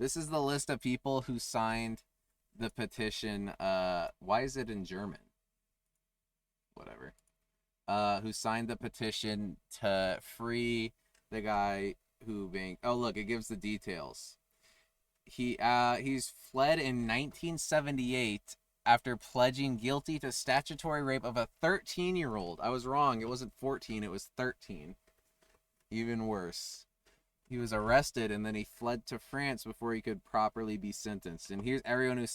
This is the list of people who signed the petition. Why is it in German? Whatever. Who signed the petition to free the guy who being... Oh, look, it gives the details. He's fled in 1978 after pledging guilty to statutory rape of a 13-year-old. I was wrong. It wasn't 14. It was 13. Even worse. He was arrested and then he fled to France before he could properly be sentenced. And here's everyone who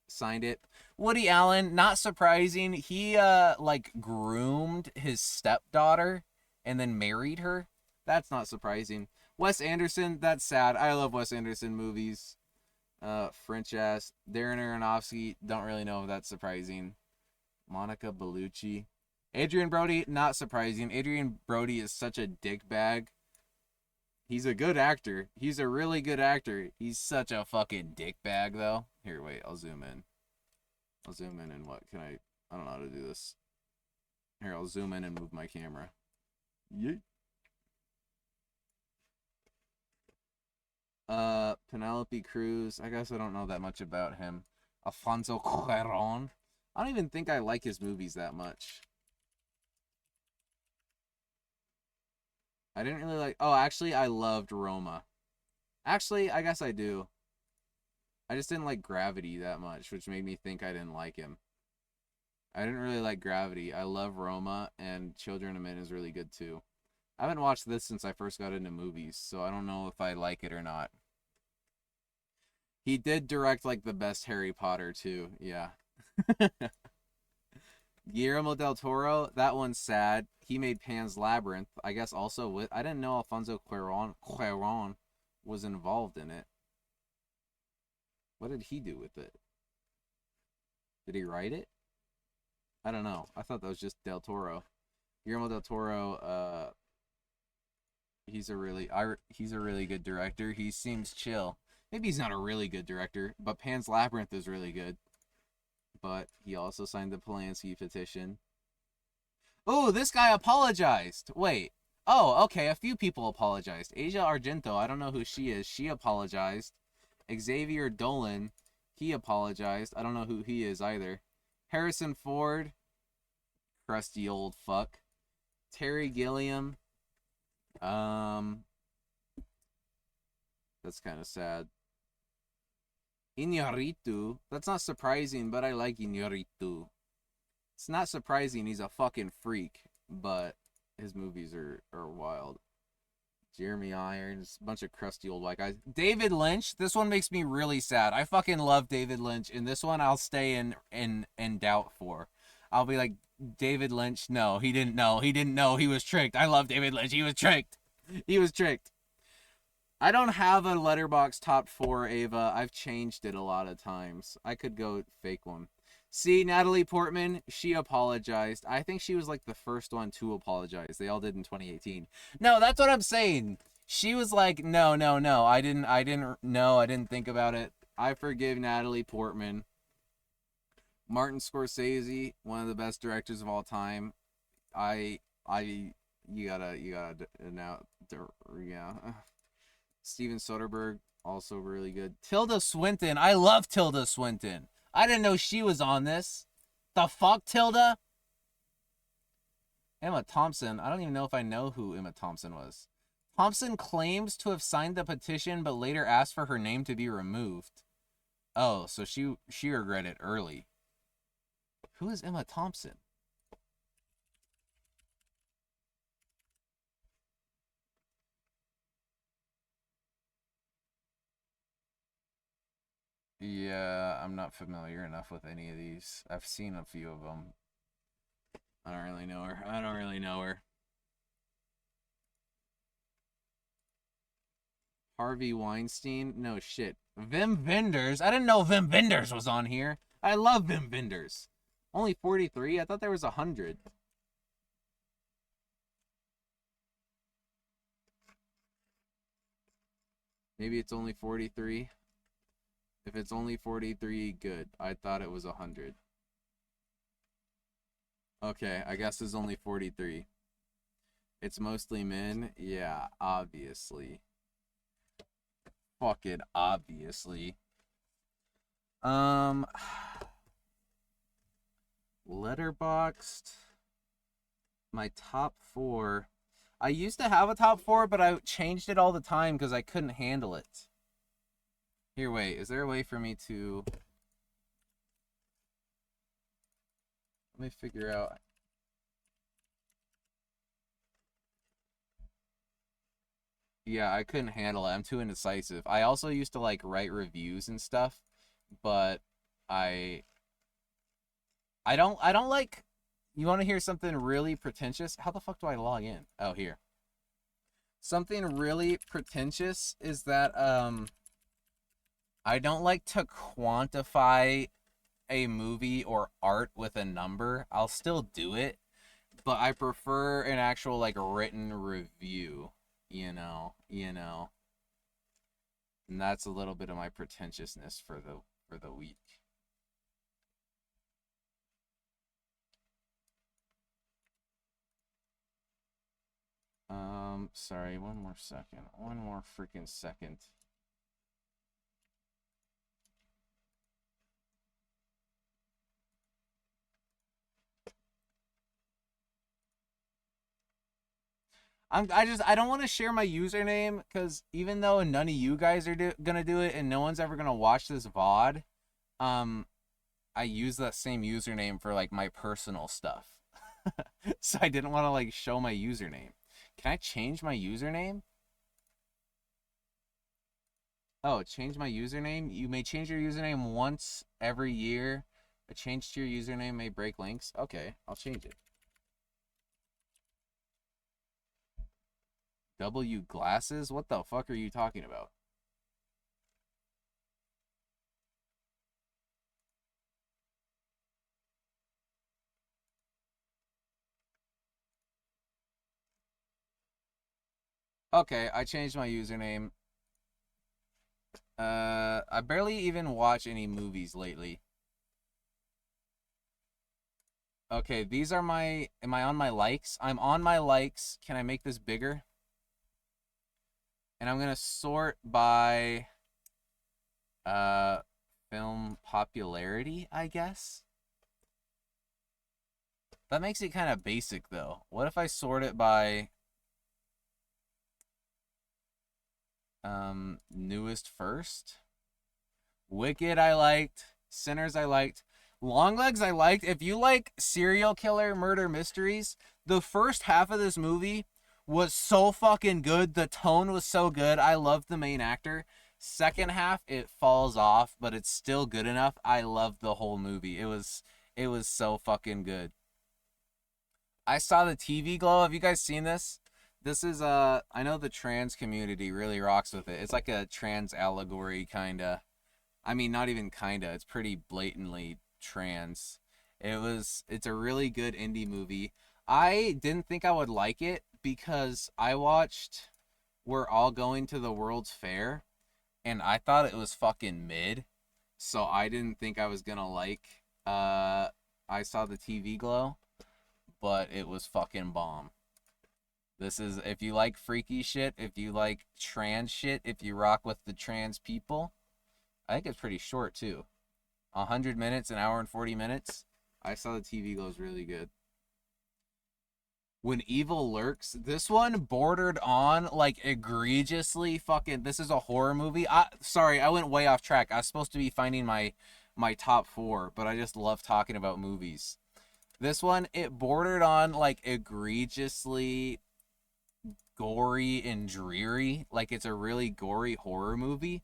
signed it. Woody Allen, not surprising. He, like, groomed his stepdaughter and then married her. That's not surprising. Wes Anderson, that's sad. I love Wes Anderson movies. French ass. Darren Aronofsky, don't really know if that's surprising. Monica Bellucci. Adrian Brody, not surprising. Adrian Brody is such a dickbag. He's a good actor. He's a really good actor. He's such a fucking dickbag, though. Here, wait, I'll zoom in. I'll zoom in and what? Can I don't know how to do this. Here, I'll zoom in and move my camera. Yeet. Penelope Cruz. I guess I don't know that much about him. Alfonso Cuarón. I don't even think I like his movies that much. I didn't really like... Oh, actually, I loved Roma. Actually, I guess I do. I just didn't like Gravity that much, which made me think I didn't like him. I didn't really like Gravity. I love Roma, and Children of Men is really good, too. I haven't watched this since I first got into movies, so I don't know if I like it or not. He did direct, like, the best Harry Potter, too. Yeah. Guillermo del Toro, that one's sad. He made Pan's Labyrinth. I guess also with... I didn't know Alfonso Cuarón was involved in it. What did he do with it? Did he write it? I don't know. I thought that was just Del Toro. Guillermo del Toro, he's a really good director. He seems chill. Maybe he's not a really good director, but Pan's Labyrinth is really good. But he also signed the Polanski petition. Oh, this guy apologized. Wait. Oh, okay. A few people apologized. Asia Argento, I don't know who she is. She apologized. Xavier Dolan, he apologized. I don't know who he is either. Harrison Ford, crusty old fuck. Terry Gilliam, that's kind of sad. Iñárritu, that's not surprising, but I like Iñárritu. It's not surprising he's a fucking freak, but his movies are wild. Jeremy Irons, a bunch of crusty old white guys. David Lynch, this one makes me really sad. I fucking love David Lynch, and this one I'll stay in doubt for. I'll be like, David Lynch, no, he didn't know. He didn't know. He was tricked. I love David Lynch. He was tricked. He was tricked. I don't have a letterbox top 4, Ava. I've changed it a lot of times. I could go fake one. See, Natalie Portman, she apologized. I think she was like the first one to apologize. They all did in 2018. No, that's what I'm saying. She was like, no. I didn't think about it. I forgive Natalie Portman. Martin Scorsese, one of the best directors of all time. You gotta now, yeah. Steven Soderbergh, also really good. Tilda Swinton, I love Tilda Swinton. I didn't know she was on this. The fuck, Tilda? Emma Thompson, I don't even know if I know who Emma Thompson was. Thompson claims to have signed the petition, but later asked for her name to be removed. Oh, so she regretted early. Who is Emma Thompson? Yeah, I'm not familiar enough with any of these. I've seen a few of them. I don't really know her. Harvey Weinstein? No shit. Wim Wenders? I didn't know Wim Wenders was on here. I love Wim Wenders. Only 43? I thought there was 100. Maybe it's only 43. If it's only 43, good. I thought it was 100. Okay, I guess it's only 43. It's mostly men? Yeah, obviously. Fucking obviously. Letterboxed. My top 4. I used to have a top 4, but I changed it all the time because I couldn't handle it. Here, wait. Is there a way for me to... Let me figure out... Yeah, I couldn't handle it. I'm too indecisive. I also used to like write reviews and stuff, but I I don't like. You want to hear something really pretentious? How the fuck do I log in? Oh, here. Something really pretentious is that I don't like to quantify a movie or art with a number. I'll still do it, but I prefer an actual like written review, you know. And that's a little bit of my pretentiousness for the week. Sorry, one more second. One more freaking second. I don't want to share my username because even though none of you guys are gonna do it and no one's ever gonna watch this VOD, um, I use that same username for like my personal stuff. So I didn't want to like show my username. Can I change my username? Oh, change my username? You may change your username once every year. A change to your username may break links. Okay, I'll change it. W glasses? What the fuck are you talking about? Okay, I changed my username. I barely even watch any movies lately. Okay, these are my. Am I on my likes? I'm on my likes. Can I make this bigger? And I'm gonna sort by uh film popularity, I guess. That makes it kind of basic though. What if I sort it by newest first? Wicked I liked, Sinners I liked, Longlegs I liked. If you like serial killer murder mysteries, the first half of this movie was so fucking good. The tone was so good. I loved the main actor. Second half it falls off, but it's still good enough. I loved the whole movie. It was so fucking good. I saw the TV glow. Have you guys seen this? This is I know the trans community really rocks with it. It's like a trans allegory kinda. I mean, not even kinda. It's pretty blatantly trans. It's a really good indie movie. I didn't think I would like it because I watched We're All Going to the World's Fair and I thought it was fucking mid. So I didn't think I was gonna like I saw the TV glow, but it was fucking bomb. This is if you like freaky shit, if you like trans shit, if you rock with the trans people. I think it's pretty short too. 100 minutes, an hour and 40 minutes. I saw the TV goes really good. When Evil Lurks, this one bordered on like egregiously fucking. This is a horror movie. Sorry, I went way off track. I was supposed to be finding my top four, but I just love talking about movies. This one, it bordered on like egregiously gory and dreary. Like it's a really gory horror movie,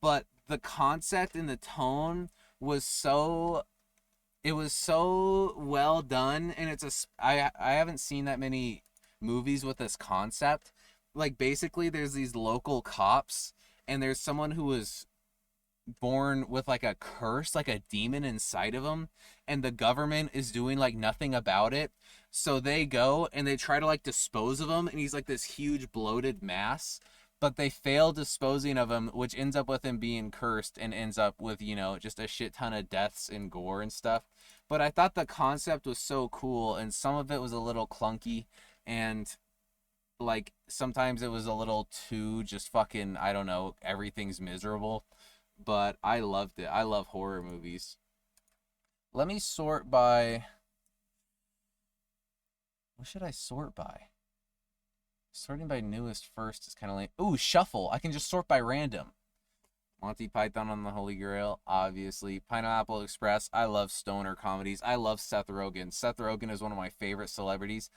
but the concept and the tone was so it was so well done, and I haven't seen that many movies with this concept. Like basically there's these local cops and there's someone who was born with like a curse, like a demon inside of him, and the government is doing like nothing about it. So they go and they try to like dispose of him, and he's like this huge bloated mass. But they fail disposing of him, which ends up with him being cursed and ends up with, just a shit ton of deaths and gore and stuff. But I thought the concept was so cool, and some of it was a little clunky, and like sometimes it was a little too just fucking, I don't know, everything's miserable, but I loved it. I love horror movies. Let me sort by. What should I sort by? Sorting by newest first is kind of lame. Ooh, shuffle. I can just sort by random. Monty Python on the Holy Grail, obviously. Pineapple Express. I love stoner comedies. I love Seth Rogen. Seth Rogen is one of my favorite celebrities.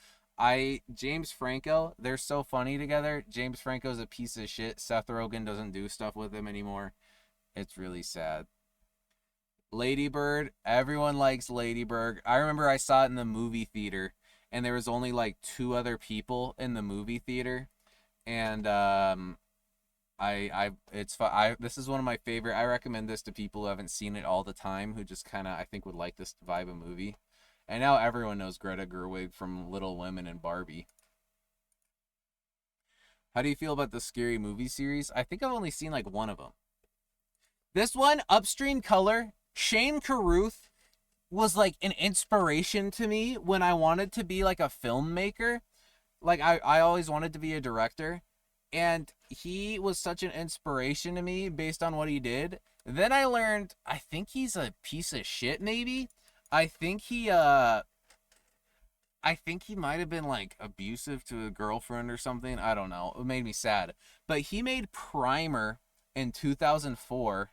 James Franco, they're so funny together. James Franco's a piece of shit. Seth Rogen doesn't do stuff with him anymore. It's really sad. Ladybird, everyone likes Ladybird. I remember I saw it in the movie theater, and there was only like two other people in the movie theater, and this is one of my favorite. I recommend this to people who haven't seen it all the time, who just kind of I think would like this vibe of movie. And now everyone knows Greta Gerwig from Little Women and Barbie. How do you feel about the Scary Movie series? I think I've only seen like one of them. This one, Upstream Color, Shane Carruth was like an inspiration to me when I wanted to be like a filmmaker. Like I always wanted to be a director. And he was such an inspiration to me based on what he did. Then I learned I think he's a piece of shit maybe. I think he I think he might have been like abusive to a girlfriend or something. I don't know. It made me sad. But he made Primer in 2004,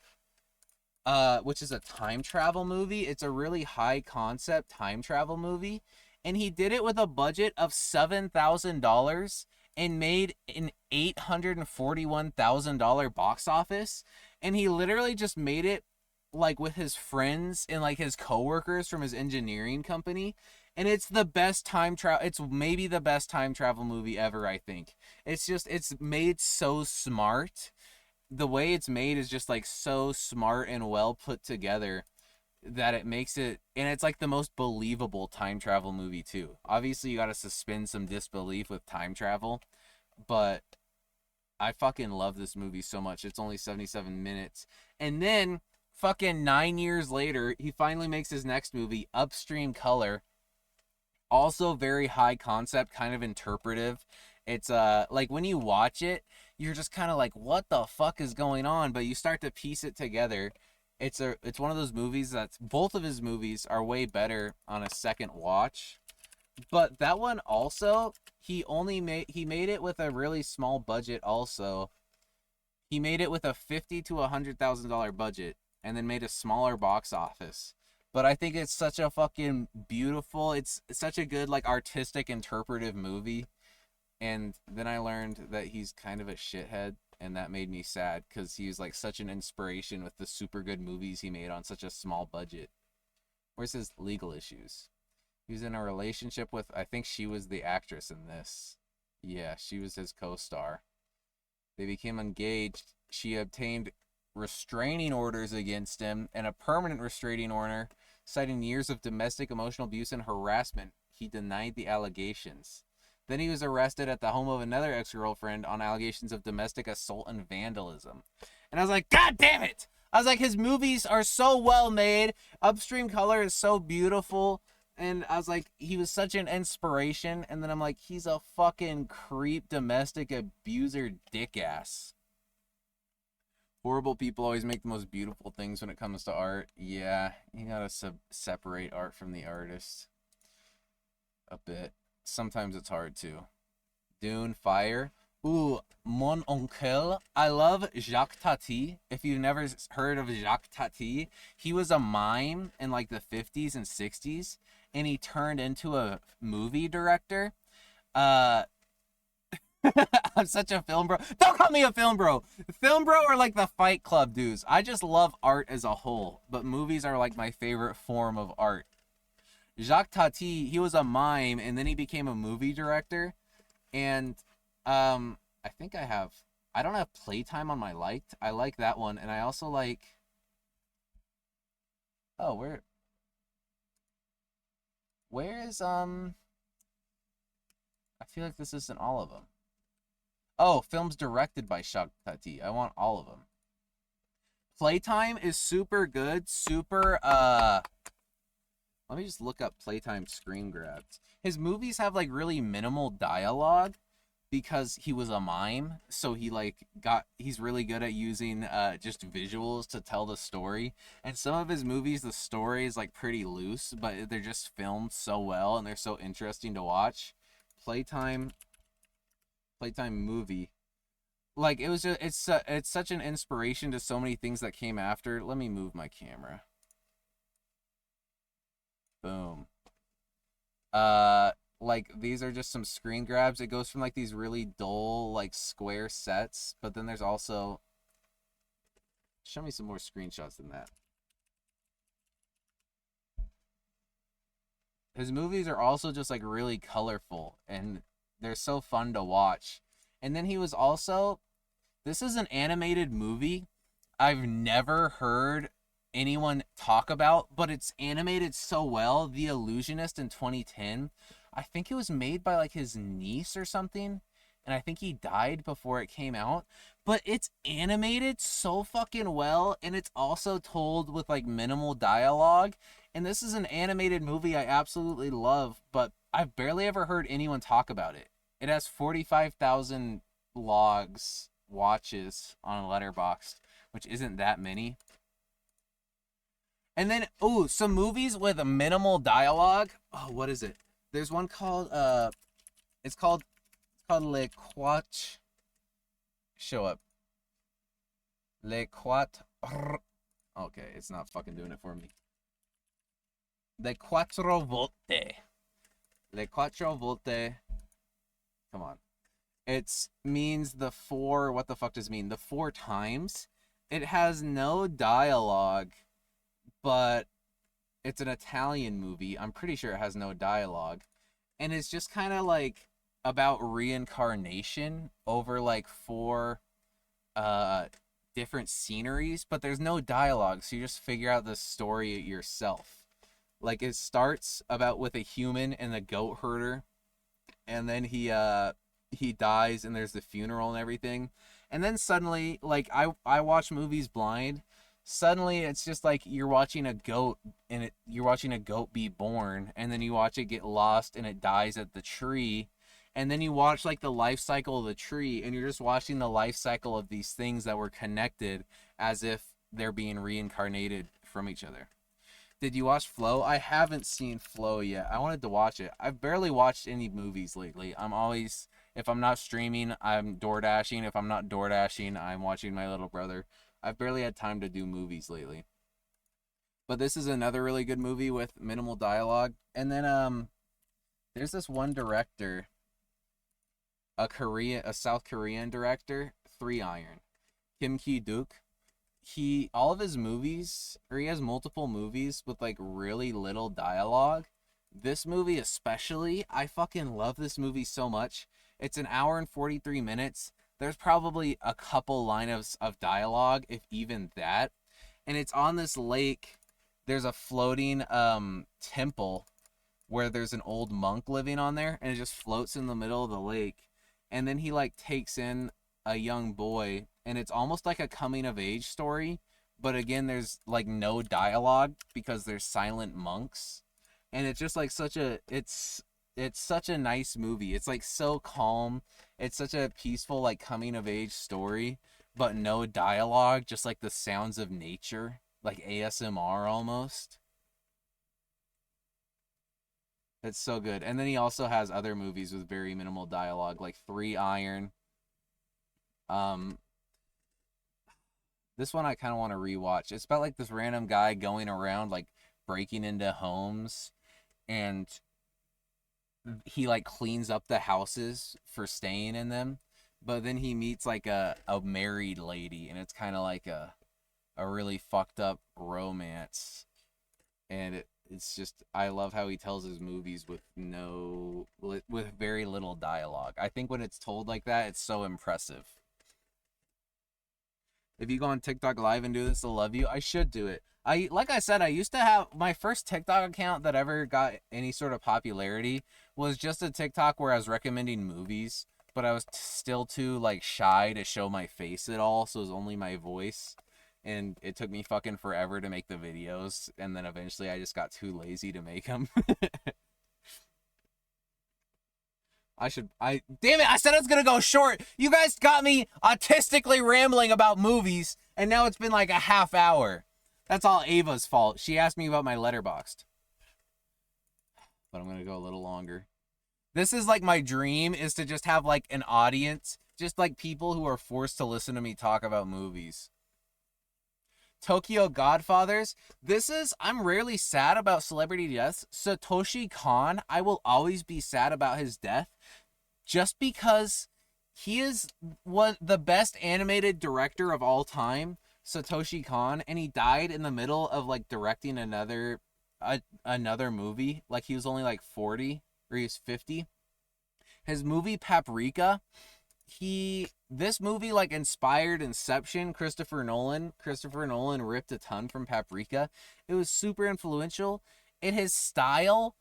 which is a time travel movie. It's a really high concept time travel movie, and he did it with a budget of $7,000 and made an $841,000 box office. And he literally just made it like with his friends and like his coworkers from his engineering company. And it's the best time travel. It's maybe the best time travel movie ever, I think. It's made so smart. The way it's made is just like so smart and well put together that it makes it, and it's like the most believable time travel movie too. Obviously you got to suspend some disbelief with time travel, but I fucking love this movie so much. It's only 77 minutes. And then fucking 9 years later, he finally makes his next movie, Upstream Color, Also very high concept, kind of interpretive. It's like when you watch it, you're just kind of like, what the fuck is going on? But you start to piece it together. It's one of those movies that's both of his movies are way better on a second watch. But that one also, he made it with a really small budget also. He made it with a $50,000 to $100,000 budget and then made a smaller box office. But I think it's such a fucking beautiful, it's such a good like artistic interpretive movie. And then I learned that he's kind of a shithead, and that made me sad because he was like such an inspiration with the super good movies he made on such a small budget. Where's his legal issues? He was in a relationship with, I think she was the actress in this. Yeah, she was his co-star. They became engaged. She obtained restraining orders against him and a permanent restraining order, citing years of domestic emotional abuse and harassment. He denied the allegations. Then he was arrested at the home of another ex-girlfriend on allegations of domestic assault and vandalism. And I was like, God damn it! I was like, his movies are so well made. Upstream Color is so beautiful. And I was like, he was such an inspiration. And then I'm like, he's a fucking creep, domestic abuser, dick ass. Horrible people always make the most beautiful things when it comes to art. Yeah, you gotta separate art from the artist a bit. Sometimes it's hard to. Dune, Fire. Ooh, Mon Oncle. I love Jacques Tati. If you've never heard of Jacques Tati, he was a mime in like the 50s and 60s, and he turned into a movie director. Uh, I'm such a film bro. Don't call me a film bro. Film bro are like the Fight Club dudes. I just love art as a whole, but movies are like my favorite form of art. Jacques Tati, he was a mime, and then he became a movie director. And I think I don't have Playtime on my liked. I like that one, and I also like. Oh, where is I feel like this isn't all of them. Oh, films directed by Jacques Tati. I want all of them. Playtime is super good. Super let me just look up Playtime screen grabs. His movies have like really minimal dialogue because he was a mime, so he's really good at using just visuals to tell the story. And some of his movies, the story is like pretty loose, but they're just filmed so well and they're so interesting to watch. Playtime movie, like it was just, it's such an inspiration to so many things that came after. Let me move my camera. Boom. Like these are just some screen grabs. It goes from like these really dull like square sets, but then there's also, show me some more screenshots than that. His movies are also just like really colorful and they're so fun to watch. And then he was also, this is an animated movie I've never heard anyone talk about, but it's animated so well. The Illusionist in 2010. I think it was made by like his niece or something, and I think he died before it came out. But it's animated so fucking well, and it's also told with like minimal dialogue. And this is an animated movie I absolutely love, but I've barely ever heard anyone talk about it. It has 45,000 logs, watches on Letterboxd, which isn't that many. And then, ooh, some movies with a minimal dialogue. Oh, what is it? There's one called it's called Le Quatre. Show up. Le Quatre. Okay, it's not fucking doing it for me. Le Quattro Volte. Le Quattro Volte. Come on. It means the four. What the fuck does it mean? The four times. It has no dialogue, but it's an Italian movie. I'm pretty sure it has no dialogue. And it's just kind of like about reincarnation over like four different sceneries, but there's no dialogue, so you just figure out the story yourself. Like it starts about with a human and a goat herder, and then he dies and there's the funeral and everything. And then suddenly, like I watch movies blind, suddenly it's just like you're watching a goat you're watching a goat be born, and then you watch it get lost and it dies at the tree, and then you watch like the life cycle of the tree, and you're just watching the life cycle of these things that were connected as if they're being reincarnated from each other. Did you watch Flow? I haven't seen Flow yet. I wanted to watch it. I've barely watched any movies lately. I'm always, if I'm not streaming, I'm door dashing. If I'm not door dashing, I'm watching my little brother. I've barely had time to do movies lately. But this is another really good movie with minimal dialogue. And then there's this one director, a South Korean director, 3 Iron, Kim Ki-duk. All of his movies, or he has multiple movies with like really little dialogue. This movie especially, I fucking love this movie so much. It's an hour and 43 minutes. There's probably a couple lines of dialogue, if even that. And it's on this lake. There's a floating temple where there's an old monk living on there, and it just floats in the middle of the lake. And then he like takes in a young boy, and it's almost like a coming of age story, but again there's like no dialogue because there's silent monks. And it's just like it's such a nice movie. It's like so calm. It's such a peaceful like coming of age story, but no dialogue, just like the sounds of nature, like ASMR almost. It's so good. And then he also has other movies with very minimal dialogue, like 3 Iron. Um, this one I kind of want to rewatch. It's about like this random guy going around like breaking into homes, and he like cleans up the houses for staying in them. But then he meets like a married lady, and it's kind of like a really fucked up romance. And it's just, I love how he tells his movies with very little dialogue. I think when it's told like that, it's so impressive. If you go on TikTok live and do this, they'll love you. I should do it. Like I said, I used to have my first TikTok account that ever got any sort of popularity was just a TikTok where I was recommending movies, but I was still too like shy to show my face at all, so it was only my voice. And it took me fucking forever to make the videos, and then eventually I just got too lazy to make them. Damn it, I said I was gonna go short. You guys got me autistically rambling about movies, and now it's been like a half hour. That's all Ava's fault. She asked me about my Letterboxd. But I'm gonna go a little longer. This is like my dream, is to just have like an audience, just like people who are forced to listen to me talk about movies. Tokyo Godfathers. I'm rarely sad about celebrity deaths. Satoshi Kon, I will always be sad about his death, just because he is the best animated director of all time, Satoshi Kon, and he died in the middle of like directing another movie. Like he was only like 40 or he was 50. His movie Paprika, this movie like inspired Inception. Christopher Nolan ripped a ton from Paprika. It was super influential, and his style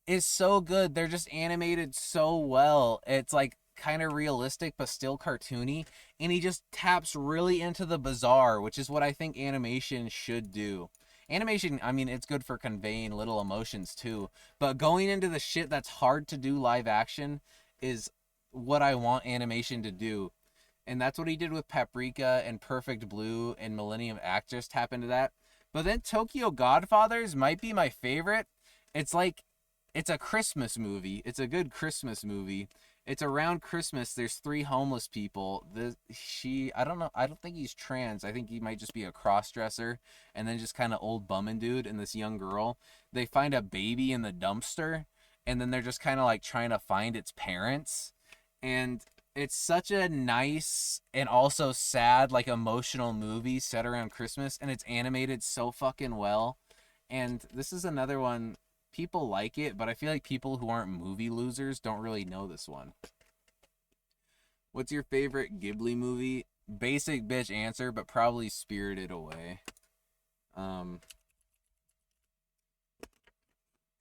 is so good. They're just animated so well. It's like kind of realistic but still cartoony, and he just taps really into the bizarre, which is what I think animation should do. Animation, I mean, it's good for conveying little emotions too, but going into the shit that's hard to do live action is what I want animation to do. And that's what he did with Paprika and Perfect Blue, and Millennium Actress tap into that. But then Tokyo Godfathers might be my favorite. It's like, it's a Christmas movie. It's a good Christmas movie. It's around Christmas. There's 3 homeless people. I don't know. I don't think he's trans. I think he might just be a cross-dresser, and then just kind of old bumming dude and this young girl. They find a baby in the dumpster, and then they're just kind of like trying to find its parents. And it's such a nice and also sad, like emotional movie set around Christmas, and it's animated so fucking well. And this is another one, people like it, but I feel like people who aren't movie losers don't really know this one. What's your favorite Ghibli movie? Basic bitch answer, but probably Spirited Away. Let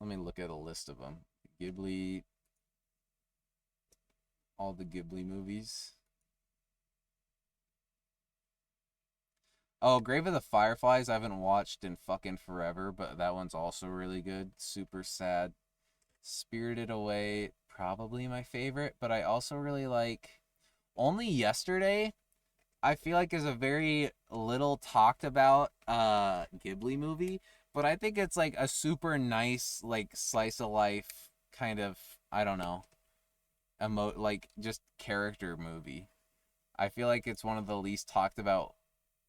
me look at a list of them. Ghibli, all the Ghibli movies. Oh, Grave of the Fireflies I haven't watched in fucking forever, but that one's also really good. Super sad. Spirited Away, probably my favorite, but I also really like Only Yesterday. I feel like is a very little talked about Ghibli movie, but I think it's like a super nice like slice of life kind of, I don't know, like just character movie. I feel like it's one of the least talked about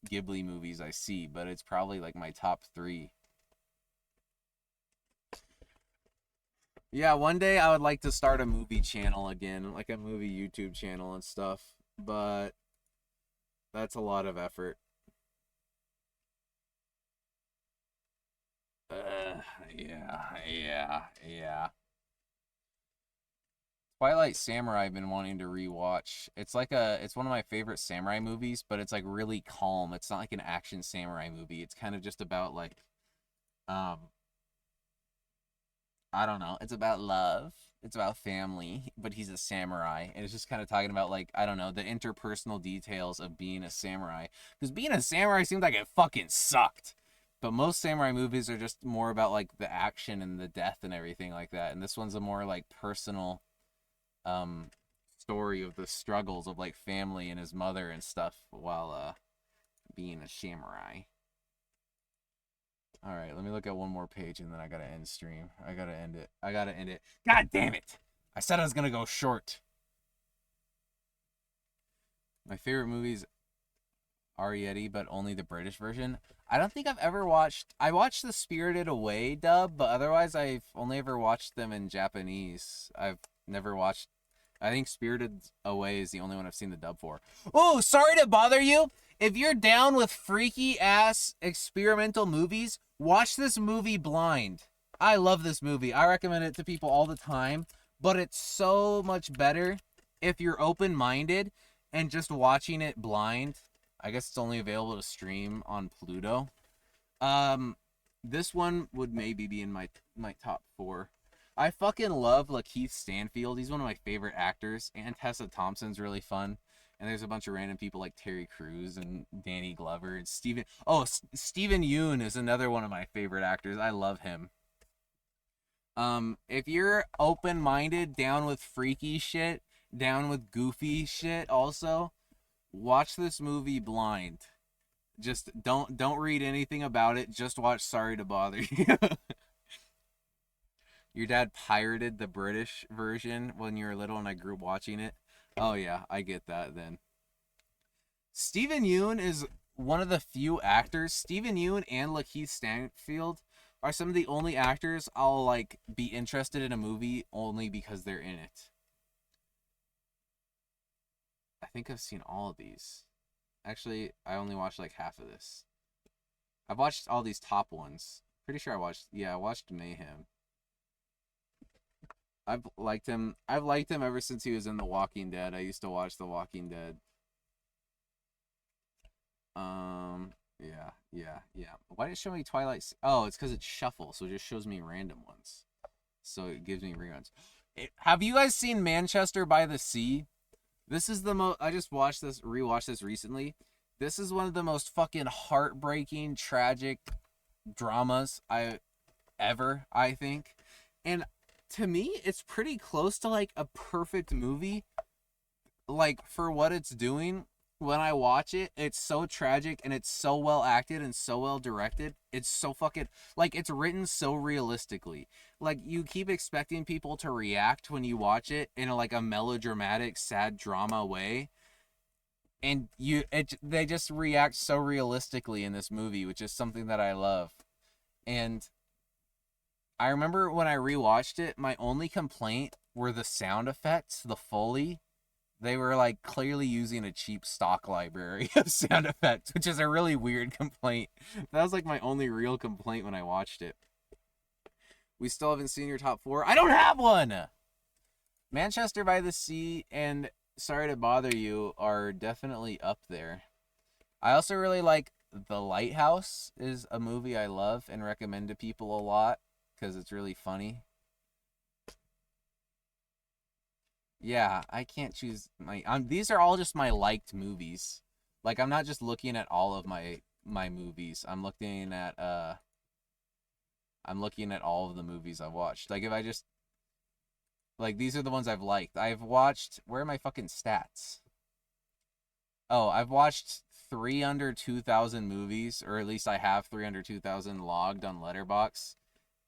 Ghibli movies I see, but it's probably like my top 3. Yeah, one day I would like to start a movie channel again, like a movie YouTube channel and stuff, but that's a lot of effort. Yeah. Twilight Samurai I've been wanting to rewatch. It's one of my favorite samurai movies, but it's like really calm. It's not like an action samurai movie. It's kind of just about like um I don't know. It's about love. It's about family, but he's a samurai, and it's just kind of talking about like I don't know the interpersonal details of being a samurai. Because being a samurai seems like it fucking sucked. But most samurai movies are just more about like the action and the death and everything like that. And this one's a more like personal um story of the struggles of like family and his mother and stuff while being a samurai. All right, let me look at one more page and then I gotta end stream. I gotta end it. I gotta end it. God damn it! I said I was gonna go short. My favorite movies are Yeti, but only the British version. I don't think I've ever watched. I watched the Spirited Away dub, but otherwise I've only ever watched them in Japanese. I've never watched. I think Spirited Away is the only one I've seen the dub for. Oh, sorry to bother you. If you're down with freaky ass experimental movies, watch this movie Blind. I love this movie. I recommend it to people all the time, but it's so much better if you're open minded and just watching it blind. I guess it's only available to stream on Pluto. Um, this one would maybe be in my top 4. I fucking love Lakeith Stanfield. He's one of my favorite actors, and Tessa Thompson's really fun. And there's a bunch of random people like Terry Crews and Danny Glover and Steven. Oh, Steven Yeun is another one of my favorite actors. I love him. If you're open-minded, down with freaky shit, down with goofy shit, also watch this movie Blind. Just don't read anything about it. Just watch Sorry to Bother You. Your dad pirated the British version when you were little and I grew up watching it. Oh yeah, I get that then. Steven Yeun is one of the few actors. Steven Yeun and Lakeith Stanfield are some of the only actors I'll like be interested in a movie only because they're in it. I think I've seen all of these. Actually, I only watched like half of this. I've watched all these top ones. Pretty sure I watched Mayhem. I've liked him. I've liked him ever since he was in The Walking Dead. I used to watch The Walking Dead. Yeah. Why did it show me Twilight? Oh, it's because it's shuffle, so it just shows me random ones. So it gives me reruns. Have you guys seen Manchester by the Sea? This is the most. I just rewatched this recently. This is one of the most fucking heartbreaking, tragic dramas I think. And to me, it's pretty close to like a perfect movie. Like for what it's doing, when I watch it, it's so tragic and it's so well acted and so well directed. It's so fucking like it's written so realistically. Like you keep expecting people to react when you watch it in like a melodramatic, sad drama way, and they just react so realistically in this movie, which is something that I love. And I remember when I rewatched it, my only complaint were the sound effects, the Foley. They were like clearly using a cheap stock library of sound effects, which is a really weird complaint. That was like my only real complaint when I watched it. We still haven't seen your top 4. I don't have one. Manchester by the Sea and Sorry to Bother You are definitely up there. I also really like The Lighthouse is a movie I love and recommend to people a lot because it's really funny. Yeah, I can't choose these are all just my liked movies. Like I'm not just looking at all of my my movies. I'm looking at all of the movies I've watched. Like if I just like these are the ones I've liked. I've watched where are my fucking stats? Oh, I've watched 3 under 2,000 movies, or at least I have 3 under 2,000 logged on Letterboxd.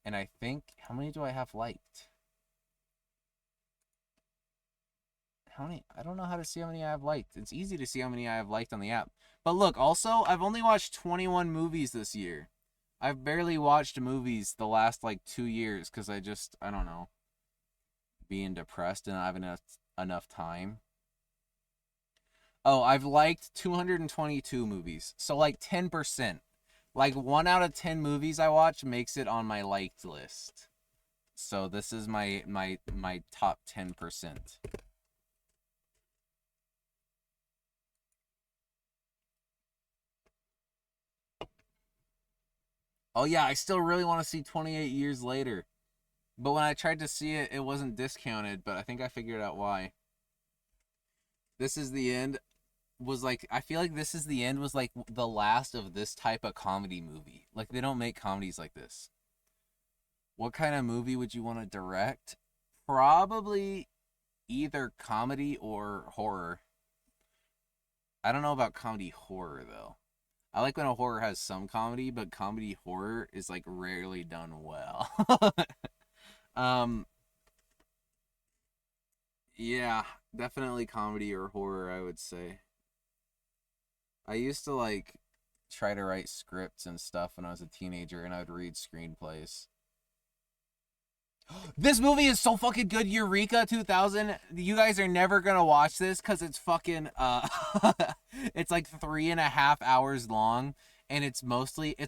And I think how many do I have liked? How many? I don't know how to see how many I have liked. It's easy to see how many I have liked on the app. But look, also, I've only watched 21 movies this year. I've barely watched movies the last like 2 years because I don't know, being depressed and not having enough time. Oh, I've liked 222 movies. So like 10%. Like 1 out of 10 movies I watch makes it on my liked list. So this is my top 10%. Oh yeah, I still really want to see 28 Years Later. But when I tried to see it, it wasn't discounted, but I think I figured out why. This is the End was like I feel like This Is the End was like the last of this type of comedy movie. Like they don't make comedies like this. What kind of movie would you want to direct? Probably either comedy or horror. I don't know about comedy horror though. I like when a horror has some comedy, but comedy horror is like rarely done well. um yeah, definitely comedy or horror, I would say. I used to like try to write scripts and stuff when I was a teenager and I would read screenplays. This movie is so fucking good, Eureka 2000. You guys are never gonna watch this because it's fucking it's like 3.5 hours long, and it's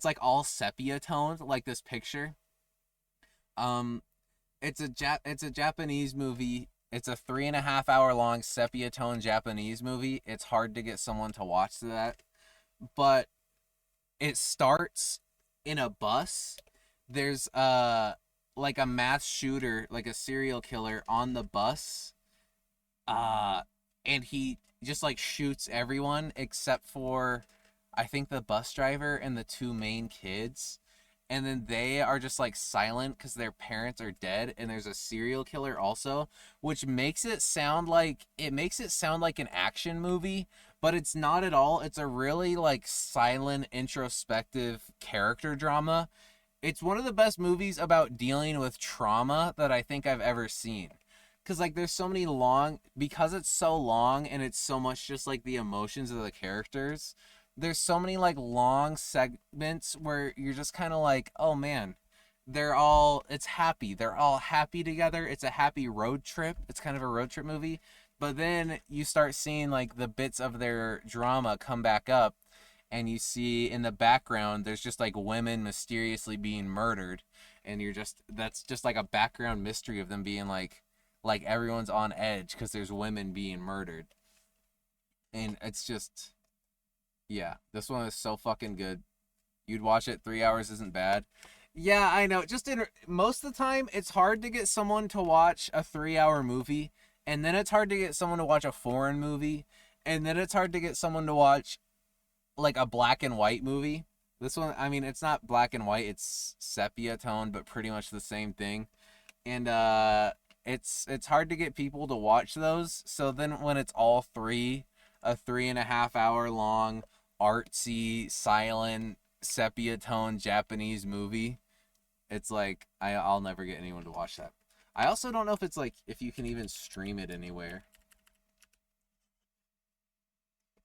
like all sepia toned, like this picture. Um, it's a Japanese movie. It's a 3.5 hour long sepia tone Japanese movie. It's hard to get someone to watch that, but it starts in a bus. There's like a mass shooter, like a serial killer on the bus. Uh and he just like shoots everyone except for I think the bus driver and the two main kids. And then they are just like silent because their parents are dead, and there's a serial killer also, which makes it sound like an action movie, but it's not at all. It's a really like silent introspective character drama. It's one of the best movies about dealing with trauma that I think I've ever seen. Cause like there's so many because it's so long and it's so much just like the emotions of the characters. There's so many like long segments where you're just kind of like, oh man, it's happy. They're all happy together. It's a happy road trip. It's kind of a road trip movie. But then you start seeing like the bits of their drama come back up, and you see in the background there's just like women mysteriously being murdered, and that's just like a background mystery of them being like everyone's on edge because there's women being murdered. And it's just, yeah, this one is so fucking good. You'd watch it. 3 hours isn't bad. Yeah, I know. Most of the time it's hard to get someone to watch a 3 hour movie, and then it's hard to get someone to watch a foreign movie, and then it's hard to get someone to watch like a black and white movie. This one, I mean, it's not black and white, it's sepia tone, but pretty much the same thing. And it's hard to get people to watch those. So then when it's all three, a 3.5 hour long artsy silent sepia tone Japanese movie, it's like I'll never get anyone to watch that. I also don't know if it's like if you can even stream it anywhere.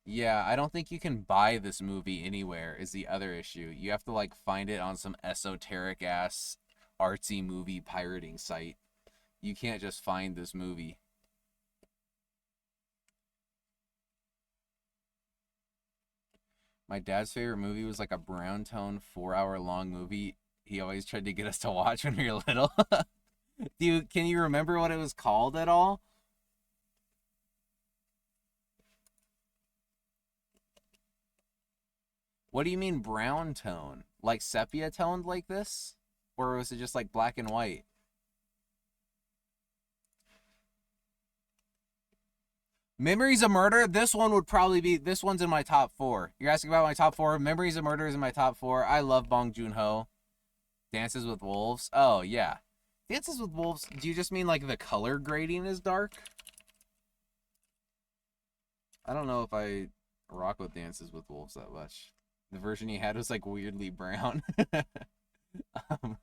Yeah, I don't think you can buy this movie anywhere is the other issue. You have to like find it on some esoteric ass artsy movie pirating site. You can't just find this movie. My dad's favorite movie was like a brown tone 4 hour long movie he always tried to get us to watch when we were little. Can you remember what it was called at all? What do you mean brown tone? Like sepia toned like this? Or was it just like black and white? Memories of Murder. This one would probably be. This one's in my top 4. You're asking about my top 4. Memories of Murder is in my top 4. I love Bong Joon-ho. Dances with Wolves. Oh yeah, Dances with Wolves. Do you just mean like the color grading is dark? I don't know if I rock with Dances with Wolves that much. The version he had was like weirdly brown. um,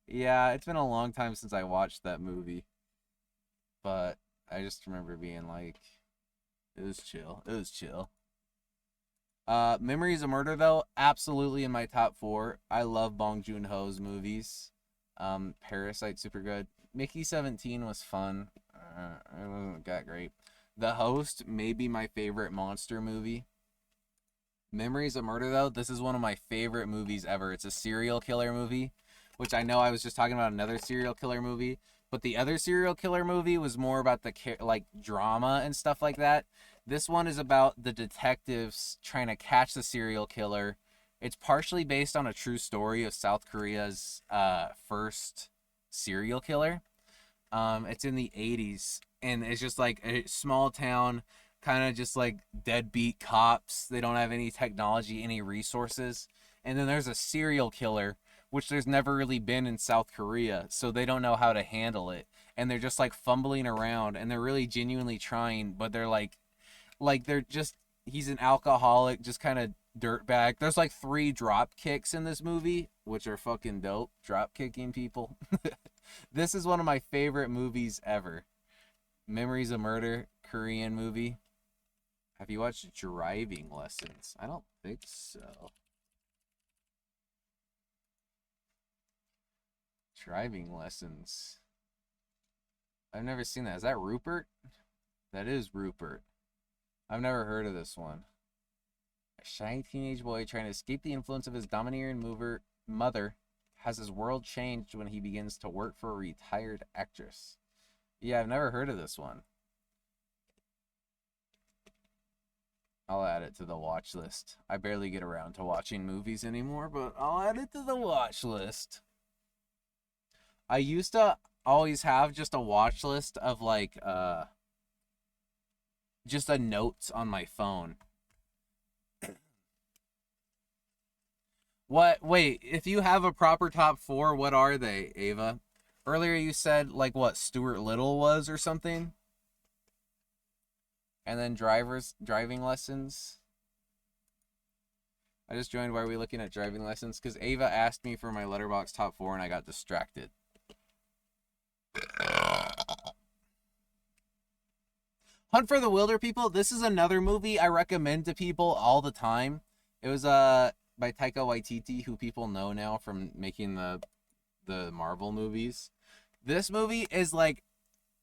yeah, it's been a long time since I watched that movie, but I just remember being like, it was chill. It was chill. Memories of Murder though, absolutely in my top 4. I love Bong Joon Ho's movies. Parasite super good. Mickey 17 was fun. It wasn't that great. The Host may be my favorite monster movie. Memories of Murder though, this is one of my favorite movies ever. It's a serial killer movie, which I know I was just talking about another serial killer movie, but the other serial killer movie was more about the like drama and stuff like that. This one is about the detectives trying to catch the serial killer. It's partially based on a true story of South Korea's first serial killer. It's in the 80s, and it's just like a small town, kind of just like deadbeat cops. They don't have any technology, any resources. And then there's a serial killer, which there's never really been in South Korea, so they don't know how to handle it. And they're just like fumbling around, and they're really genuinely trying, but they're like they're just he's an alcoholic, just kind of dirtbag. There's like 3 drop kicks in this movie, which are fucking dope. Drop kicking people. This is one of my favorite movies ever. Memories of Murder, Korean movie. Have you watched Driving Lessons? I don't think so. Driving Lessons. I've never seen that. Is that Rupert? That is Rupert. I've never heard of this one. A shy teenage boy trying to escape the influence of his domineering mother has his world changed when he begins to work for a retired actress. Yeah, I've never heard of this one. I'll add it to the watch list. I barely get around to watching movies anymore, but I'll add it to the watch list. I used to always have just a watch list of like just a notes on my phone. What? Wait, if you have a proper top 4, what are they, Ava? Earlier you said like what Stuart Little was or something, and then driving lessons. I just joined. Why are we looking at driving lessons? Because Ava asked me for my Letterboxd top 4, and I got distracted. Hunt for the Wilder People. This is another movie I recommend to people all the time. It was by Taika Waititi, who people know now from making the Marvel movies. This movie is like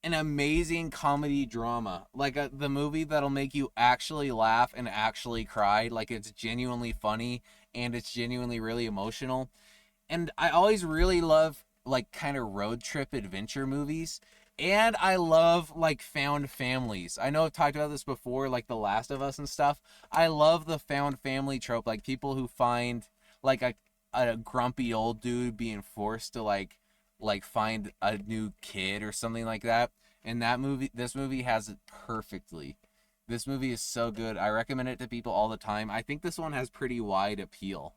an amazing comedy drama, like the movie that'll make you actually laugh and actually cry. Like it's genuinely funny and it's genuinely really emotional. And I always really love like kind of road trip adventure movies. And I love like found families. I know I've talked about this before, like The Last of Us and stuff. I love the found family trope, like people who find like a grumpy old dude being forced to like find a new kid or something like that. And this movie has it perfectly. This movie is so good. I recommend it to people all the time. I think this one has pretty wide appeal.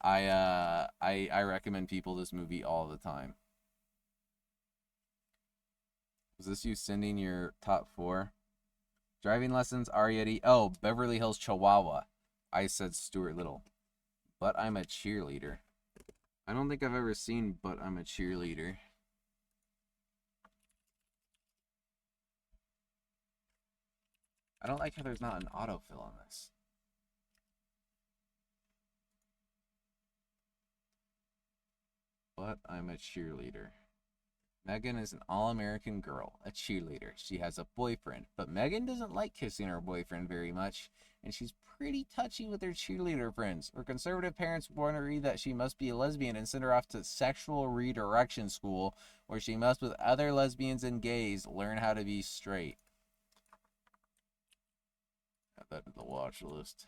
I recommend people this movie all the time. Was this you sending your top 4? Driving lessons, Arietti. Oh, Beverly Hills Chihuahua. I said Stuart Little. But I'm a cheerleader. I don't think I've ever seen But I'm a Cheerleader. I don't like how there's not an autofill on this. But I'm a cheerleader. Megan is an all-American girl, a cheerleader. She has a boyfriend, but Megan doesn't like kissing her boyfriend very much, and she's pretty touchy with her cheerleader friends. Her conservative parents worry that she must be a lesbian and send her off to sexual redirection school, where she must, with other lesbians and gays, learn how to be straight. Add that to the watch list.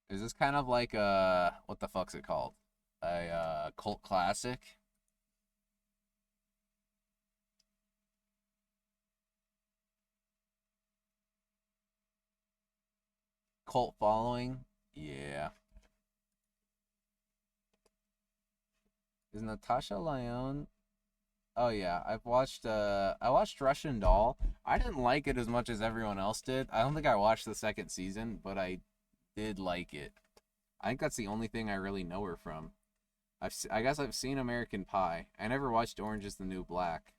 Is this kind of like a, what the fuck's it called? A cult classic? Cult following? Yeah. Is Natasha Lyonne? Oh yeah, I watched Russian Doll. I didn't like it as much as everyone else did. I don't think I watched the second season, but I did like it. I think that's the only thing I really know her from. I guess I've seen American Pie. I never watched Orange is the New Black.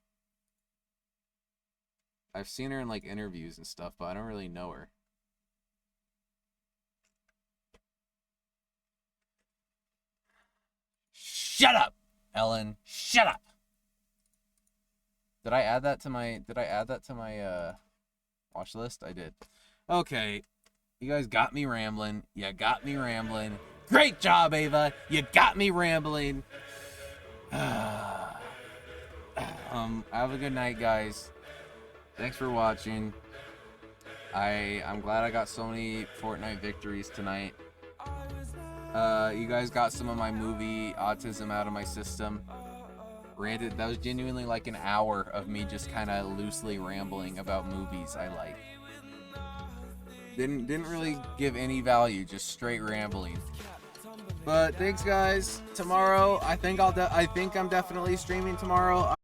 I've seen her in like interviews and stuff, but I don't really know her. Shut up, Ellen. Shut up. Did I add that to my watch list? I did. Okay. You guys got me rambling. You got me rambling. Great job, Ava. You got me rambling. Have a good night, guys. Thanks for watching. I'm glad I got so many Fortnite victories tonight. You guys got some of my movie autism out of my system. Ranted, that was genuinely like an hour of me just kind of loosely rambling about movies I like. Didn't really give any value, just straight rambling. But thanks, guys. Tomorrow, I think I'm definitely streaming tomorrow.